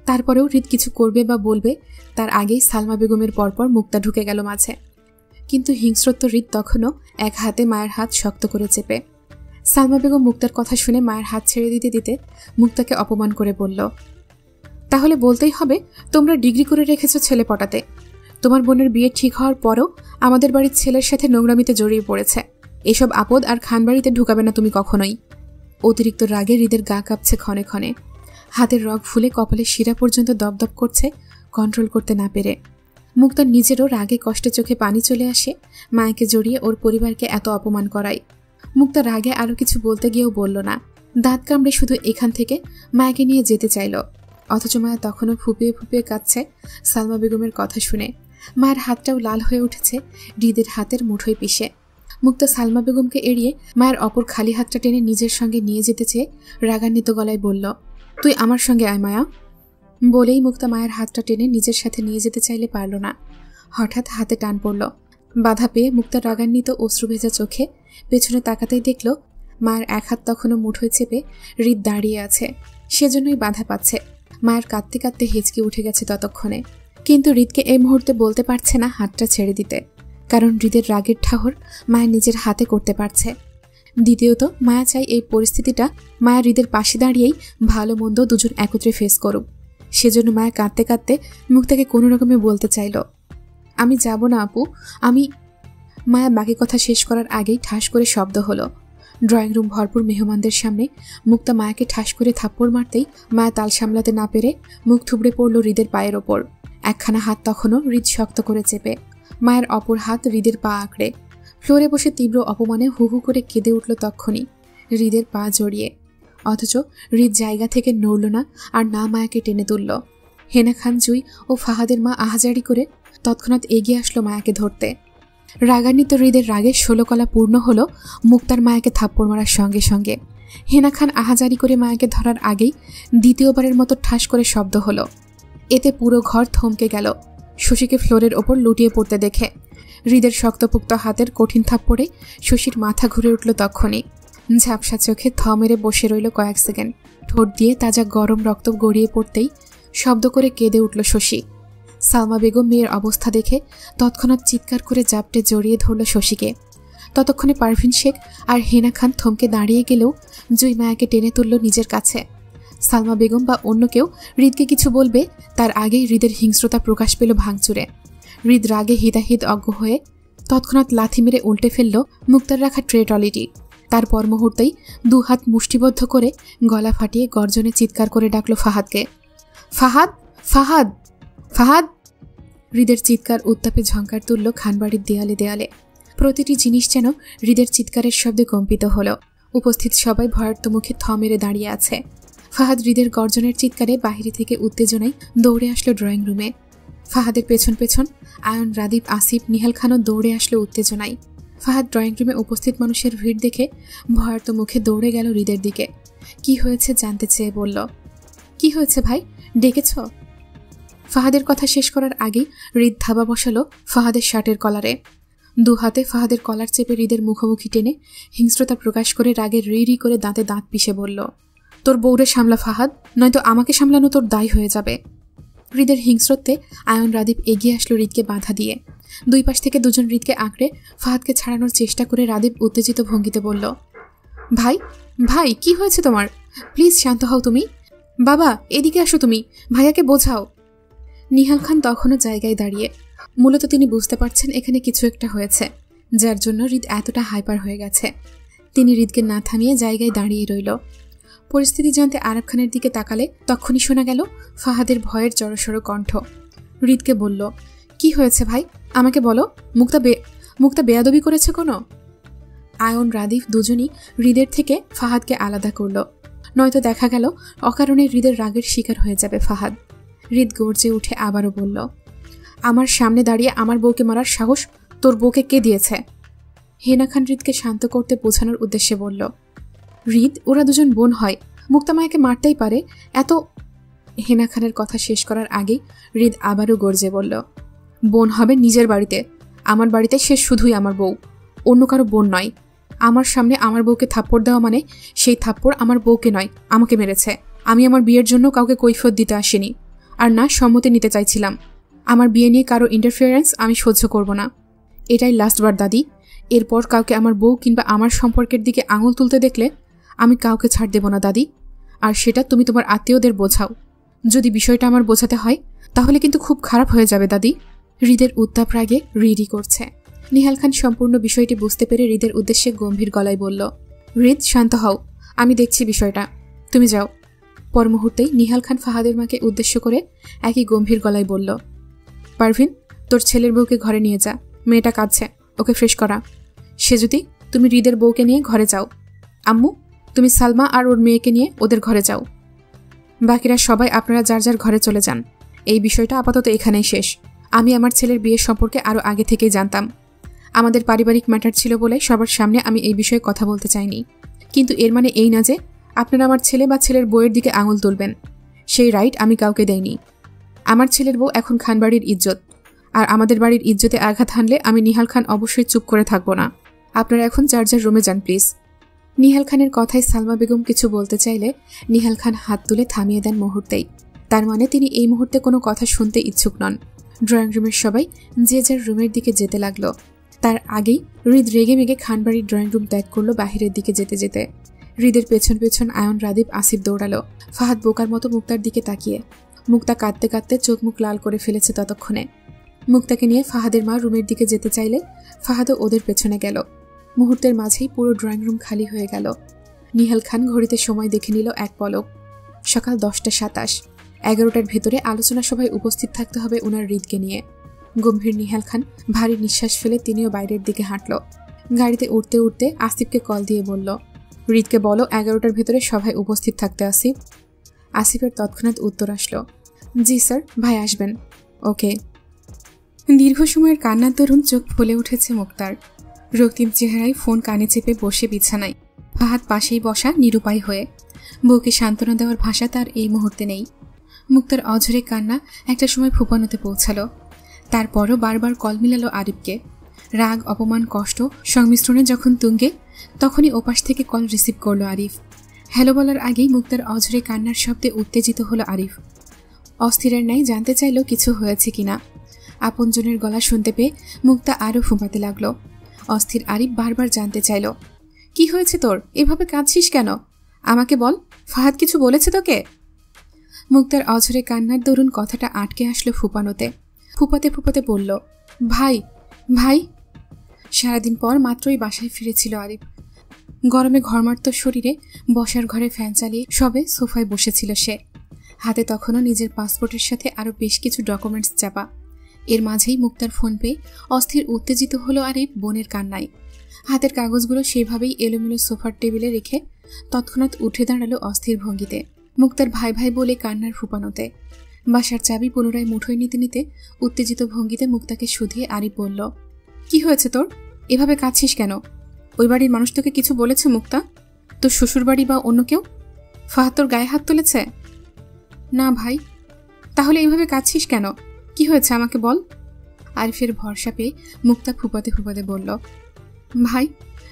তারপরেও হৃদ কিছু করবে বা বলবে তার আগেই সালমা বেগমের পরপর মুক্তা ঢুকে গেল মাঝে। কিন্তু হিংস্রত্ব হৃদ তখনও এক হাতে মায়ের হাত শক্ত করে চেপে। সালমা বেগম মুক্তার কথা শুনে মায়ের হাত ছেড়ে দিতে দিতে মুক্তাকে অপমান করে বলল, তাহলে বলতেই হবে তোমরা ডিগ্রি করে রেখেছ ছেলে পটাতে। তোমার বোনের বিয়ে ঠিক হওয়ার পরও আমাদের বাড়ির ছেলের সাথে নোংরামিতে জড়িয়ে পড়েছে। এসব আপদ আর খানবাড়িতে ঢুকাবে না তুমি কখনোই। অতিরিক্ত রাগে হৃদের গা কাঁপছে ক্ষণে ক্ষণে, হাতের রগ ফুলে কপালে শিরা পর্যন্ত দপদপ করছে কন্ট্রোল করতে না পেরে। মুক্তার নিজেরও রাগে কষ্টে চোখে পানি চলে আসে মায়াকে জড়িয়ে ওর পরিবারকে এত অপমান করায়। মুক্তা রাগে আরও কিছু বলতে গিয়েও বলল না, দাঁত কামড়ে শুধু এখান থেকে মায়াকে নিয়ে যেতে চাইল। অথচ মায়া তখনও ফুপিয়ে ফুপিয়ে কাঁদছে সালমা বেগমের কথা শুনে। মায়ের হাতটাও লাল হয়ে উঠেছে হৃদের হাতের মুঠোয় পিষে। মুক্তা সালমা বেগমকে এড়িয়ে মায়ের অপর খালি হাতটা টেনে নিজের সঙ্গে নিয়ে যেতে চেয়ে রাগান্বিত গলায় বলল, তুই আমার সঙ্গে আয় মায়া। বলেই মুক্তা মায়ের হাতটা টেনে নিজের সাথে নিয়ে যেতে চাইলে পারল না। হঠাৎ হাতে টান পড়ল। বাধা পেয়ে মুক্তা রাগান্বিত অশ্রু ভেজা চোখে পেছনে তাকাতেই দেখল মায়ের এক হাত তখনও মুঠোয় চেপে হৃদ দাঁড়িয়ে আছে। সেজন্যই বাধা পাচ্ছে। মায়ের কাঁদতে কাঁদতে হেঁচকে উঠে গেছে ততক্ষণে। কিন্তু হৃদকে এই মুহূর্তে বলতে পারছে না হাতটা ছেড়ে দিতে, কারণ হৃদের রাগের ঠাহর মায়ের নিজের হাতে করতে পারছে। দ্বিতীয়ত মায়া চাই এই পরিস্থিতিটা মায়া হৃদের পাশে দাঁড়িয়েই ভালো মন্দ দুজন একত্রে ফেস করুক। সেজন্য মায়া কাঁদতে কাঁদতে মুক্তাকে কোনো রকমে বলতে চাইল, আমি যাব না আপু, আমি। মায়া বাকি কথা শেষ করার আগেই ঠাস করে শব্দ হলো। ড্রয়িং রুম ভরপুর মেহমানদের সামনে মুক্তা মায়াকে ঠাস করে থাপ্পড় মারতেই মায়া তাল সামলাতে না পেরে মুখ থুবড়ে পড়ল হৃদের পায়ের ওপর। একখানা হাত তখনও হৃদ শক্ত করে চেপে, মায়ের অপর হাত হৃদের পা আঁকড়ে। ফ্লোরে বসে তীব্র অপমানে হু হু করে কেঁদে উঠল তক্ষণি হৃদের পা জড়িয়ে। অথচ হৃদ জায়গা থেকে নড়ল না আর না মায়াকে টেনে তুলল। হেনা খান, জুই ও ফাহাদের মা আহাজারি করে তৎক্ষণাৎ এগিয়ে আসলো মায়াকে ধরতে। রাগান্বিত হৃদের রাগের 16 কলা পূর্ণ হলো মুক্তার মায়াকে থাপ্পড় মারার সঙ্গে সঙ্গে। হেনা খান আহাজারি করে মায়াকে ধরার আগেই দ্বিতীয়বারের মতো ঠাস করে শব্দ হলো। এতে পুরো ঘর থমকে গেল শশীকে ফ্লোরের ওপর লুটিয়ে পড়তে দেখে। হৃদের শক্তপোক্ত হাতের কঠিন থাপ্পড়ে শশীর মাথা ঘুরে উঠল তক্ষণি। ঝাপসা চোখে থ মেরে বসে রইল কয়েক সেকেন্ড। ঠোঁট দিয়ে তাজা গরম রক্ত গড়িয়ে পড়তেই শব্দ করে কেঁদে উঠল শশী। সালমা বেগম মেয়ের অবস্থা দেখে তৎক্ষণাৎ চিৎকার করে জাপটে জড়িয়ে ধরল শশীকে। ততক্ষণে পারভিন শেখ আর হেনা খান থমকে দাঁড়িয়ে গেলেও জুই মায়াকে টেনে তুলল নিজের কাছে। সালমা বেগম বা অন্য কেউ হৃদকে কিছু বলবে তার আগেই হৃদের হিংস্রতা প্রকাশ পেল ভাঙচুরে। হৃদ রাগে হিতাহিত অজ্ঞ হয়ে তৎক্ষণাৎ লাথি মেরে উল্টে ফেলল মুক্তার রাখা ট্রে ট্রলিটি। তারপর মুহূর্তেই 2 হাত মুষ্টিবদ্ধ করে গলা ফাটিয়ে গর্জনে চিৎকার করে ডাকল ফাহাদকে, ফাহাদ, ফাহাদ, ফাহাদ। হৃদের চিৎকার উত্তাপে ঝঙ্কার তুলল খানবাড়ির দেয়ালে দেয়ালে। প্রতিটি জিনিস যেন হৃদের চিৎকারের শব্দে কম্পিত হল। উপস্থিত সবাই ভয়ার্ত মুখে থ মেরে দাঁড়িয়ে আছে। ফাহাদ হৃদের গর্জনের চিৎকারে বাহিরে থেকে উত্তেজনায় দৌড়ে আসলো ড্রয়িং রুমে। ফাহাদের পেছন পেছন আয়ন, রাদীপ, আসিফ, নিহাল খানও দৌড়ে আসলো উত্তেজনায়। ফাহাদ ড্রয়িং রুমে উপস্থিত মানুষের ভিড় দেখে ভয়ার্ত মুখে দৌড়ে গেল হৃদের দিকে। কি হয়েছে জানতে চেয়ে বলল, কি হয়েছে ভাই, ডেকেছ? ফাহাদের কথা শেষ করার আগেই হৃদ ধাবা বসালো ফাহাদের শার্টের কলারে। 2 হাতে ফাহাদের কলার চেপে হৃদের মুখোমুখি টেনে হিংস্রতা প্রকাশ করে রাগে রি রি করে দাঁতে দাঁত পিষে বলল, তোর বউরে সামলা ফাহাদ, নয়তো আমাকে সামলানো তোর দায় হয়ে যাবে। হৃদের হিংস্রত্বে আয়ন, রাদীপ এগিয়ে আসলো হৃদকে বাধা দিয়ে। 2 পাশ থেকে দুজন হৃদকে আঁকড়ে ফাহাদকে ছাড়ানোর চেষ্টা করে রাদীপ উত্তেজিত ভঙ্গিতে বলল, ভাই, ভাই, কি হয়েছে তোমার? প্লিজ শান্ত হও তুমি। বাবা, এদিকে আসো তুমি, ভাইয়াকে বোঝাও। নিহাল খান তখনও জায়গায় দাঁড়িয়ে। মূলত তিনি বুঝতে পারছেন এখানে কিছু একটা হয়েছে, যার জন্য হৃদ এতটা হাইপার হয়ে গেছে। তিনি হৃদকে না থামিয়ে জায়গায় দাঁড়িয়ে রইল। পরিস্থিতি জানতে আরব খানের দিকে তাকালে তখনই শোনা গেল ফাহাদের ভয়ের জড়সড় কণ্ঠ। হৃদকে বলল, কি হয়েছে ভাই, আমাকে বলো। মুক্তা বেয়াদবি করেছে কোনো? আয়ন, রাদীপ দুজনই হৃদের থেকে ফাহাদকে আলাদা করল, নয়তো দেখা গেল অকারণে হৃদের রাগের শিকার হয়ে যাবে ফাহাদ। হৃদ গর্জে উঠে আবারও বলল, আমার সামনে দাঁড়িয়ে আমার বউকে মারার সাহস তোর বউকে কে দিয়েছে? হেনা খান হৃদকে শান্ত করতে বোঝানোর উদ্দেশ্যে বলল, হৃদ, ওরা দুজন বোন হয়, মুক্তা মায়াকে মারতেই পারে এত। হেনা খানের কথা শেষ করার আগেই হৃদ আবারও গর্জে বলল, বোন হবে নিজের বাড়িতে, আমার বাড়িতে সে শুধুই আমার বউ, অন্য কারো বোন নয়। আমার সামনে আমার বউকে থাপ্পড় দেওয়া মানে সেই থাপ্পড় আমার বউকে নয়, আমাকে মেরেছে। আমি আমার বিয়ের জন্য কাউকে কৈফিয়ত দিতে আসিনি, আর না সম্মতি নিতে চাইছিলাম। আমার বিয়ে নিয়ে কারো ইন্টারফিয়ারেন্স আমি সহ্য করব না। এটাই লাস্টবার দাদি। এরপর কাউকে আমার বউ কিংবা আমার সম্পর্কের দিকে আঙুল তুলতে দেখলে আমি কাউকে ছাড় দেব না দাদি। আর সেটা তুমি তোমার আত্মীয়দের বোঝাও। যদি বিষয়টা আমার বোঝাতে হয় তাহলে কিন্তু খুব খারাপ হয়ে যাবে দাদি। হৃদের উত্তাপ রাগে রিডি করছে। নিহাল খান সম্পূর্ণ বিষয়টি বুঝতে পেরে হৃদের উদ্দেশ্যে গম্ভীর গলায় বলল, হৃদ শান্ত হও, আমি দেখছি বিষয়টা, তুমি যাও। পর মুহূর্তেই নিহাল খান ফাহাদের মাকে উদ্দেশ্য করে একই গম্ভীর গলায় বলল, পারভিন, তোর ছেলের বউকে ঘরে নিয়ে যা, মেয়েটা কাঁদছে, ওকে ফ্রেশ করা। সেজুতি, তুমি হৃদের বউকে নিয়ে ঘরে যাও। আম্মু, তুমি সালমা আর ওর মেয়েকে নিয়ে ওদের ঘরে যাও। বাকিরা সবাই আপনারা যার যার ঘরে চলে যান। এই বিষয়টা আপাতত এখানেই শেষ। আমি আমার ছেলের বিয়ের সম্পর্কে আরও আগে থেকেই জানতাম। আমাদের পারিবারিক ম্যাটার ছিল বলে সবার সামনে আমি এই বিষয়ে কথা বলতে চাইনি, কিন্তু এর মানে এই না যে আপনারা আমার ছেলে বা ছেলের বউয়ের দিকে আঙুল তুলবেন। সেই রাইট আমি কাউকে দেইনি। আমার ছেলের বউ এখন খানবাড়ির ইজ্জত, আর আমাদের বাড়ির ইজ্জতে আঘাত হানলে আমি নিহাল খান অবশ্যই চুপ করে থাকব না। আপনারা এখন যার যার রুমে যান প্লিজ। নিহাল খানের কথায় সালমা বেগম কিছু বলতে চাইলে নিহাল খান হাত তুলে থামিয়ে দেন মুহূর্তেই। তার মানে তিনি এই মুহূর্তে কোনো কথা শুনতে ইচ্ছুক নন। ড্রয়িং রুমের সবাই যে যার রুমের দিকে যেতে লাগলো। তার আগেই হৃদ রেগে মেগে খানবাড়ির ড্রয়িং রুম ত্যাগ করলো বাহিরের দিকে যেতে যেতে। হৃদের পেছন পেছন আয়ন, রাদীপ, আসিফ দৌড়ালো। ফাহাদ বোকার মতো মুক্তার দিকে তাকিয়ে। মুক্তা কাঁদতে কাঁদতে চোখ মুখ লাল করে ফেলেছে ততক্ষণে। মুক্তাকে নিয়ে ফাহাদের মা রুমের দিকে যেতে চাইলে ফাহাদও ওদের পেছনে গেল। মুহূর্তের মাঝেই পুরো ড্রয়িং রুম খালি হয়ে গেল। নিহাল খান ঘড়িতে সময় দেখে নিল এক পলক। সকাল 10:27। 11টার ভেতরে আলোচনা সভায় উপস্থিত থাকতে হবে ওনার হৃদকে নিয়ে। গম্ভীর নিহাল খান ভারী নিঃশ্বাস ফেলে তিনিও বাইরের দিকে হাঁটল। গাড়িতে উঠতে উঠতে আসিফকে কল দিয়ে বলল, হৃদকে বলো 11টার ভেতরে সভায় উপস্থিত থাকতে। আসিফ। আসিফের তৎক্ষণাৎ উত্তর আসলো, জি স্যার, ভাই আসবেন। ওকে। দীর্ঘ সময়ের কান্নার দরুন চোখ ফুলে উঠেছে মুক্তার। রক্তিম চেহারায় ফোন কানে চেপে বসে বিছানায়, ফাহাদ পাশেই বসা নিরুপায় হয়ে। বউকে সান্ত্বনা দেওয়ার ভাষা তার এই মুহূর্তে নেই। মুক্তার অঝরে কান্না একটা সময় ফুপানোতে পৌঁছালো। তারপরও বারবার কল মিলালো আরিফকে। রাগ, অপমান, কষ্ট সংমিশ্রণে যখন তুঙ্গে, তখনই ওপাশ থেকে কল রিসিভ করলো আরিফ। হ্যালো বলার আগেই মুক্তার অঝরে কান্নার শব্দে উত্তেজিত হলো আরিফ। অস্থিরের ন্যায় জানতে চাইল কিছু হয়েছে কিনা। আপনজনের গলা শুনতে পেয়ে মুক্তা আরও ফুঁপাতে লাগলো। অস্থির আরিফ বারবার জানতে চাইল, কি হয়েছে তোর, এভাবে কাঁদছিস কেন? আমাকে বল, ফাহাদ কিছু বলেছে তোকে? মুক্তার অঝরে কান্নার দরুন কথাটা আটকে আসলো ফুপানোতে। ফুপাতে ফুপাতে বলল, ভাই ভাই। সারাদিন পর মাত্রই বাসায় ফিরেছিল আরিফ। গরমে ঘরমার্ত শরীরে বসার ঘরে ফ্যান চালিয়ে সবে সোফায় বসেছিল সে। হাতে তখনও নিজের পাসপোর্টের সাথে আরও বেশ কিছু ডকুমেন্টস চাপা। এর মাঝেই মুক্তার ফোন পেয়ে অস্থির উত্তেজিত হলো আরিফ বোনের কান্নায়। হাতের কাগজগুলো সেভাবেই এলোমেলো সোফার টেবিলে রেখে তৎক্ষণাৎ উঠে দাঁড়ালো অস্থির ভঙ্গিতে। মুক্তার ভাই ভাই বলে কান্নার ফুপানোতে। বাসার চাবি পুনরায় মুঠোয় নিতে নিতে উত্তেজিত ভঙ্গিতে মুক্তাকে শুধিয়ে আরিফ বলল, কি হয়েছে তোর, এভাবে কাঁদছিস কেন? ওই বাড়ির মানুষ তোকে কিছু বলেছে মুক্তা? তোর শ্বশুর বাড়ি বা অন্য কেউ? ফাহাদ তোর গায়ে হাত তুলেছে? না ভাই। তাহলে এইভাবে কাঁদছিস কেন? কি হয়েছে আমাকে বল। আরিফের ভরসা পেয়ে মুক্তা ফুপাতে ফুপাতে বলল, ভাই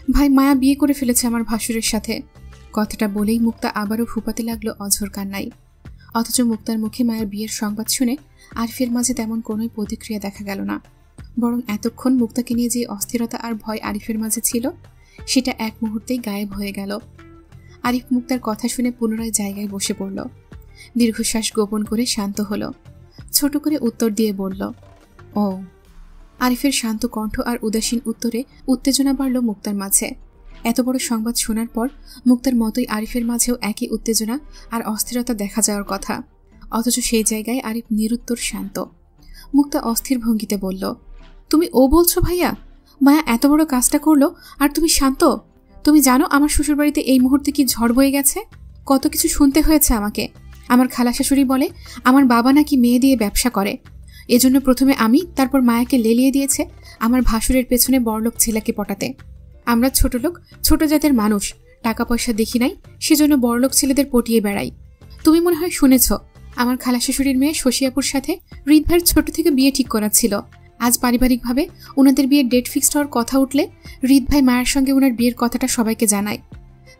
ভাই মায়া বিয়ে করে ফেলেছে আমার ভাসুরের সাথে। কথাটা বলেই মুক্তা আবারও ফুপাতে লাগলো অঝোর কান্নায়। অথচ মুক্তার মুখে মায়ের বিয়ের সংবাদ শুনে আরিফের মাঝে তেমন কোনোই প্রতিক্রিয়া দেখা গেল না। বরং এতক্ষণ মুক্তাকে নিয়ে যে অস্থিরতা আর ভয় আরিফের মাঝে ছিল, সেটা এক মুহূর্তেই গায়েব হয়ে গেল। আরিফ মুক্তার কথা শুনে পুনরায় জায়গায় বসে পড়ল। দীর্ঘশ্বাস গোপন করে শান্ত হলো। ছোট করে উত্তর দিয়ে বলল, ও। আরিফের শান্ত কণ্ঠ আর উদাসীন উত্তরে উত্তেজনা বাড়ল মুক্তার মাঝে। এত বড় সংবাদ শোনার পর মুক্তার মতোই আরিফের মাঝেও একই উত্তেজনা আর অস্থিরতা দেখা যাওয়ার কথা। অথচ সেই জায়গায় আরিফ নিরুত্তর শান্ত। মুক্তা অস্থির ভঙ্গিতে বলল, তুমি ও বলছো ভাইয়া? মায়া এত বড় কাজটা করলো আর তুমি শান্ত? তুমি জানো আমার শ্বশুরবাড়িতে এই মুহূর্তে কি ঝড় বয়ে গেছে? কত কিছু শুনতে হয়েছে আমাকে। আমার খালা শাশুড়ি বলে আমার বাবা নাকি মেয়ে দিয়ে ব্যবসা করে, এজন্য প্রথমে আমি, তারপর মায়াকে লেলিয়ে দিয়েছে আমার ভাসুরের পেছনে বড়লোক ছেলেকে পটাতে। আমরা ছোট লোক, ছোট জাতের মানুষ, টাকা পয়সা দেখি নাই, সেজন্য বড়লোক ছেলেদের পটিয়ে বেড়াই। তুমি মনে হয় শুনেছ আমার খালা শাশুড়ির মেয়ে শশিয়াপুর সাথে হৃদ ভাইয়ের ছোট থেকে বিয়ে ঠিক করা ছিল। আজ পারিবারিকভাবে ওনাদের বিয়ের ডেট ফিক্সড হওয়ার কথা উঠলে হৃদ ভাই মায়ের সঙ্গে ওনার বিয়ের কথাটা সবাইকে জানায়।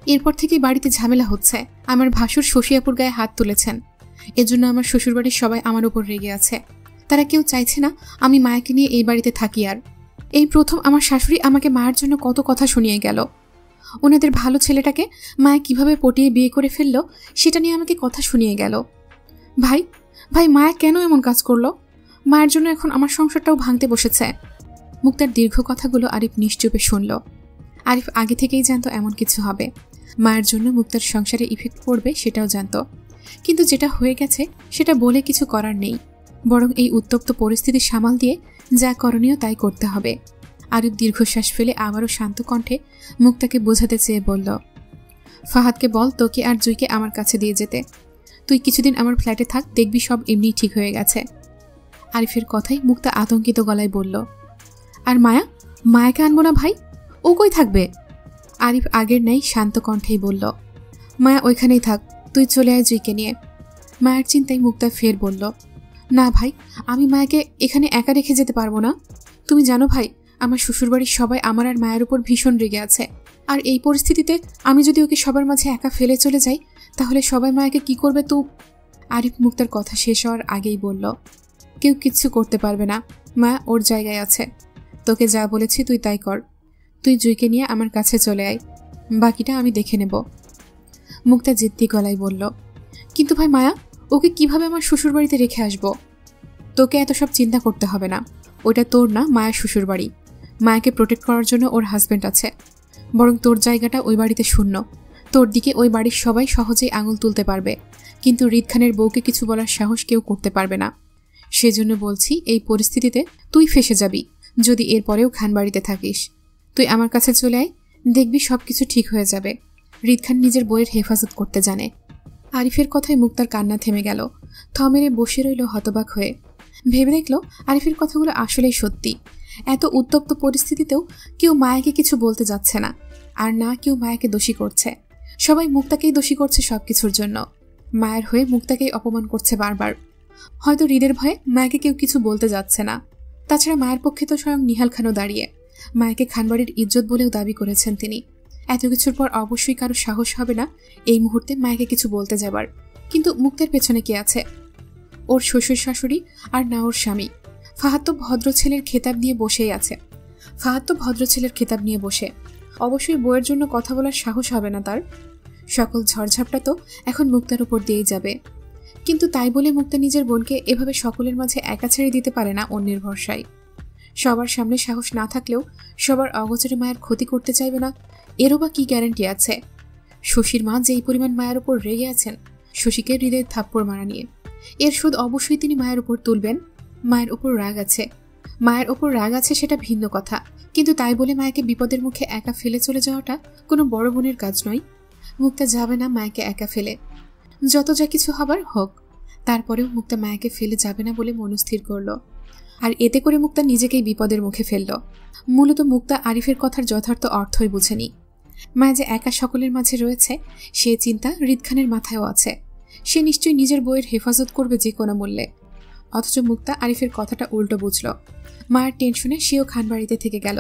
এরপর থেকেই বাড়িতে ঝামেলা হচ্ছে। আমার ভাসুর শশিয়াপুর গায়ে হাত তুলেছেন, এজন্য আমার শ্বশুরবাড়ির সবাই আমার উপর রেগে আছে। তারা কেউ চাইছে না আমি মায়াকে নিয়ে এই বাড়িতে থাকি। আর এই প্রথম আমার শাশুড়ি আমাকে মায়ের জন্য কত কথা শুনিয়ে গেল। ওনাদের ভালো ছেলেটাকে মায়া কিভাবে পটিয়ে বিয়ে করে ফেললো সেটা নিয়ে আমাকে কথা শুনিয়ে গেল। ভাই ভাই মায়া কেন এমন কাজ করলো? মায়ের জন্য এখন আমার সংসারটাও ভাঙতে বসেছে। মুক্তার দীর্ঘ কথাগুলো আরিফ নিশ্চুপে শুনল। আরিফ আগে থেকেই জানতো এমন কিছু হবে, মায়ের জন্য মুক্তার সংসারে ইফেক্ট পড়বে সেটাও জানতো। কিন্তু যেটা হয়ে গেছে সেটা বলে কিছু করার নেই, বরং এই উত্তপ্ত পরিস্থিতি সামাল দিয়ে যা করণীয় তাই করতে হবে। আরিফ দীর্ঘশ্বাস ফেলে আবারও শান্ত কণ্ঠে মুক্তাকে বোঝাতে চেয়ে বলল, ফাহাদকে বল তোকে আর জুইকে আমার কাছে দিয়ে যেতে। তুই কিছুদিন আমার ফ্ল্যাটে থাক, দেখবি সব এমনিই ঠিক হয়ে গেছে। আরিফের কথাই মুক্তা আতঙ্কিত গলায় বলল, আর মায়াকে আনবো না ভাই? ও কই থাকবে? আরিফ আগের ন্যায় শান্ত কণ্ঠেই বলল, মায়া ওইখানেই থাক, তুই চলে আয় জুইকে নিয়ে। মায়ের চিন্তায় মুক্তা ফের বলল, না ভাই, আমি মায়াকে এখানে একা রেখে যেতে পারবো না। তুমি জানো ভাই, আমার শ্বশুরবাড়ির সবাই আমার আর মায়ের উপর ভীষণ রেগে আছে। আর এই পরিস্থিতিতে আমি যদি ওকে সবার মাঝে একা ফেলে চলে যাই তাহলে সবাই মায়াকে কি করবে? তো আরিফ মুক্তার কথা শেষ হওয়ার আগেই বলল, কেউ কিচ্ছু করতে পারবে না, মা ওর জায়গায় আছে। তোকে যা বলেছি তুই তাই কর। তুই জুইকে নিয়ে আমার কাছে চলে আয়, বাকিটা আমি দেখে নেব। মুক্তা জিদ্দি গলায় বলল, কিন্তু ভাই মায়া, ওকে কিভাবে আমার শ্বশুরবাড়িতে রেখে আসবো? তোকে এত সব চিন্তা করতে হবে না, ওইটা তোর না মায়ের শ্বশুরবাড়ি। মায়াকে প্রোটেক্ট করার জন্য ওর হাজব্যান্ড আছে, বরং তোর জায়গাটা ওই বাড়িতে শূন্য। তোর দিকে ওই বাড়ির সবাই সহজেই আঙুল তুলতে পারবে, কিন্তু হৃদ খানের বউকে কিছু বলার সাহস কেউ করতে পারবে না। সেজন্য বলছি, এই পরিস্থিতিতে তুই ফেসে যাবি যদি এরপরেও খান বাড়িতে থাকিস। তুই আমার কাছে চলে আয়, দেখবি সবকিছু ঠিক হয়ে যাবে। হৃদ খান নিজের বইয়ের হেফাজত করতে জানে। আরিফের কথায় মুক্তার কান্না থেমে গেল। থমেরে বসে রইল হতবাক হয়ে। ভেবে দেখল আরিফের কথাগুলো আসলেই সত্যি। এত উত্তপ্ত পরিস্থিতিতেও কেউ মায়াকে কিছু বলতে যাচ্ছে না, আর না কেউ মায়াকে দোষী করছে। সবাই মুক্তাকেই দোষী করছে সবকিছুর জন্য। মায়ের হয়ে মুক্তাকেই অপমান করছে বারবার। হয়তো হৃদের ভয়ে মায়াকে কেউ কিছু বলতে যাচ্ছে না। তাছাড়া মায়ের পক্ষে তো স্বয়ং নিহাল খানও দাঁড়িয়ে মায়াকে খানবাড়ির ইজ্জত বলেও দাবি করেছেন তিনি। এত কিছুর পর অবশ্যই কারো সাহস হবে না এই মুহূর্তে মায়াকে কিছু বলতে যাবার। কিন্তু মুক্তার পেছনে কে আছে? ওর শ্বশুর শাশুড়ি, আর না ওর স্বামী। ফাহাদ তো ভদ্র ছেলের খেতাব নিয়ে বসেই আছে। অবশ্যই বউয়ের জন্য কথা বলার সাহস হবে না তার। সকল ঝড়ঝাপটা তো এখন মুক্তার উপর দিয়েই যাবে। কিন্তু তাই বলে মুক্তা নিজের বোনকে এভাবে সকলের মাঝে একা ছেড়ে দিতে পারে না অন্যের ভরসায়। সবার সামনে সাহস না থাকলেও সবার অগোচরে মায়ের ক্ষতি করতে চাইবে না, এরও বা কি গ্যারান্টি আছে? শশীর মা যেই পরিমাণ মায়ের উপর রেগে আছেন শশীকে হৃদয়ের থাপ্পড় মারা নিয়ে, এর শোধ অবশ্যই তিনি মায়ের উপর তুলবেন। মায়ের উপর রাগ আছে সেটা ভিন্ন কথা, কিন্তু তাই বলে মায়াকে বিপদের মুখে একা ফেলে চলে যাওয়াটা কোনো বড় বোনের কাজ নয়। মুক্তা যাবে না মায়াকে একা ফেলে, যত যা কিছু হবার হোক। তারপরেও মুক্তা মায়াকে ফেলে যাবে না বলে মনস্থির করল। আর এতে করে মুক্তা নিজেকেই বিপদের মুখে ফেলল। মূলত মুক্তা আরিফের কথার যথার্থ অর্থই বুঝেনি। মায়া যে একা সকলের মাঝে রয়েছে সে চিন্তা হৃদ খানের মাথায়ও আছে। সে নিশ্চয়ই নিজের বইয়ের হেফাজত করবে যে কোনো মূল্যে। অথচ মুক্তা আরিফের কথাটা উল্টো বুঝল। মায়ের টেনশনে সেও খানবাড়িতে থেকে গেল,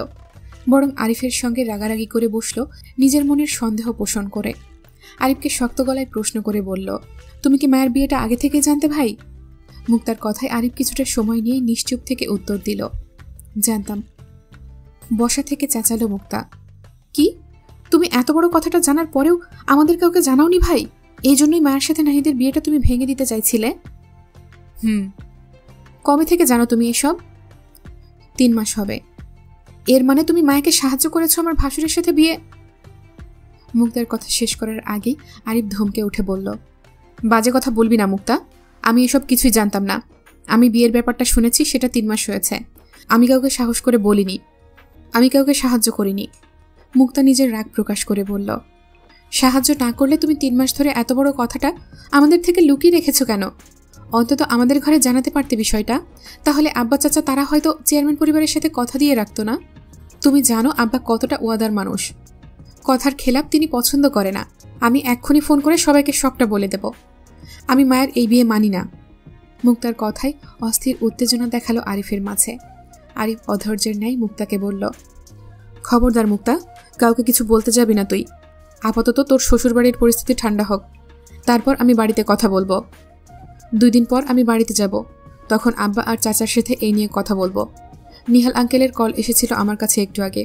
বরং আরিফের সঙ্গে রাগারাগি করে বসল নিজের মনের সন্দেহ পোষণ করে। আরিফকে শক্ত গলায় প্রশ্ন করে বলল, তুমি কি মায়ের বিয়েটা আগে থেকে জানতে ভাই? মুক্তার কথায় আরিফ কিছুটা সময় নিয়ে নিশ্চুপ থেকে উত্তর দিল, জানতাম। বসা থেকে চেঁচালো মুক্তা, কি? তুমি এত বড় কথাটা জানার পরেও আমাদের কাউকে জানাওনি ভাই? এই জন্যই মায়ের সাথে নাহিদের বিয়েটা তুমি ভেঙে দিতে চাইছিলে? কবে থেকে জানো তুমি এসব? 3 মাস হবে। এর মানে তুমি মায়াকে সাহায্য করেছো আমার ভাসুরের সাথে বিয়ে? মুক্তার কথা শেষ করার আগেই আরিফ ধমকে উঠে বলল, বাজে কথা বলবি না মুক্তা, আমি এসব কিছুই জানতাম না। আমি বিয়ের ব্যাপারটা শুনেছি, সেটা 3 মাস হয়েছে। আমি কাউকে সাহস করে বলিনি, আমি কাউকে সাহায্য করিনি। মুক্তা নিজের রাগ প্রকাশ করে বলল, সাহায্য না করলে তুমি 3 মাস ধরে এত বড় কথাটা আমাদের থেকে লুকিয়ে রেখেছো কেন? অন্তত আমাদের ঘরে জানাতে পারতে বিষয়টা। তাহলে আব্বা চাচা তারা হয়তো চেয়ারম্যান পরিবারের সাথে কথা দিয়ে রাখতো না। তুমি জানো আব্বা কতটা ওয়াদার মানুষ, কথার খেলাপ তিনি পছন্দ করে না। আমি এক্ষুনি ফোন করে সবাইকে সবটা বলে দেব। আমি মায়ের এই বিয়ে মানি না। মুক্তার কথায় অস্থির উত্তেজনা দেখালো আরিফের মাঝে। আরিফ অধৈর্যের ন্যায় মুক্তাকে বলল, খবরদার মুক্তা, কাউকে কিছু বলতে যাবি না তুই। আপাতত তোর শ্বশুরবাড়ির পরিস্থিতি ঠান্ডা হোক, তারপর আমি বাড়িতে কথা বলবো। 2 দিন পর আমি বাড়িতে যাব, তখন আব্বা আর চাচার সাথে এই নিয়ে কথা বলবো। নিহাল আঙ্কেলের কল এসেছিল আমার কাছে একটু আগে।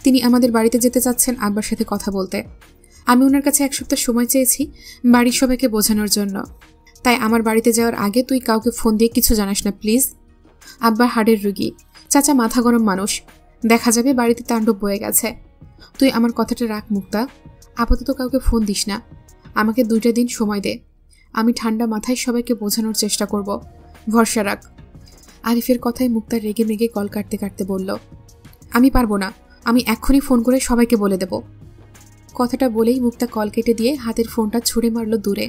তিনি আমাদের বাড়িতে যেতে চাচ্ছেন আব্বার সাথে কথা বলতে। আমি ওনার কাছে 1 সপ্তাহ সময় চেয়েছি বাড়ির সবাইকে বোঝানোর জন্য। তাই আমার বাড়িতে যাওয়ার আগে তুই কাউকে ফোন দিয়ে কিছু জানাস না প্লিজ। আব্বা হাড়ের রুগী, চাচা মাথা গরম মানুষ, দেখা যাবে বাড়িতে তাণ্ডব বয়ে গেছে। তুই আমার কথাটা রাখ মুক্তা, আপাতত কাউকে ফোন দিস না। আমাকে 2টা দিন সময় দে, আমি ঠান্ডা মাথায় সবাইকে বোঝানোর চেষ্টা করব, ভরসা রাখ। আরিফের কথায় মুক্তা রেগে মেগে কল কাটতে কাটতে বলল, আমি পারবো না, আমি এক্ষুনি ফোন করে সবাইকে বলে দেব। কথাটা বলেই মুক্তা কল কেটে দিয়ে হাতের ফোনটা ছুঁড়ে মারল দূরে।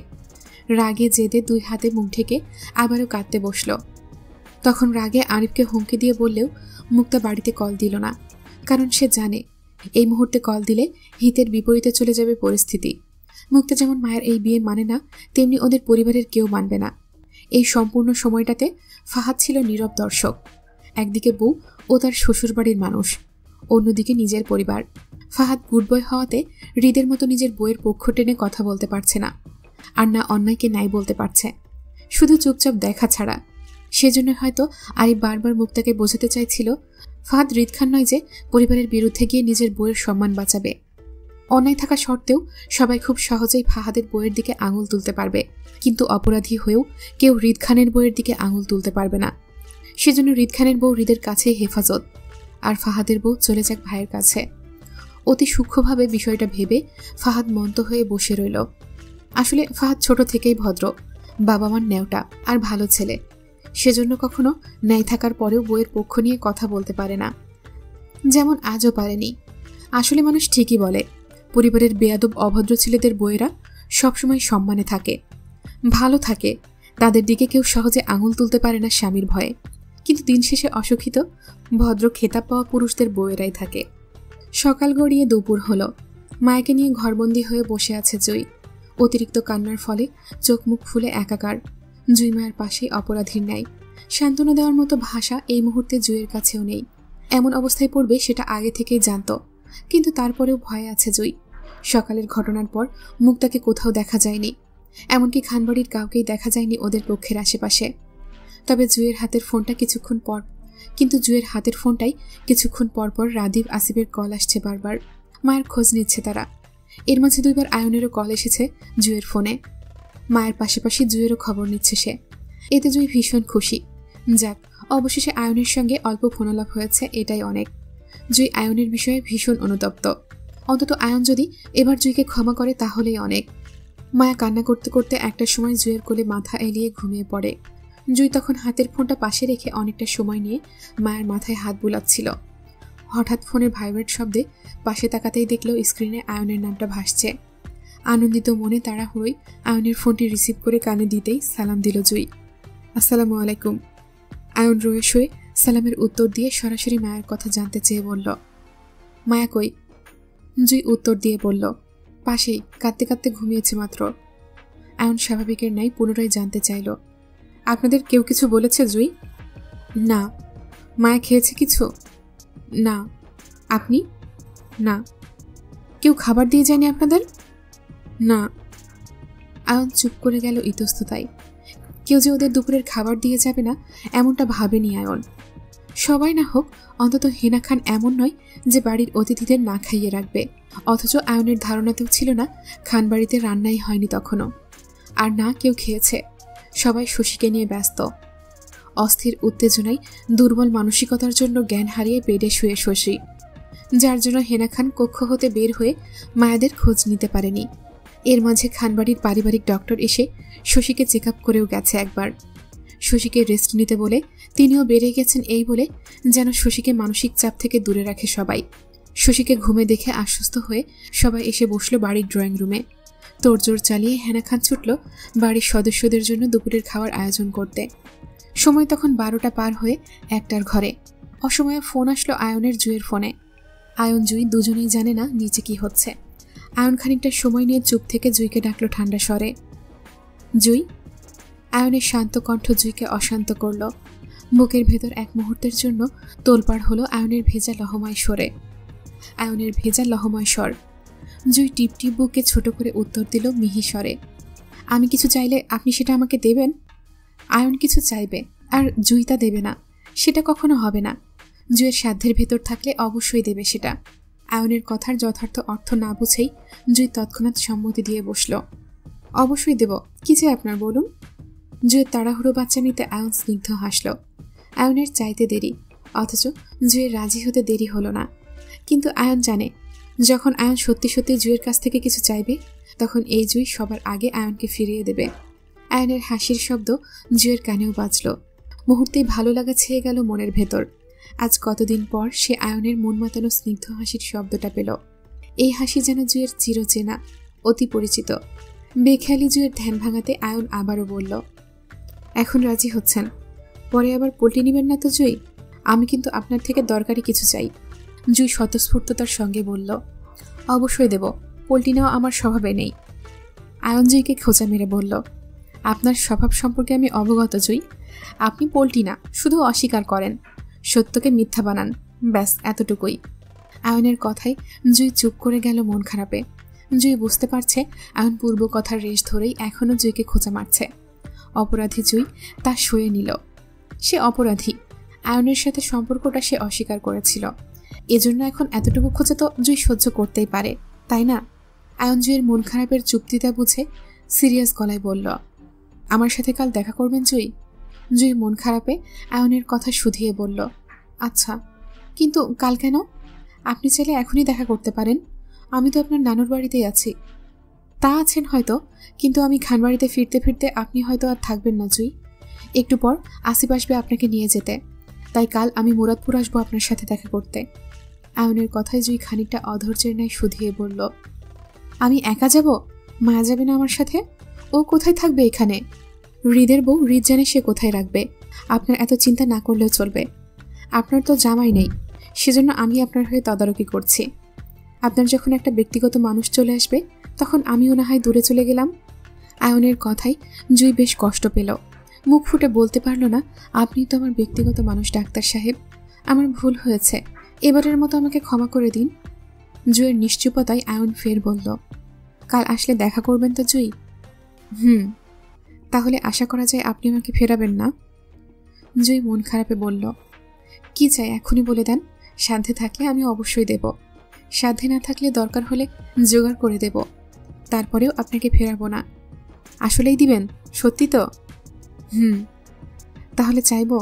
রাগে জেদে 2 হাতে মুখ ঢেকে আবারও কাঁদতে বসল। তখন রাগে আরিফকে হুমকি দিয়ে বললেও মুক্তা বাড়িতে কল দিল না, কারণ সে জানে এই মুহূর্তে কল দিলে হিতের বিপরীতে চলে যাবে পরিস্থিতি। মুক্তা যেমন মায়ের এই বিয়ে মানে না, তেমনি ওদের পরিবারের কেউ মানবে না। এই সম্পূর্ণ সময়টাতে ফাহাদ ছিল নীরব দর্শক। একদিকে বউ ও তার শ্বশুরবাড়ির মানুষ, অন্যদিকে নিজের পরিবার। ফাহাদ গুড বয় হওয়াতে হৃদের মতো নিজের বইয়ের পক্ষ টেনে কথা বলতে পারছে না, আর না অন্যায়কে ন্যায় বলতে পারছে, শুধু চুপচাপ দেখা ছাড়া। সেজন্য হয়তো আরিফ বারবার মুক্তাকে বোঝাতে চাইছিল ফাহাদ হৃদ খান নয় যে পরিবারের বিরুদ্ধে গিয়ে নিজের বইয়ের সম্মান বাঁচাবে। অন্যায় থাকা সত্ত্বেও সবাই খুব সহজেই ফাহাদের বইয়ের দিকে আঙুল তুলতে পারবে, কিন্তু অপরাধী হয়েও কেউ হৃদ খানের বইয়ের দিকে আঙুল তুলতে পারবে না। সেজন্য হৃদ খানের বউ হৃদের কাছেই হেফাজত, আর ফাহাদের বউ চলে যাক ভাইয়ের কাছে। অতি সূক্ষ্মভাবে বিষয়টা ভেবে ফাহাদ মন্ত হয়ে বসে রইল। আসলে ফাহাদ ছোট থেকেই ভদ্র, বাবা মার ন্যাওটা আর ভালো ছেলে, সেজন্য কখনো ন্যায় থাকার পরেও বইয়ের পক্ষ নিয়ে কথা বলতে পারে না, যেমন আজও পারেনি। আসলে মানুষ ঠিকই বলে, পরিবারের বেয়াদব অভদ্র ছেলেদের বইয়েরা সবসময় সম্মানে থাকে, ভালো থাকে, তাদের দিকে কেউ সহজে আঙুল তুলতে পারে না স্বামীর ভয়ে। কিন্তু দিন শেষে অশিক্ষিত ভদ্র খেতাব পাওয়া পুরুষদের বইয়েরাই থাকে। সকাল গড়িয়ে দুপুর হলো। মায়াকে নিয়ে ঘরবন্দি হয়ে বসে আছে জুই। অতিরিক্ত কান্নার ফলে চোখ মুখ ফুলে একাকার। জুই মায়ের পাশেই অপরাধীর ন্যায়। সান্ত্বনা দেওয়ার মতো ভাষা এই মুহূর্তে জুইয়ের কাছেও নেই। এমন অবস্থায় পড়বে সেটা আগে থেকেই জানত, কিন্তু তারপরেও ভয়ে আছে জুই। সকালের ঘটনার পর মুক্তাকে কোথাও দেখা যায়নি, এমনকি খানবাড়ির কাউকেই দেখা যায়নি ওদের কক্ষের আশেপাশে। তবে জুইয়ের হাতের ফোনটাই কিছুক্ষণ পর পর রাদীপ আসিফের কল আসছে বারবার। মায়ের খোঁজ নিচ্ছে তারা। এর মাঝে 2 বার আয়নেরও কল এসেছে জুইয়ের ফোনে। মায়ের পাশাপাশি জুইয়েরও খবর নিচ্ছে সে। এতে জুই ভীষণ খুশি। যাক, অবশেষে আয়নের সঙ্গে অল্প ফোনালাপ হয়েছে, এটাই অনেক। জুই আয়নের বিষয়ে ভীষণ অনুতপ্ত। অন্তত আয়ন যদি এবার জুইকে ক্ষমা করে তাহলেই অনেক। মায়া কান্না করতে করতে একটা সময় জুইয়ের কোলে মাথা এলিয়ে ঘুমিয়ে পড়ে। জুই তখন হাতের ফোনটা পাশে রেখে অনেকটা সময় নিয়ে মায়ের মাথায় হাত বুলাচ্ছিল। হঠাৎ ফোনের ভাইব্রেট শব্দে পাশে তাকাতেই দেখল স্ক্রিনে আয়নের নামটা ভাসছে। আনন্দিত মনে তাড়াহুড়োই আয়নের ফোনটি রিসিভ করে কানে দিতেই সালাম দিল জুই। আসসালামু আলাইকুম। আয়ন রয়ে শুয়ে সালামের উত্তর দিয়ে সরাসরি মায়ের কথা জানতে চেয়ে বলল, মায়া কই? জুই উত্তর দিয়ে বলল, পাশেই, কাঁদতে কাঁদতে ঘুমিয়েছে মাত্র। আয়ন স্বাভাবিকের ন্যায় পুনরায় জানতে চাইল, আপনাদের কেউ কিছু বলেছে জুই? না। মায়া খেয়েছে কিছু? না। আপনি? না। কেউ খাবার দিয়ে যায়নি আপনাদের? না। আয়ন চুপ করে গেল ইতস্ততায়। কেউ যে ওদের দুপুরের খাবার দিয়ে যাবে না এমনটা ভাবেনি আয়ন। সবাই না হোক, অন্তত হেনা খান এমন নয় যে বাড়ির অতিথিদের না খাইয়ে রাখবে। অথচ আয়নের ধারণাতেও ছিল না খান বাড়িতে রান্নাই হয়নি তখনও। আর না কেউ খেয়েছে, সবাই শশীকে নিয়ে ব্যস্ত। অস্থির উত্তেজনায় দুর্বল মানসিকতার জন্য জ্ঞান হারিয়ে বেডে শুয়ে শশী, যার জন্য হেনা খান কক্ষ হতে বের হয়ে মায়াদের খোঁজ নিতে পারেনি। এর মাঝে খানবাড়ির পারিবারিক ডক্টর এসে শশীকে চেক আপ করেও গেছে একবার। শশীকে রেস্ট নিতে বলে তিনিও বেড়ে গেছেন, এই বলে যেন শশীকে মানসিক চাপ থেকে দূরে রাখে সবাই। শশীকে ঘুমে দেখে আশ্বস্ত হয়ে সবাই এসে বসলো বাড়ির ড্রয়িং রুমে। তোড়জোড় চালিয়ে হেনা খান ছুটল বাড়ির সদস্যদের জন্য দুপুরের খাওয়ার আয়োজন করতে। সময় তখন 12টা পার হয়ে 1টার ঘরে। অসময়ে ফোন আসলো আয়নের জুইয়ের ফোনে। আয়ন জুই দুজনেই জানে না নিচে কি হচ্ছে। আয়ন খানিকটা সময় নিয়ে চুপ থেকে জুইকে ডাকলো ঠান্ডা স্বরে, জুই। আয়নের শান্ত কণ্ঠ জুইকে অশান্ত করল। বুকের ভেতর এক মুহূর্তের জন্য তোলপাড় হলো আয়নের ভেজা লহময় স্বর। জুই টিপটিপ বুকে ছোট করে উত্তর দিল মিহি স্বরে, আমি কিছু চাইলে আপনি সেটা আমাকে দেবেন? আয়ন কিছু চাইবে আর জুই তা দেবে না, সেটা কখনো হবে না। জুইয়ের সাধ্যের ভেতর থাকলে অবশ্যই দেবে সেটা। আয়নের কথার যথার্থ অর্থ না বুঝেই জুই তৎক্ষণাৎ সম্মতি দিয়ে বসল। অবশ্যই দেব, কি চাই আপনার বলুন? জুইয়ের তাড়াহুড়ো বাচ্চা নিতে আয়ন স্নিগ্ধ হাসল। আয়নের চাইতে দেরি, অথচ জুইয়ের রাজি হতে দেরি হলো না। কিন্তু আয়ন জানে, যখন আয়ন সত্যি সত্যি জুইয়ের কাছ থেকে কিছু চাইবে, তখন এই জুই সবার আগে আয়নকে ফিরিয়ে দেবে। আয়নের হাসির শব্দ জুইয়ের কানেও বাজল। মুহূর্তেই ভালো লাগা ছেয়ে গেল মনের ভেতর। আজ কতদিন পর সে আয়নের মন মাতানো স্নিগ্ধ হাসির শব্দটা পেল। এই হাসি যেন জুইয়ের চিরচেনা, অতি পরিচিত। বেখেয়ালি জুইয়ের ধ্যান ভাঙাতে আয়ন আবারও বলল, এখন রাজি হচ্ছেন, পরে আবার পল্টি নেবেন না তো জুই? আমি কিন্তু আপনার থেকে দরকারি কিছু চাই। জুই স্বতঃস্ফূর্ততার সঙ্গে বলল, অবশ্যই দেব, পল্টি নেওয়া আমার স্বভাবে নেই। আয়ন জুইকে খোঁচা মেরে বলল, আপনার স্বভাব সম্পর্কে আমি অবগত জুই। আপনি পল্টি না, শুধু অস্বীকার করেন, সত্যকে মিথ্যা বানান, ব্যাস এতটুকুই। আয়নের কথায় জুই চুপ করে গেল মন খারাপে। জুই বুঝতে পারছে আয়ন পূর্ব কথার রেশ ধরেই এখনও জুইকে খোঁচা মারছে। অপরাধী জুই তা সয়ে নিল। সে অপরাধী, আয়নের সাথে সম্পর্কটা সে অস্বীকার করেছিল। এজন্য এখন এতটুকু খোঁচা তো জুই সহ্য করতেই পারে, তাই না? আয়ন জুইয়ের মন খারাপের চুক্তিটা বুঝে সিরিয়াস গলায় বলল, আমার সাথে কাল দেখা করবেন জুই? জুই মন খারাপে আয়নের কথা শুধিয়ে বলল, আচ্ছা, কিন্তু কাল কেন? আপনি চাইলে এখনই দেখা করতে পারেন, আমি তো আপনার নানুর বাড়িতেই আছি। তা আছেন হয়তো, কিন্তু আমি খানবাড়িতে ফিরতে ফিরতে আপনি হয়তো আর থাকবেন না জুই। একটু পর আসিফ আসবে আপনাকে নিয়ে যেতে, তাই কাল আমি মুরাদপুর আসবো আপনার সাথে দেখা করতে। আয়নের কথায় জুই খানিকটা অধৈর্যের ন্যায় শুধিয়ে বলল, আমি একা যাব? মায়া যাবে না আমার সাথে? ও কোথায় থাকবে এখানে? হৃদের বউ হৃদ জানে সে কোথায় রাখবে, আপনার এত চিন্তা না করলেও চলবে। আপনার তো জামাই নেই, সেজন্য আমি আপনার হয়ে তদারকি করছি। আপনার যখন একটা ব্যক্তিগত মানুষ চলে আসবে, তখন আমিও না হয় দূরে চলে গেলাম। আয়নের কথায় জুই বেশ কষ্ট পেল। মুখ ফুটে বলতে পারল না, আপনি তো আমার ব্যক্তিগত মানুষ ডাক্তার সাহেব, আমার ভুল হয়েছে, এবারের মতো আমাকে ক্ষমা করে দিন। জুইয়ের নিশ্চুপতায় আয়ন ফের বলল, কাল আসলে দেখা করবেন তো জুই? তাহলে আশা করা যায় আপনি আমাকে ফেরাবেন না? জুই মন খারাপে বলল, কি চাই এখনই বলে দেন, সাধ্যে থাকলে আমি অবশ্যই দেব, সাধ্যে না থাকলে দরকার হলে জোগাড় করে দেব, তারপরেও আপনাকে ফেরাবো না। আসলেই দিবেন? সত্যি তো? তাহলে চাইব।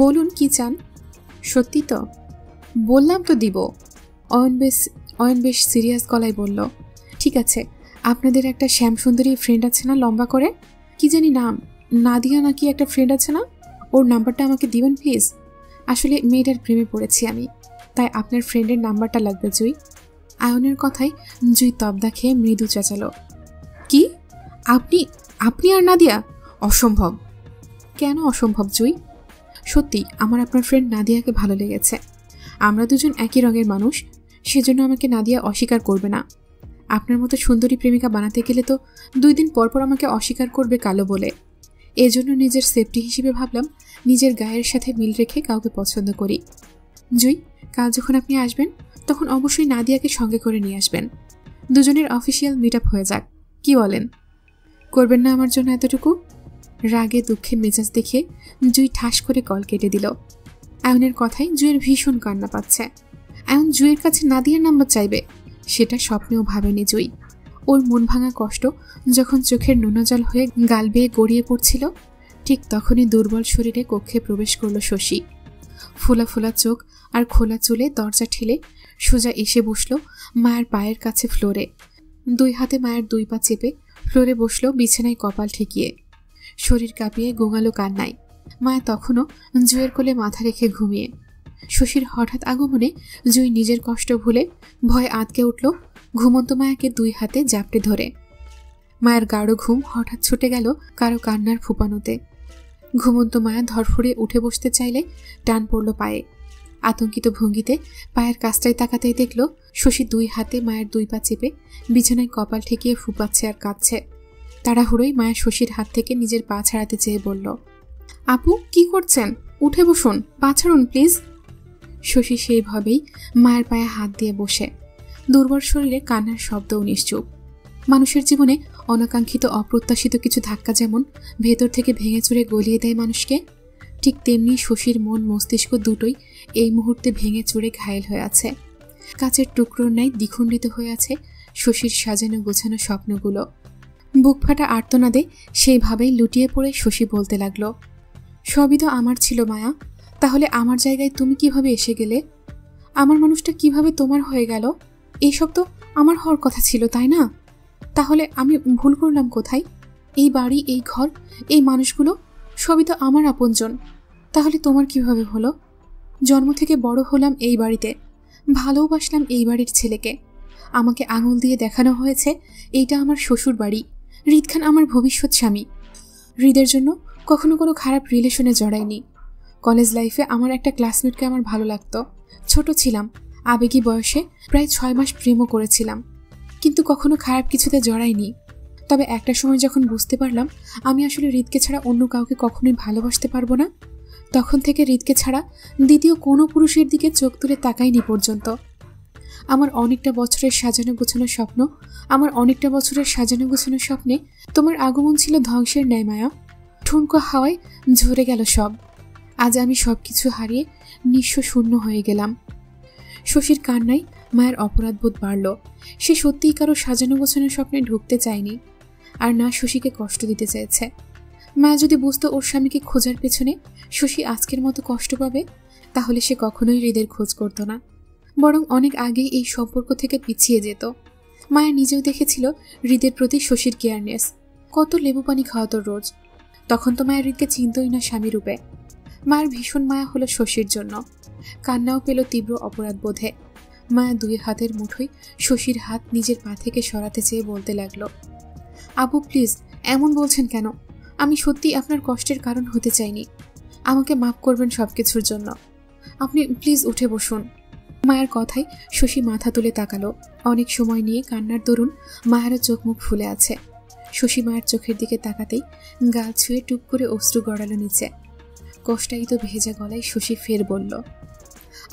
বলুন কি চান? সত্যি তো? বললাম তো দিব। অয়ন বেশ সিরিয়াস গলায় বলল, ঠিক আছে, আপনাদের একটা শ্যামসুন্দরী ফ্রেন্ড আছে না, লম্বা করে, কি জানি নাম, নাদিয়া নাকি একটা ফ্রেন্ড আছে না, ওর নাম্বারটা আমাকে দিবেন প্লিজ। আসলে মেয়েটার প্রেমে পড়েছি আমি, তাই আপনার ফ্রেন্ডের নাম্বারটা লাগবে জুই। আয়নের কথায় জুই তবদা খেয়ে মৃদু চেঁচালো, কি? আপনি আপনি আর নাদিয়া? অসম্ভব। কেন অসম্ভব জুই? সত্যি আমার আপনার ফ্রেন্ড নাদিয়াকে ভালো লেগেছে। আমরা দুজন একই রঙের মানুষ, সেজন্য আমাকে নাদিয়া অস্বীকার করবে না। আপনার মতো সুন্দরী প্রেমিকা বানাতে গেলে তো 2 দিন পর পর আমাকে অস্বীকার করবে কালো বলে। এজন্য নিজের সেফটি হিসেবে ভাবলাম নিজের গায়ের সাথে মিল রেখে কাউকে পছন্দ করি। জুই, কাল যখন আপনি আসবেন তখন অবশ্যই নাদিয়াকে সঙ্গে করে নিয়ে আসবেন। দুজনের অফিসিয়াল মিট আপ হয়ে যাক, কি বলেন? করবেন না আমার জন্য এতটুকু? রাগে দুঃখে মেজাজ দেখে জুই ঠাস করে কল কেটে দিল। আয়নের কথায় জুইয়ের ভীষণ কান্না পাচ্ছে। আয়ন জুইয়ের কাছে নাদিয়ার নাম্বার চাইবে, সেটা স্বপ্নেও ভাবেনি জুই। ওর মন ভাঙা কষ্ট যখন চোখের নোনা জল হয়ে গাল বেয়ে গড়িয়ে পড়ছিল, ঠিক তখনই দুর্বল শরীরে কক্ষে প্রবেশ করল শশী। ফোলা ফোলা চোখ আর খোলা চুলে দরজা ঠেলে সোজা এসে বসল মায়ের পায়ের কাছে ফ্লোরে। 2 হাতে মায়ের 2 পা চেপে ফ্লোরে বসল বিছানায় কপাল ঠেকিয়ে। শরীর কাঁপিয়ে গোঙালো কান্নায়। মায়া তখনও জুইয়ের কোলে মাথা রেখে ঘুমিয়ে। শশীর হঠাৎ আগমনে জুই নিজের কষ্ট ভুলে ভয়ে আঁতকে উঠল ঘুমন্ত মায়াকে 2 হাতে জাপটে ধরে। মায়ের গাঢ় ঘুম হঠাৎ ছুটে গেল কারো কান্নার ফুপানোতে। ঘুমন্ত মায়া ধরফড়িয়ে উঠে বসতে চাইলে টান পড়ল পায়ে। আতঙ্কিত ভঙ্গিতে পায়ের কাছটায় তাকাতেই দেখল শশী 2 হাতে মায়ের 2 পা চেপে বিছানায় কপাল ঠেকিয়ে ফুপাচ্ছে আর কাঁদছে। তাড়াহুড়োই মায়া শশীর হাত থেকে নিজের পা ছাড়াতে চেয়ে বলল, আপু কি করছেন? উঠে বসুন, পা ছাড়ুন প্লিজ। শশী সেইভাবেই মায়ের পায়ে হাত দিয়ে বসে, দুর্বল শরীরে কান্নার শব্দও নিশ্চুপ। মানুষের জীবনে অনাকাঙ্ক্ষিত অপ্রত্যাশিত কিছু ধাক্কা যেমন ভেতর থেকে ভেঙে চুরে গলিয়ে দেয় মানুষকে, ঠিক তেমনি শশীর মন মস্তিষ্ক দুটোই এই মুহূর্তে ভেঙে চুরে ঘায়েল হয়ে আছে। কাচের টুকরোর ন্যায় দ্বিখণ্ডিত হয়ে আছে শশীর সাজানো গোছানো স্বপ্নগুলো। বুক ফাটা আর্তনাদে সেইভাবেই লুটিয়ে পড়ে শশী বলতে লাগলো, সবই তো আমার ছিল মায়া, তাহলে আমার জায়গায় তুমি কিভাবে এসে গেলে? আমার মানুষটা কিভাবে তোমার হয়ে গেল? এইসব তো আমার হওয়ার কথা ছিল, তাই না? তাহলে আমি ভুল করলাম কোথায়? এই বাড়ি, এই ঘর, এই মানুষগুলো সবই তো আমার আপনজন। তাহলে তোমার কিভাবে হলো? জন্ম থেকে বড় হলাম এই বাড়িতে, ভালোবাসলাম এই বাড়ির ছেলেকে। আমাকে আঙুল দিয়ে দেখানো হয়েছে এইটা আমার শ্বশুর বাড়ি, হৃদ খান আমার ভবিষ্যৎ স্বামী। হৃদের জন্য কখনো কোনো খারাপ রিলেশনে জড়াইনি। কলেজ লাইফে আমার একটা ক্লাসমেটকে আমার ভালো লাগতো। ছোট ছিলাম, আবেগী বয়সে প্রায় 6 মাস প্রেমও করেছিলাম, কিন্তু কখনো খারাপ কিছুতে জড়াইনি। তবে একটা সময় যখন বুঝতে পারলাম আমি আসলে হৃদকে ছাড়া অন্য কাউকে কখনোই ভালোবাসতে পারবো না, তখন থেকে হৃদকে ছাড়া দ্বিতীয় কোনো পুরুষের দিকে চোখ তুলে তাকাইনি পর্যন্ত। আমার অনেকটা বছরের সাজানো গোছানো স্বপ্নে তোমার আগমন ছিল ধ্বংসের ন্যায় মায়া। ঠুনকো হাওয়ায় ঝরে গেল সব। আজ আমি সবকিছু হারিয়ে নিঃস্ব শূন্য হয়ে গেলাম। শশীর কান্নায় মায়ের অপরাধবোধ বাড়ল। সে সত্যিই কারো সাজানো গোছানো স্বপ্নে ঢুকতে চায়নি, আর না শশীকে কষ্ট দিতে চেয়েছে। মায়া যদি বুঝতো ওর স্বামীকে খোঁজার পেছনে শশী আজকের মতো কষ্ট পাবে, তাহলে সে কখনোই হৃদের খোঁজ করত না, বরং অনেক আগেই এই সম্পর্ক থেকে পিছিয়ে যেত। মায়া নিজেও দেখেছিল হৃদের প্রতি শশীর কেয়ারনেস, কত লেবু পানি খাওয়াতো রোজ। তখন তো মায়া হৃদকে চিনতই না স্বামী রূপে। মায়ের ভীষণ মায়া হলো শশীর জন্য, কান্নাও পেল তীব্র অপরাধ বোধে। মায়া 2 হাতের মুঠোয় শশীর হাত নিজের পা থেকে সরাতে চেয়ে বলতে লাগলো, আবু প্লিজ এমন বলছেন কেন? আমি সত্যি আপনার কষ্টের কারণ হতে চাইনি। আমাকে মাফ করবেন সবকিছুর জন্য। আপনি প্লিজ উঠে বসুন। মায়ের কথায় শশী মাথা তুলে তাকালো। অনেক সময় নিয়ে কান্নার দরুন মায়েরও চোখ মুখ ফুলে আছে। শশী মায়ের চোখের দিকে তাকাতেই গাল ছুঁয়ে টুপ করে অশ্রু গড়ালো নিচে। কষ্টায়িত ভেজা গলায় শশী ফের বলল,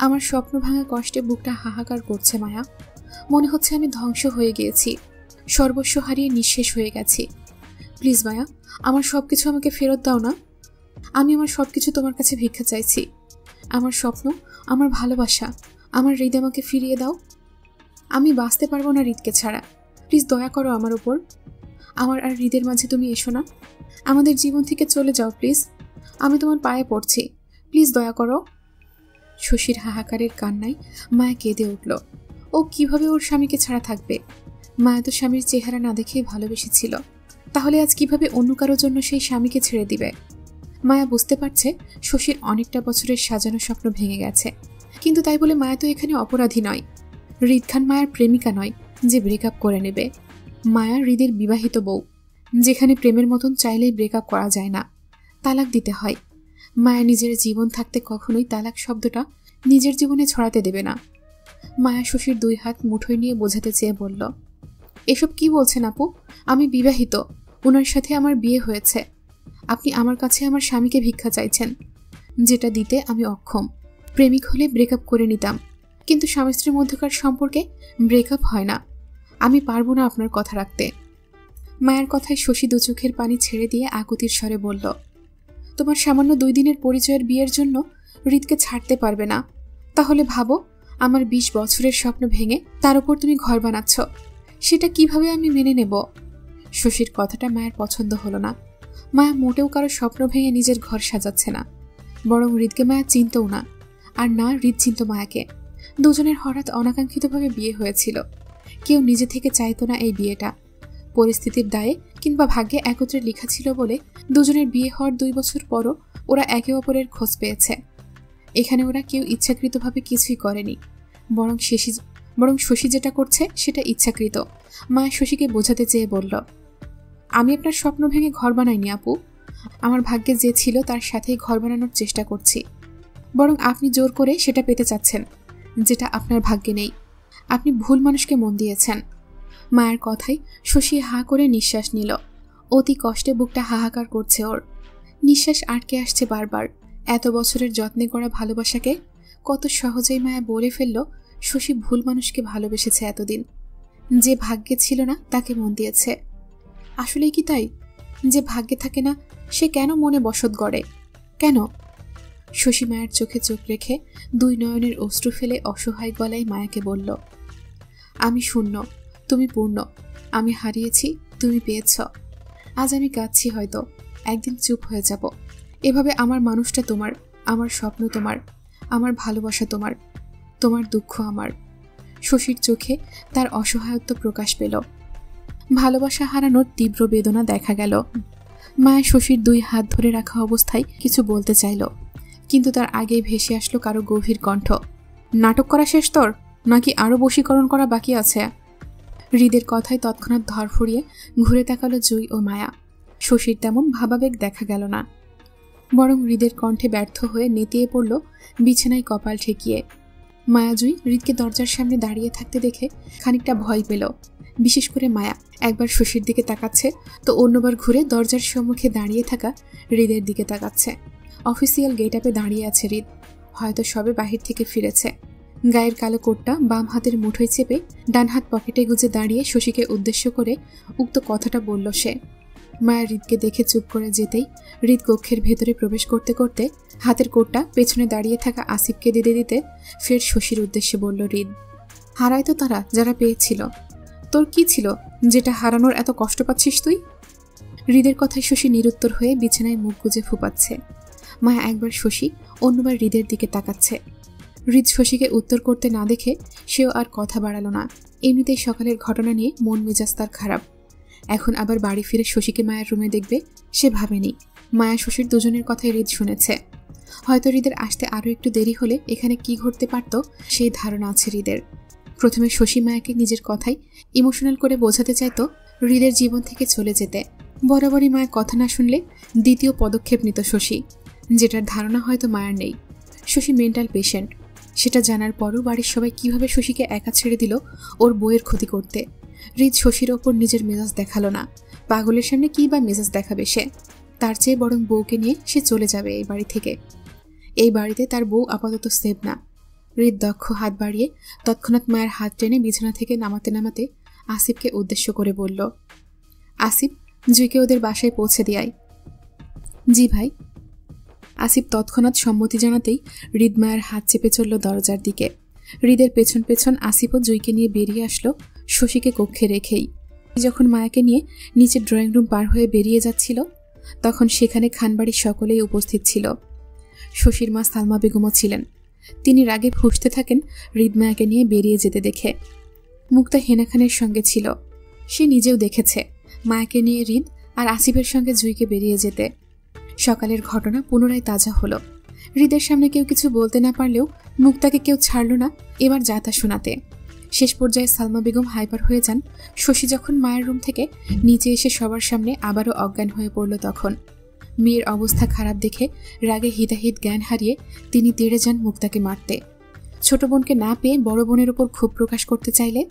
আমার স্বপ্ন ভাঙা কষ্টে বুকটা হাহাকার করছে মায়া। মনে হচ্ছে আমি ধ্বংস হয়ে গিয়েছি, সর্বস্ব হারিয়ে নিঃশেষ হয়ে গেছি। প্লিজ মায়া, আমার সবকিছু আমাকে ফেরত দাও না। আমি আমার সবকিছু তোমার কাছে ভিক্ষা চাইছি। আমার স্বপ্ন, আমার ভালোবাসা, আমার হৃদ আমাকে ফিরিয়ে দাও। আমি বাঁচতে পারবো না হৃদকে ছাড়া। প্লিজ দয়া করো আমার ওপর। আমার আর হৃদের মাঝে তুমি এসো না। আমাদের জীবন থেকে চলে যাও প্লিজ। আমি তোমার পায়ে পড়ছি, প্লিজ দয়া করো। শশীর হাহাকারের কান্নায় মায়া কেঁদে উঠল। ও কিভাবে ওর স্বামীকে ছাড়া থাকবে? মায়া তো স্বামীর চেহারা না দেখেই ভালোবেসেছিল, তাহলে আজ কিভাবে অন্য কারোর জন্য সেই স্বামীকে ছেড়ে দিবে? মায়া বুঝতে পারছে শশীর অনেকটা বছরের সাজানো স্বপ্ন ভেঙে গেছে, কিন্তু তাই বলে মায়া তো এখানে অপরাধী নয়। হৃদ খান মায়ার প্রেমিকা নয় যে ব্রেকআপ করে নেবে। মায়া হৃদের বিবাহিত বউ, যেখানে প্রেমের মতন চাইলেই ব্রেকআপ করা যায় না, তালাক দিতে হয়। মায়া নিজের জীবন থাকতে কখনোই তালাক শব্দটা নিজের জীবনে ছড়াতে দেবে না। মায়া শশীর 2 হাত মুঠোয় নিয়ে বোঝাতে চেয়ে বলল, এসব কি বলছেন আপু? আমি বিবাহিত, ওনার সাথে আমার বিয়ে হয়েছে। আপনি আমার কাছে আমার স্বামীকে ভিক্ষা চাইছেন, যেটা দিতে আমি অক্ষম। প্রেমিক হলে ব্রেকআপ করে নিতাম, কিন্তু স্বামী স্ত্রীর মধ্যকার সম্পর্কে ব্রেকআপ হয় না। আমি পারবো না আপনার কথা রাখতে। মায়ের কথায় শশী 2 চোখের পানি ছেড়ে দিয়ে আকুতির স্বরে বলল, তোমার সামান্য 2 দিনের পরিচয়ের বিয়ের জন্য হৃদকে ছাড়তে পারবে না? তাহলে ভাবো, আমার 20 বছরের স্বপ্ন ভেঙে তার উপর তুমি ঘর বানাচ্ছ, সেটা কিভাবে আমি মেনে নেব? শশীর কথাটা মায়ের পছন্দ হলো না। মায়া মোটেও কারো স্বপ্ন ভেঙে নিজের ঘর সাজাচ্ছে না, বরং হৃদকে মায়া চিনতও না, আর না হৃদ চিনত মায়াকে। দুজনের হঠাৎ অনাকাঙ্ক্ষিতভাবে বিয়ে হয়েছিল। কেউ নিজে থেকে চাইতো না এই বিয়েটা। পরিস্থিতির দায়ে কিংবা ভাগ্যে একত্রে লেখা ছিল বলে দুজনের বিয়ে হওয়ার 2 বছর পরও ওরা একে অপরের খোঁজ পেয়েছে। এখানে ওরা কেউ ইচ্ছাকৃতভাবে কিছুই করেনি, বরং শশী যেটা করছে সেটা ইচ্ছাকৃত। মায়া শশীকে বোঝাতে চেয়ে বলল, আমি আপনার স্বপ্ন ভেঙে ঘর বানাইনি আপু। আমার ভাগ্যে যে ছিল তার সাথেই ঘর বানানোর চেষ্টা করছি, বরং আপনি জোর করে সেটা পেতে চাচ্ছেন, যেটা আপনার ভাগ্যে নেই। আপনি ভুল মানুষকে মন দিয়েছেন। মায়ের কথায় শশী হা করে নিঃশ্বাস নিল। অতি কষ্টে বুকটা হাহাকার করছে ওর। নিঃশ্বাস আটকে আসছে বারবার। এত বছরের যত্নে করা ভালোবাসাকে কত সহজেই মায়া বলে ফেলল শশী ভুল মানুষকে ভালোবেসেছে এতদিন। যে ভাগ্যে ছিল না তাকে মন দিয়েছে। আসলেই কি তাই? যে ভাগ্যে থাকে না সে কেন মনে বসত গড়ে? কেন? শশী মায়ের চোখে চোখ রেখে দুই নয়নের অশ্রু ফেলে অসহায় গলায় মায়াকে বলল, আমি শূন্য, তুমি পূর্ণ। আমি হারিয়েছি, তুমি পেয়েছ। আজ আমি কাঁদছি, হয়তো একদিন চুপ হয়ে যাব। এভাবে আমার মানুষটা তোমার, আমার স্বপ্ন তোমার, আমার ভালোবাসা তোমার, তোমার দুঃখ আমার। শশীর চোখে তার অসহায়ত্ব প্রকাশ পেল। ভালোবাসা হারানোর তীব্র বেদনা দেখা গেল। মায়া শশীর দুই হাত ধরে রাখা অবস্থায় কিছু বলতে চাইল, কিন্তু তার আগেই ভেসে আসলো কারো গভীর কণ্ঠ। নাটক করা শেষ তোর, নাকি আরও বশীকরণ করা বাকি আছে? হৃদের কথায় তৎক্ষণাৎ ধরফড়িয়ে ঘুরে তাকালো জুই ও মায়া। শশীর তেমন ভাবাবেগ দেখা গেল না, বরং হৃদের কণ্ঠে ব্যর্থ হয়ে নেতিয়ে পড়ল বিছানায় কপাল ঠেকিয়ে। মায়া জুই হৃদকে দরজার সামনে দাঁড়িয়ে থাকতে দেখে খানিকটা ভয় পেল। বিশেষ করে মায়া একবার শশীর দিকে তাকাচ্ছে, তো অন্যবার ঘুরে দরজার সম্মুখে দাঁড়িয়ে থাকা হৃদের দিকে তাকাচ্ছে। অফিসিয়াল গেট আপে দাঁড়িয়ে আছে হৃদ, হয়তো সবে বাহির থেকে ফিরেছে। গায়ের কালো কোটটা বাম হাতের মুঠোয় চেপে ডান হাত পকেটে গুজে দাঁড়িয়ে শশীকে উদ্দেশ্য করে উক্ত কথাটা বলল সে। মায়া হৃদকে দেখে চুপ করে যেতেই হৃদ কক্ষের ভেতরে প্রবেশ করতে করতে হাতের কোটটা পেছনে দাঁড়িয়ে থাকা আসিফকে দিতে দিতে ফের শশীর উদ্দেশ্যে বলল হৃদ, হারায় তো তারা যারা পেয়েছিল, তোর কি ছিল যেটা হারানোর এত কষ্ট পাচ্ছিস তুই? হৃদের কথায় শশী নিরুত্তর হয়ে বিছানায় মুখ গুজে ফুপাচ্ছে। মায়া একবার শশী, অন্যবার হৃদের দিকে তাকাচ্ছে। হৃদ শশীকে উত্তর করতে না দেখে সেও আর কথা বাড়ালো না। এমনিতেই সকালের ঘটনা নিয়ে মন মেজাজ তার খারাপ। এখন আবার বাড়ি ফিরে শশীকে মায়ের রুমে দেখবে সে ভাবেনি। মায়া শশীর দুজনের কথাই হৃদ শুনেছে। হয়তো হৃদের আসতে আরও একটু দেরি হলে এখানে কি ঘটতে পারত সেই ধারণা আছে হৃদের। প্রথমে শশী মায়াকে নিজের কথাই ইমোশনাল করে বোঝাতে চাইতো হৃদের জীবন থেকে চলে যেতে। বরাবরই মায়ের কথা না শুনলে দ্বিতীয় পদক্ষেপ নিত শশী, যেটার ধারণা হয়তো মায়ের নেই। শশী মেন্টাল পেশেন্ট, সেটা জানার পরও বাড়ির সবাই কিভাবে শশীকে একা ছেড়ে দিল ওর বইয়ের ক্ষতি করতে। হৃদ শশীর ওপর নিজের মেজাজ দেখালো না। পাগলের সামনে কী বা মেজাজ দেখাবে সে? তার চেয়ে বরং বউকে নিয়ে সে চলে যাবে এই বাড়ি থেকে। এই বাড়িতে তার বউ আপাতত সেভ না। হৃদ দক্ষ হাত বাড়িয়ে তৎক্ষণাৎ মায়ের হাত টেনে বিছানা থেকে নামাতে নামাতে আসিফকে উদ্দেশ্য করে বলল, আসিফ, জুইকে ওদের বাসায় পৌঁছে দিয়াই। জি ভাই। আসিফ তৎক্ষণাৎ সম্মতি জানাতেই হৃদ মায়ের হাত চেপে চলল দরজার দিকে। হৃদের পেছন পেছন আসিফও জুইকে নিয়ে বেরিয়ে আসলো শশীকে কক্ষে রেখেই। যখন মায়াকে নিয়ে নিচে ড্রয়িং রুম পার হয়ে বেরিয়ে যাচ্ছিল, তখন সেখানে খানবাড়ির সকলেই উপস্থিত ছিল। শশীর মা সালমা বেগমও ছিলেন। তিনি রাগে ফুঁসতে থাকেন হৃদ মায়াকে নিয়ে বেরিয়ে যেতে দেখে। মুক্তা হেনা খানের সঙ্গে ছিল। সে নিজেও দেখেছে মায়াকে নিয়ে হৃদ আর আসিফের সঙ্গে জুইকে বেরিয়ে যেতে। সকালের ঘটনা পুনরায় তাজা হলো। হৃদের সামনে কেউ কিছু বলতে না পারলেও মুক্তাকে কেউ ছাড়ল না এবার যাতা শোনাতে। শেষ পর্যায়ে সালমা বেগম হাইপার হয়ে যান। শশী যখন মায়ের রুম থেকে নিচে এসে সবার সামনে আবারও অজ্ঞান হয়ে পড়ল, তখন মেয়ের অবস্থা খারাপ দেখে রাগে হিতাহিত জ্ঞান হারিয়ে তিনি তেড়ে যান মুক্তাকে মারতে। ছোট বোনকে না পেয়ে বড় বোনের ওপর ক্ষোভ প্রকাশ করতে চাইলে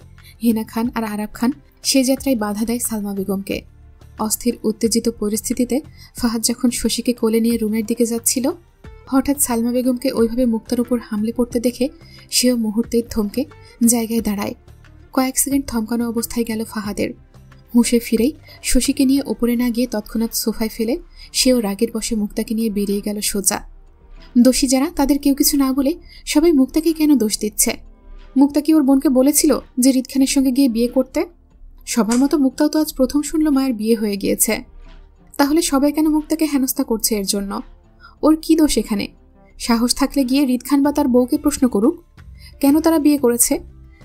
হেনা খান আর আরাব খান সে যাত্রায় বাধা দেয় সালমা বেগমকে। অস্থির উত্তেজিত পরিস্থিতিতে ফাহাদ যখন শশীকে কোলে নিয়ে রুমের দিকে যাচ্ছিল, হঠাৎ সালমা বেগমকে ওইভাবে মুক্তার উপর হামলে পড়তে দেখে সেও মুহূর্তেই থমকে জায়গায় দাঁড়ায়। কয়েক সেকেন্ড থমকানো অবস্থায় গেল ফাহাদের। হুঁশে ফিরেই শশীকে নিয়ে ওপরে না গিয়ে তৎক্ষণাৎ সোফায় ফেলে সেও রাগের বশে মুক্তাকে নিয়ে বেরিয়ে গেল সোজা। দোষী যারা তাদের কেউ কিছু না বলে সবাই মুক্তাকে কেন দোষ দিচ্ছে? মুক্তা কি ওর বোনকে বলেছিল যে হৃদ খানের সঙ্গে গিয়ে বিয়ে করতে? সবার মতো মুক্তাও তো আজ প্রথম শুনল মায়ের বিয়ে হয়ে গিয়েছে। তাহলে সবাই কেন মুক্তাকে হেনস্থা করছে এর জন্য? ওর কি দোষ এখানে? সাহস থাকলে গিয়ে হৃদ খান বা তার বউকে প্রশ্ন করুক কেন তারা বিয়ে করেছে।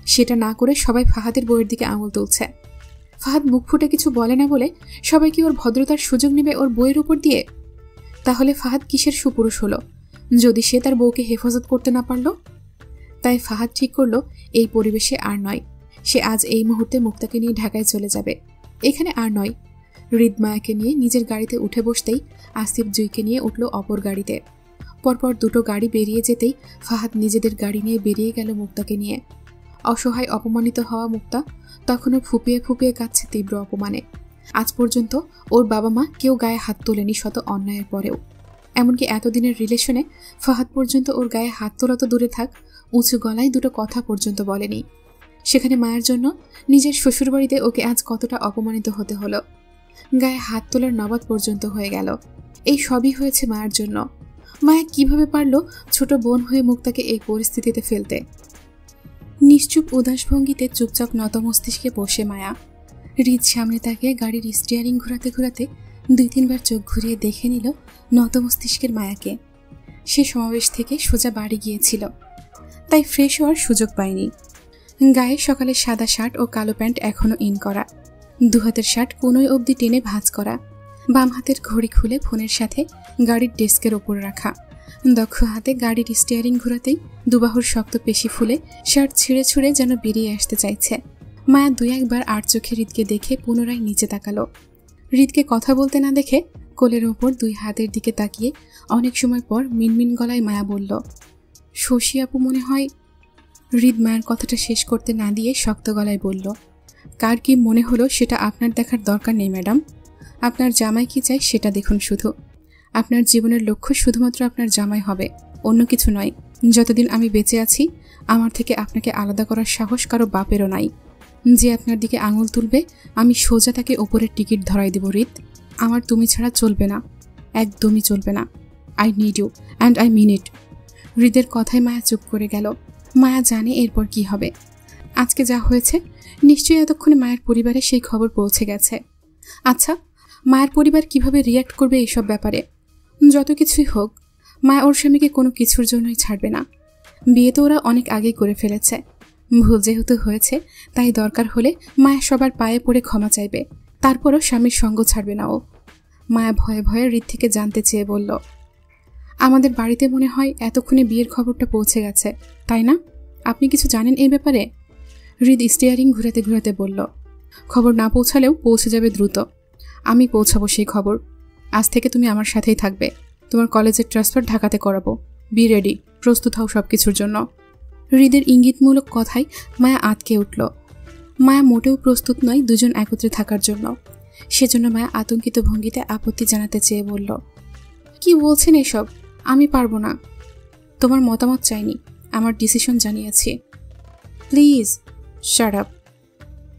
সেটা না করে সবাই ফাহাদের বউয়ের দিকে আঙুল তুলছে। ফাহাদ মুখ ফুটে কিছু বলে না বলে সবাই কি ওর ভদ্রতার সুযোগ নেবে ওর বউয়ের উপর দিয়ে? তাহলে ফাহাদ কিসের সুপুরুষ হলো যদি সে তার বউকে হেফাজত করতে না পারল? তাই ফাহাদ ঠিক করলো এই পরিবেশে আর নয়। সে আজ এই মুহূর্তে মুক্তাকে নিয়ে ঢাকায় চলে যাবে, এখানে আর নয়। হৃদ মায়াকে নিয়ে নিজের গাড়িতে উঠে বসতেই আসিফ জুইকে নিয়ে উঠল অপর গাড়িতে। পরপর দুটো গাড়ি বেরিয়ে যেতেই ফাহাদ নিজেদের গাড়ি নিয়ে বেরিয়ে গেল মুক্তাকে নিয়ে। অসহায় অপমানিত হওয়া মুক্তা তখনও ফুপিয়ে ফুপিয়ে কাঁদছে তীব্র অপমানে। আজ পর্যন্ত ওর বাবা মা কেউ গায়ে হাত তোলেনি শত অন্যায়ের পরেও। এমনকি এতদিনের রিলেশনে ফাহাদ পর্যন্ত ওর গায়ে হাত তোলা তো দূরে থাক, উঁচু গলায় দুটো কথা পর্যন্ত বলেনি। সেখানে মায়ের জন্য নিজের শ্বশুরবাড়িতে ওকে আজ কতটা অপমানিত হতে হলো। গায়ে হাত তোলার নবাব পর্যন্ত হয়ে গেল। এই সবই হয়েছে মায়ের জন্য। মায়া কিভাবে পারল ছোট বোন হয়ে মুক্তাকে এই পরিস্থিতিতে ফেলতে? নিশ্চুপ উদাস ভঙ্গিতে চুপচাপ নত মস্তিষ্কে বসে মায়া। হৃদ সামনে তাকিয়ে গাড়ির স্টিয়ারিং ঘোরাতে ঘোরাতে 2-3 বার চোখ ঘুরিয়ে দেখে নিল নত মস্তিষ্কের মায়াকে। সে সমাবেশ থেকে সোজা বাড়ি গিয়েছিল, তাই ফ্রেশ হওয়ার সুযোগ পায়নি। গায়ে সকালে সাদা শার্ট ও কালো প্যান্ট এখনো ইন করা, 2 হাতের শার্ট কোনোই অবধি টেনে ভাঁজ করা, বাম হাতের ঘড়ি খুলে ফোনের সাথে গাড়ির ডেস্কের ওপর রাখা, দক্ষ হাতে গাড়ির স্টিয়ারিং ঘোরাতেই দুবাহুর শক্ত পেশি ফুলে শার্ট ছিঁড়ে ছুঁড়ে যেন বেরিয়ে আসতে চাইছে। মায়া 2-1 বার আর চোখে হৃদকে দেখে পুনরায় নিচে তাকালো। হৃদকে কথা বলতে না দেখে কোলের ওপর 2 হাতের দিকে তাকিয়ে অনেক সময় পর মিনমিন গলায় মায়া বলল, শশী আপু মনে হয়। হৃদ মায়ের কথাটা শেষ করতে না দিয়ে শক্ত গলায় বলল, কার কি মনে হলো সেটা আপনার দেখার দরকার নেই ম্যাডাম। আপনার জামাই কি চাই সেটা দেখুন শুধু। আপনার জীবনের লক্ষ্য শুধুমাত্র আপনার জামাই হবে, অন্য কিছু নয়। যতদিন আমি বেঁচে আছি আমার থেকে আপনাকে আলাদা করার সাহস কারো বাপেরও নাই। যে আপনার দিকে আঙুল তুলবে আমি সোজা তাকে ওপরের টিকিট ধরাই দেব। হৃদ, আমার তুমি ছাড়া চলবে না, একদমই চলবে না। I need you and I mean it. হৃদের কথায় মায়া চুপ করে গেল। মায়া জানে এরপর কি হবে। আজকে যা হয়েছে নিশ্চয়ই এতক্ষণে মায়ের পরিবারে সেই খবর পৌঁছে গেছে। আচ্ছা, মায়ের পরিবার কিভাবে রিয়্যাক্ট করবে এইসব ব্যাপারে? যত কিছুই হোক, মায়া ওর স্বামীকে কোনো কিছুর জন্যই ছাড়বে না। বিয়ে তো ওরা অনেক আগেই করে ফেলেছে। ভুল যেহেতু হয়েছে তাই দরকার হলে মায়া সবার পায়ে পড়ে ক্ষমা চাইবে, তারপরও স্বামীর সঙ্গ ছাড়বে না ও। মায়া ভয়ে ভয়ে হৃদ থেকে জানতে চেয়ে বলল, আমাদের বাড়িতে মনে হয় এতক্ষণে বিয়ের খবরটা পৌঁছে গেছে, তাই না? আপনি কিছু জানেন এই ব্যাপারে? হৃদ স্টিয়ারিং ঘুরাতে ঘুরাতে বলল, খবর না পৌঁছালেও পৌঁছে যাবে দ্রুত। আমি পৌঁছাবো সেই খবর। আজ থেকে তুমি আমার সাথেই থাকবে। তোমার কলেজের ট্রান্সফার ঢাকাতে করাবো। বি রেডি, প্রস্তুত হও সব কিছুর জন্য। হৃদের ইঙ্গিতমূলক কথায় মায়া আটকে উঠল। মায়া মোটেও প্রস্তুত নয় দুজন একত্রে থাকার জন্য। সেজন্য মায়া আতঙ্কিত ভঙ্গিতে আপত্তি জানাতে চেয়ে বলল, কি বলছেন এসব? আমি পারবো না। তোমার মতামত চাইনি, আমার ডিসিশন জানিয়েছি। Please shut up.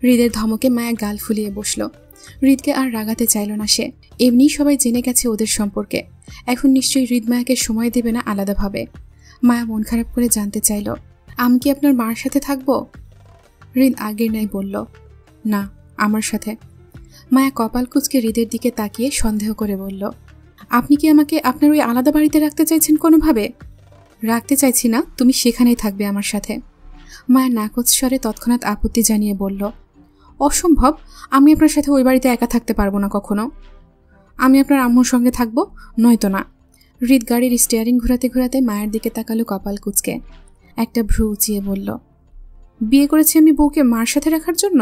হৃদের ধমকে মায়া গাল ফুলিয়ে বসল। হৃদকে আর রাগাতে চাইল না সে। এমনি সবাই জেনে গেছে ওদের সম্পর্কে। এখন নিশ্চয়ই হৃদ মায়াকে সময় দেবে না আলাদাভাবে। মায়া মন খারাপ করে জানতে চাইল, আমি কি আপনার মার সাথে থাকবো? হৃদ আগের ন্যায় বলল, না, আমার সাথে। মায়া কপাল কুঁচকে হৃদের দিকে তাকিয়ে সন্দেহ করে বলল, আপনি কি আমাকে আপনার ওই আলাদা বাড়িতে রাখতে চাইছেন কোনোভাবে? রাখতে চাইছি না, তুমি সেখানেই থাকবে আমার সাথে। মায়া নাকচ স্বরে তৎক্ষণাৎ আপত্তি জানিয়ে বলল, অসম্ভব, আমি আপনার সাথে ওই বাড়িতে একা থাকতে পারবো না কখনো। আমি আপনার আম্মুর সঙ্গে থাকবো, নয়তো না। হৃদ গাড়ির স্টিয়ারিং ঘোরাতে ঘোরাতে মায়ের দিকে তাকালো কপাল কুঁচকে। একটা ভ্রু উঁচিয়ে বলল, বিয়ে করেছি আমি বউকে মার সাথে রাখার জন্য?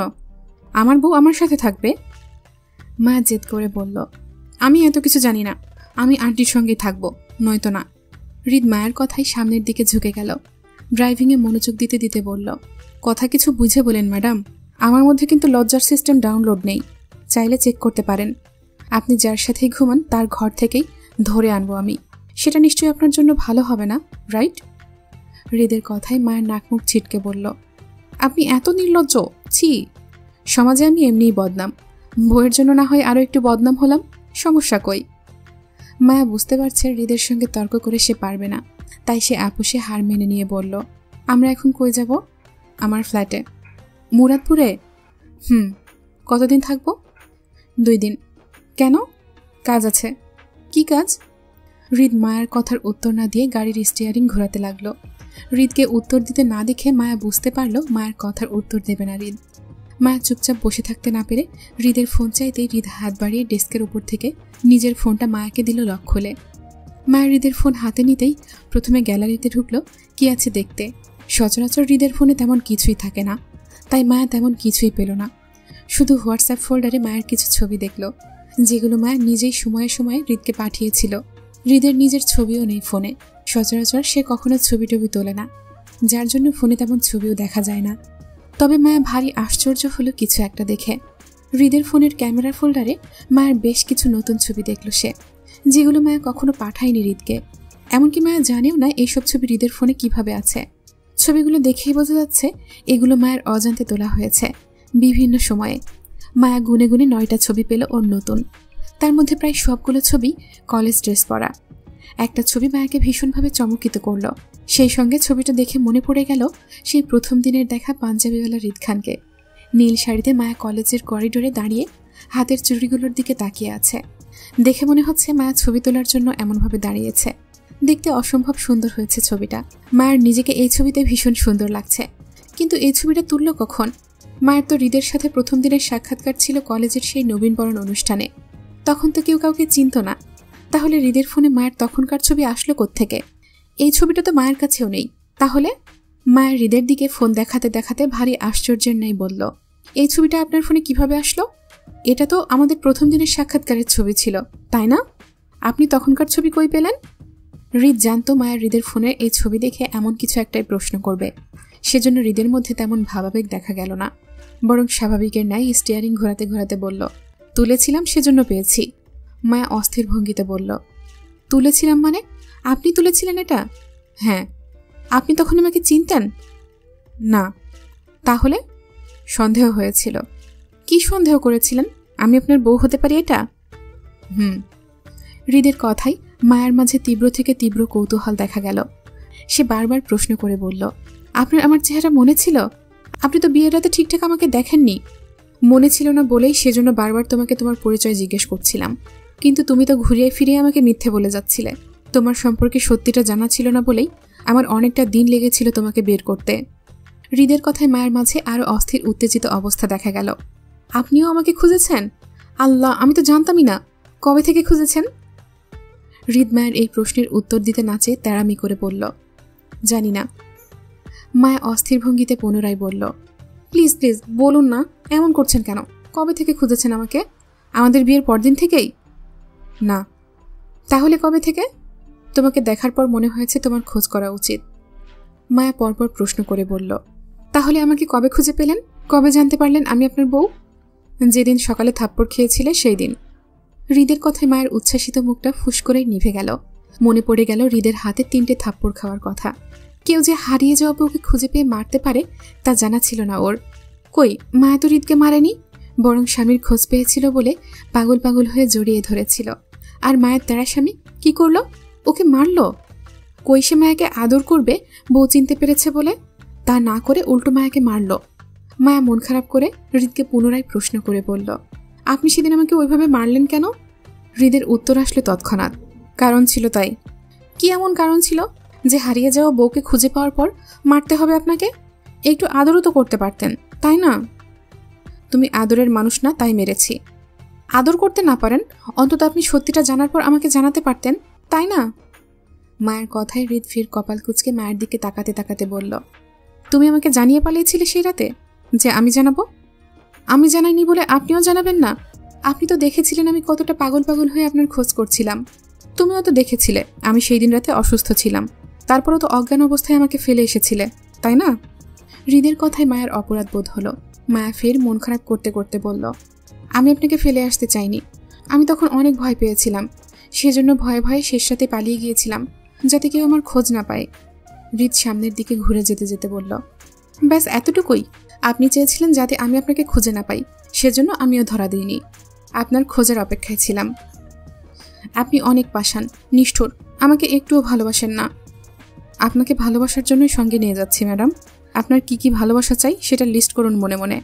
আমার বউ আমার সাথে থাকবে? মা জেদ করে বলল, আমি এত কিছু জানি না, আমি আন্টির সঙ্গেই থাকবো, নয়তো না। হৃদ মায়ের কথাই সামনের দিকে ঝুঁকে গেল। ড্রাইভিংয়ে মনোযোগ দিতে দিতে বলল, কথা কিছু বুঝে বলেন ম্যাডাম, আমার মধ্যে কিন্তু লজ্জার সিস্টেম ডাউনলোড নেই, চাইলে চেক করতে পারেন। আপনি যার সাথেই ঘুমান তার ঘর থেকেই ধরে আনবো আমি। সেটা নিশ্চয়ই আপনার জন্য ভালো হবে না, রাইট? হৃদের কথায় মায়ের নাকমুখ ছিটকে বলল, আপনি এত নির্লজ্জ! ছি! সমাজে আমি এমনিই বদনাম, বউয়ের জন্য না হয় আরও একটু বদনাম হলাম, সমস্যা কই? মায়া বুঝতে পারছে হৃদের সঙ্গে তর্ক করে সে পারবে না, তাই সে আপোষে হার মেনে নিয়ে বলল, আমরা এখন কই যাব? আমার ফ্ল্যাটে। মুরাদপুরে? কতদিন থাকবো? 2 দিন। কেন? কাজ আছে। কি কাজ? হৃদ মায়ের কথার উত্তর না দিয়ে গাড়ির স্টিয়ারিং ঘোরাতে লাগলো। হৃদকে উত্তর দিতে না দেখে মায়া বুঝতে পারল মায়ের কথার উত্তর দেবে না হৃদ। মায়া চুপচাপ বসে থাকতে না পেরে হৃদের ফোন চাইতেই হৃদ হাত বাড়িয়ে ডেস্কের উপর থেকে নিজের ফোনটা মায়াকে দিল লক খুলে। মায়া হৃদের ফোন হাতে নিতেই প্রথমে গ্যালারিতে ঢুকলো কি আছে দেখতে। সচরাচর হৃদের ফোনে তেমন কিছুই থাকে না, তাই মায়া তেমন কিছুই পেল না। শুধু হোয়াটসঅ্যাপ ফোল্ডারে মায়ের কিছু ছবি দেখল, যেগুলো মায়া নিজেই সময়ে সময়ে হৃদকে পাঠিয়েছিল। হৃদের নিজের ছবিও নেই ফোনে। সচরাচর সে কখনো ছবি টবি তোলে না, যার জন্য ফোনে তেমন ছবিও দেখা যায় না। তবে মায়া ভারী আশ্চর্য হলো কিছু একটা দেখে। হৃদের ফোনের ক্যামেরা ফোল্ডারে মায়ের বেশ কিছু নতুন ছবি দেখল সে, যেগুলো মায়া কখনো পাঠায়নি হৃদকে। এমনকি মায়া জানেও না এইসব ছবি হৃদের ফোনে কিভাবে আছে। ছবিগুলো দেখেই বোঝা যাচ্ছে এগুলো মায়ের অজান্তে তোলা হয়েছে বিভিন্ন সময়ে। মায়া গুনে গুনে 9টা ছবি পেল ওর নতুন। তার মধ্যে প্রায় সবগুলো ছবি কলেজ ড্রেস পরা। একটা ছবি মায়াকে ভীষণভাবে চমকিত করল। সেই সঙ্গে ছবিটা দেখে মনে পড়ে গেল সেই প্রথম দিনের দেখা পাঞ্জাবিওয়ালা হৃদ খানকে। নীল শাড়িতে মায়া কলেজের করিডোরে দাঁড়িয়ে হাতের চুড়িগুলোর দিকে তাকিয়ে আছে। দেখে মনে হচ্ছে মায়া ছবি তোলার জন্য এমনভাবে দাঁড়িয়েছে। দেখতে অসম্ভব সুন্দর হয়েছে ছবিটা। মায়ের নিজেকে এই ছবিতে ভীষণ সুন্দর লাগছে। কিন্তু এই ছবিটা তুলল কখন? মায়ের তো হৃদের সাথে প্রথম দিনের সাক্ষাৎকার ছিল কলেজের সেই নবীনবরণ অনুষ্ঠানে। তখন তো কেউ কাউকে চিনত না। তাহলে হৃদের ফোনে মায়ের তখনকার ছবি আসলো কোত্থেকে? এই ছবিটা তো মায়ের কাছেও নেই। তাহলে? মায়ের হৃদের দিকে ফোন দেখাতে দেখাতে ভারী আশ্চর্যের ন্যায় বলল, এই ছবিটা আপনার ফোনে কিভাবে আসলো? এটা তো আমাদের প্রথম দিনের সাক্ষাৎকারের ছবি ছিল, তাই না? আপনি তখনকার ছবি কই পেলেন? হৃদ জানতো মায়ের হৃদের ফোনে এই ছবি দেখে এমন কিছু একটাই প্রশ্ন করবে। সেজন্য হৃদের মধ্যে তেমন ভাবাবেগ দেখা গেল না, বরং স্বাভাবিকের ন্যায় স্টিয়ারিং ঘোরাতে ঘোরাতে বলল, তুলেছিলাম সেজন্য পেয়েছি। মায়া অস্থির ভঙ্গিতে বলল, তুলেছিলাম মানে? আপনি তুলেছিলেন এটা? হ্যাঁ। আপনি তখন আমাকে চিনতেন? না। তাহলে? সন্দেহ হয়েছিল। কি সন্দেহ করেছিলেন? আমি আপনার বউ হতে পারি এটা? হৃদের কথাই মায়ের মাঝে তীব্র থেকে তীব্র কৌতূহল দেখা গেল। সে বারবার প্রশ্ন করে বলল, আপনার আমার চেহারা মনে ছিল? আপনি তো বিয়ের রাতে ঠিকঠাক আমাকে দেখেননি। মনে ছিল না বলেই সেজন্য বারবার তোমাকে তোমার পরিচয় জিজ্ঞেস করছিলাম। কিন্তু তুমি তো ঘুরিয়ে ফিরিয়ে আমাকে মিথ্যে বলে যাচ্ছিলে। তোমার সম্পর্কে সত্যিটা জানা ছিল না বলেই আমার অনেকটা দিন লেগেছিল তোমাকে বের করতে। হৃদের কথায় মায়ের মাঝে আরও অস্থির উত্তেজিত অবস্থা দেখা গেল। আপনিও আমাকে খুঁজেছেন? আল্লাহ, আমি তো জানতামই না। কবে থেকে খুঁজেছেন? হৃদ মায়ের এই প্রশ্নের উত্তর দিতে না চেয়ে তেড়ামি করে বলল, জানি না। মায়া অস্থির ভঙ্গিতে পুনরায় বলল, প্লিজ প্লিজ বলুন না, এমন করছেন কেন? কবে থেকে খুঁজেছেন আমাকে? আমাদের বিয়ের পরদিন থেকেই? না। তাহলে কবে থেকে? তোমাকে দেখার পর মনে হয়েছে তোমার খোঁজ করা উচিত। মায়া পরপর প্রশ্ন করে বলল, তাহলে আমাকে কবে খুঁজে পেলেন? কবে জানতে পারলেন আমি আপনার বউ? যেদিন সকালে থাপ্পড় খেয়েছিলে সেই দিন। হৃদের কথায় মায়ের উচ্ছ্বাসিত মুখটা ফুস করেই নিভে গেল। মনে পড়ে গেল হৃদের হাতে 3টে থাপ্পড় খাওয়ার কথা। কেউ যে হারিয়ে যাওয়া বউকে খুঁজে পেয়ে মারতে পারে তা জানা ছিল না ওর। কই, মায়া তো হৃদকে মারেনি, বরং স্বামীর খোঁজ পেয়েছিল বলে পাগল পাগল হয়ে জড়িয়ে ধরেছিল। আর মায়ের তেরা স্বামী কি করলো? ওকে মারল। কই, সে মায়াকে আদর করবে বউ চিনতে পেরেছে বলে? তা না করে উল্টো মায়াকে মারল। মায়া মন খারাপ করে হৃদকে পুনরায় প্রশ্ন করে বলল, আপনি সেদিন আমাকে ওইভাবে মারলেন কেন? হৃদের উত্তর আসলো তৎক্ষণাৎ, কারণ ছিল তাই। কি এমন কারণ ছিল যে হারিয়ে যাওয়া বউকে খুঁজে পাওয়ার পর মারতে হবে আপনাকে? একটু আদরও তো করতে পারতেন, তাই না? তুমি আদরের মানুষ না, তাই মেরেছি। আদর করতে না পারেন, অন্তত আপনি সত্যিটা জানার পর আমাকে জানাতে পারতেন, তাই না? মায়ের কথায় হৃদ ফির কপাল কুঁচকে মায়ের দিকে তাকাতে তাকাতে বলল, তুমি আমাকে জানিয়ে পালিয়েছিলে সেই রাতে যে আমি জানাবো? আমি জানাইনি বলে আপনিও জানাবেন না? আপনি তো দেখেছিলেন আমি কতটা পাগল পাগল হয়ে আপনার খোঁজ করছিলাম। তুমিও তো দেখেছিলে আমি সেই দিন রাতে অসুস্থ ছিলাম। তারপরও তো অজ্ঞান অবস্থায় আমাকে ফেলে এসেছিলে, তাই না? হৃদের কথায় মায়ের অপরাধ বোধ হলো। মায়া ফের মন খারাপ করতে করতে বলল, আমি আপনাকে ফেলে আসতে চাইনি। আমি তখন অনেক ভয় পেয়েছিলাম, সেজন্য ভয়ে ভয়ে শেষ রাতে পালিয়ে গিয়েছিলাম, যাতে কেউ আমার খোঁজ না পায়। হৃদ সামনের দিকে ঘুরে যেতে যেতে বলল, ব্যাস এতটুকুই? আপনি চেয়েছিলেন যাতে আমি আপনাকে খুঁজে না পাই, সেজন্য আমিও ধরা দিইনি। আপনার খোঁজের অপেক্ষায় ছিলাম। আপনি অনেক পাষাণ, নিষ্ঠুর, আমাকে একটুও ভালোবাসেন না। আপনাকে ভালোবাসার জন্যই সঙ্গে নিয়ে যাচ্ছি ম্যাডাম। আপনার কি কি ভালোবাসা চাই সেটা লিস্ট করুন মনে মনে,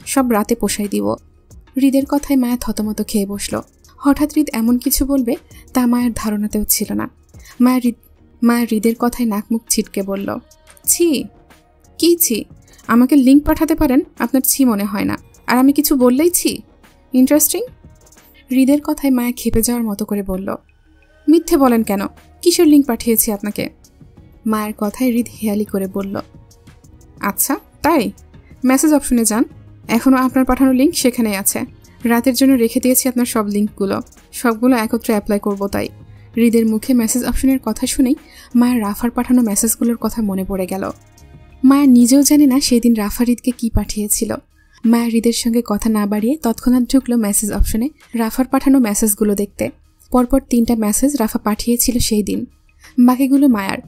সব রাতে পোষাই দিব। হৃদের কথায় মায়া থতমত খেয়ে বসল। হঠাৎ হৃদ এমন কিছু বলবে তা মায়ের ধারণাতেও ছিল না। মায়ের হৃদের কথায় নাক মুখ ছিটকে বলল, ছি। কি ছি? আমাকে লিঙ্ক পাঠাতে পারেন, আপনার ছি মনে হয় না। আর আমি কিছু বললেই ছি? ইন্টারেস্টিং। হৃদের কথায় মায়া খেপে যাওয়ার মতো করে বলল, মিথ্যে বলেন কেন? কিসের লিঙ্ক পাঠিয়েছি আপনাকে? মায়ের কথায় হৃদ হেয়ালি করে বলল, আচ্ছা তাই? মেসেজ অপশনে যান, এখনও আপনার পাঠানো লিঙ্ক সেখানেই আছে। রাতের জন্য রেখে দিয়েছি আপনার সব লিঙ্কগুলো, সবগুলো একত্রে অ্যাপ্লাই করব তাই। হৃদের মুখে মেসেজ অপশনের কথা শুনেই মায়ের রাফার পাঠানো মেসেজগুলোর কথা মনে পড়ে গেল। মায়া নিজেও জানে না সেদিন রাফা হৃদকে কি পাঠিয়েছিল। মায়া হৃদের সঙ্গে কথা না বাড়িয়ে তৎক্ষণাৎ ঢুকলো মেসেজ অপশনে রাফার পাঠানো মেসেজগুলো দেখতে। পরপর 3টা মেসেজ রাফা পাঠিয়েছিল সেই দিন, বাকিগুলো মায়ার।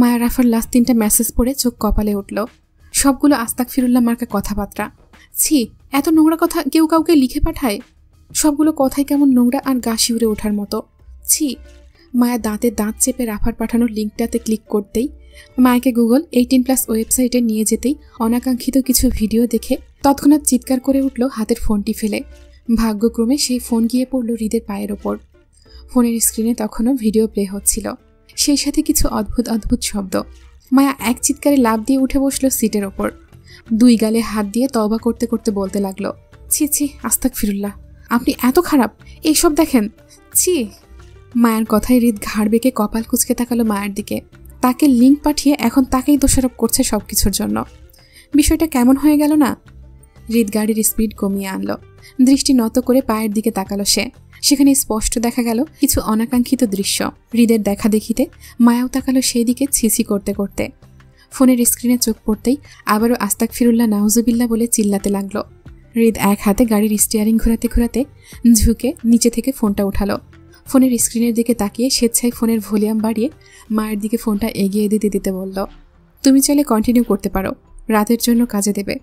মায়া রাফার লাস্ট 3টা মেসেজ পড়ে চোখ কপালে উঠল। সবগুলো আস্তাগফিরুল্লাহ মার্কা কথাবার্তা। ছি, এত নোংরা কথা কেউ কাউকে লিখে পাঠায়? সবগুলো কথাই কেমন নোংরা আর গা শিউরে ওঠার মতো। ছি। মায়া দাঁতে দাঁত চেপে রাফার পাঠানোর লিঙ্কটাতে ক্লিক করতেই মায়াকে গুগল 18+ ওয়েবসাইটে নিয়ে যেতেই অনাকাঙ্ক্ষিত কিছু ভিডিও দেখে তৎক্ষণাৎ চিৎকার করে উঠল হাতের ফোনটি ফেলে। ভাগ্যক্রমে সেই ফোন গিয়ে পড়ল হৃদের পায়ের ওপর। ফোনের স্ক্রিনে তখনও ভিডিও প্লে হচ্ছিল, সেই সাথে কিছু অদ্ভুত অদ্ভুত শব্দ। মায়া এক চিৎকারে লাফ দিয়ে উঠে বসল সিটের ওপর। 2 গালে হাত দিয়ে তওবা করতে করতে বলতে লাগলো, ছি ছি, আস্তাগফিরুল্লাহ, আপনি এত খারাপ, এইসব দেখেন, ছি। মায়ের কথায় হৃদ ঘাড় বেঁকে কপাল কুঁচকে তাকালো মায়ের দিকে। তাকে লিঙ্ক পাঠিয়ে এখন তাকেই দোষারোপ করছে সবকিছুর জন্য। বিষয়টা কেমন হয়ে গেল না? হৃদ গাড়ির স্পিড কমিয়ে আনলো, দৃষ্টি নত করে পায়ের দিকে তাকালো সে। সেখানে স্পষ্ট দেখা গেল কিছু অনাকাঙ্ক্ষিত দৃশ্য। হৃদের দেখা দেখিতে মায়াও তাকালো সেই দিকে ছিছি করতে করতে। ফোনের স্ক্রিনে চোখ পড়তেই আবারও আস্তাগফিরুল্লাহ নাউজুবিল্লাহ বলে চিল্লাতে লাগলো। হৃদ এক হাতে গাড়ির স্টিয়ারিং ঘোরাতে ঘোরাতে ঝুঁকে নিচে থেকে ফোনটা উঠালো। ফোনের স্ক্রিনের দিকে তাকিয়ে স্বেচ্ছায় ফোনের ভলিউম বাড়িয়ে মায়ের দিকে ফোনটা এগিয়ে দিতে দিতে বলল, তুমি চাইলে কন্টিনিউ করতে পারো, রাতের জন্য কাজে দেবে।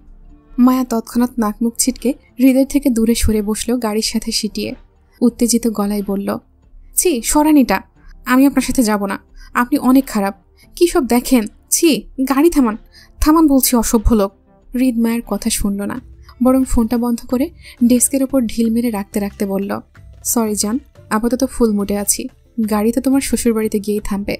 মায়া তৎক্ষণাৎ নাকমুখ ছিটকে হৃদের থেকে দূরে সরে বসলো গাড়ির সাথে সিটিয়ে। উত্তেজিত গলায় বলল, ছি সরানিটা, আমি আপনার সাথে যাব না, আপনি অনেক খারাপ, কী সব দেখেন, ছি, গাড়ি থামান, থামান বলছি, অসভ্য লোক। হৃদ মায়ের কথা শুনল না, বরং ফোনটা বন্ধ করে ডেস্কের ওপর ঢিল মেরে রাখতে রাখতে বলল, সরি জান, আপাতত ফুল মুডে আছি, গাড়ি তো তোমার শ্বশুরবাড়িতে গিয়েই থামবে।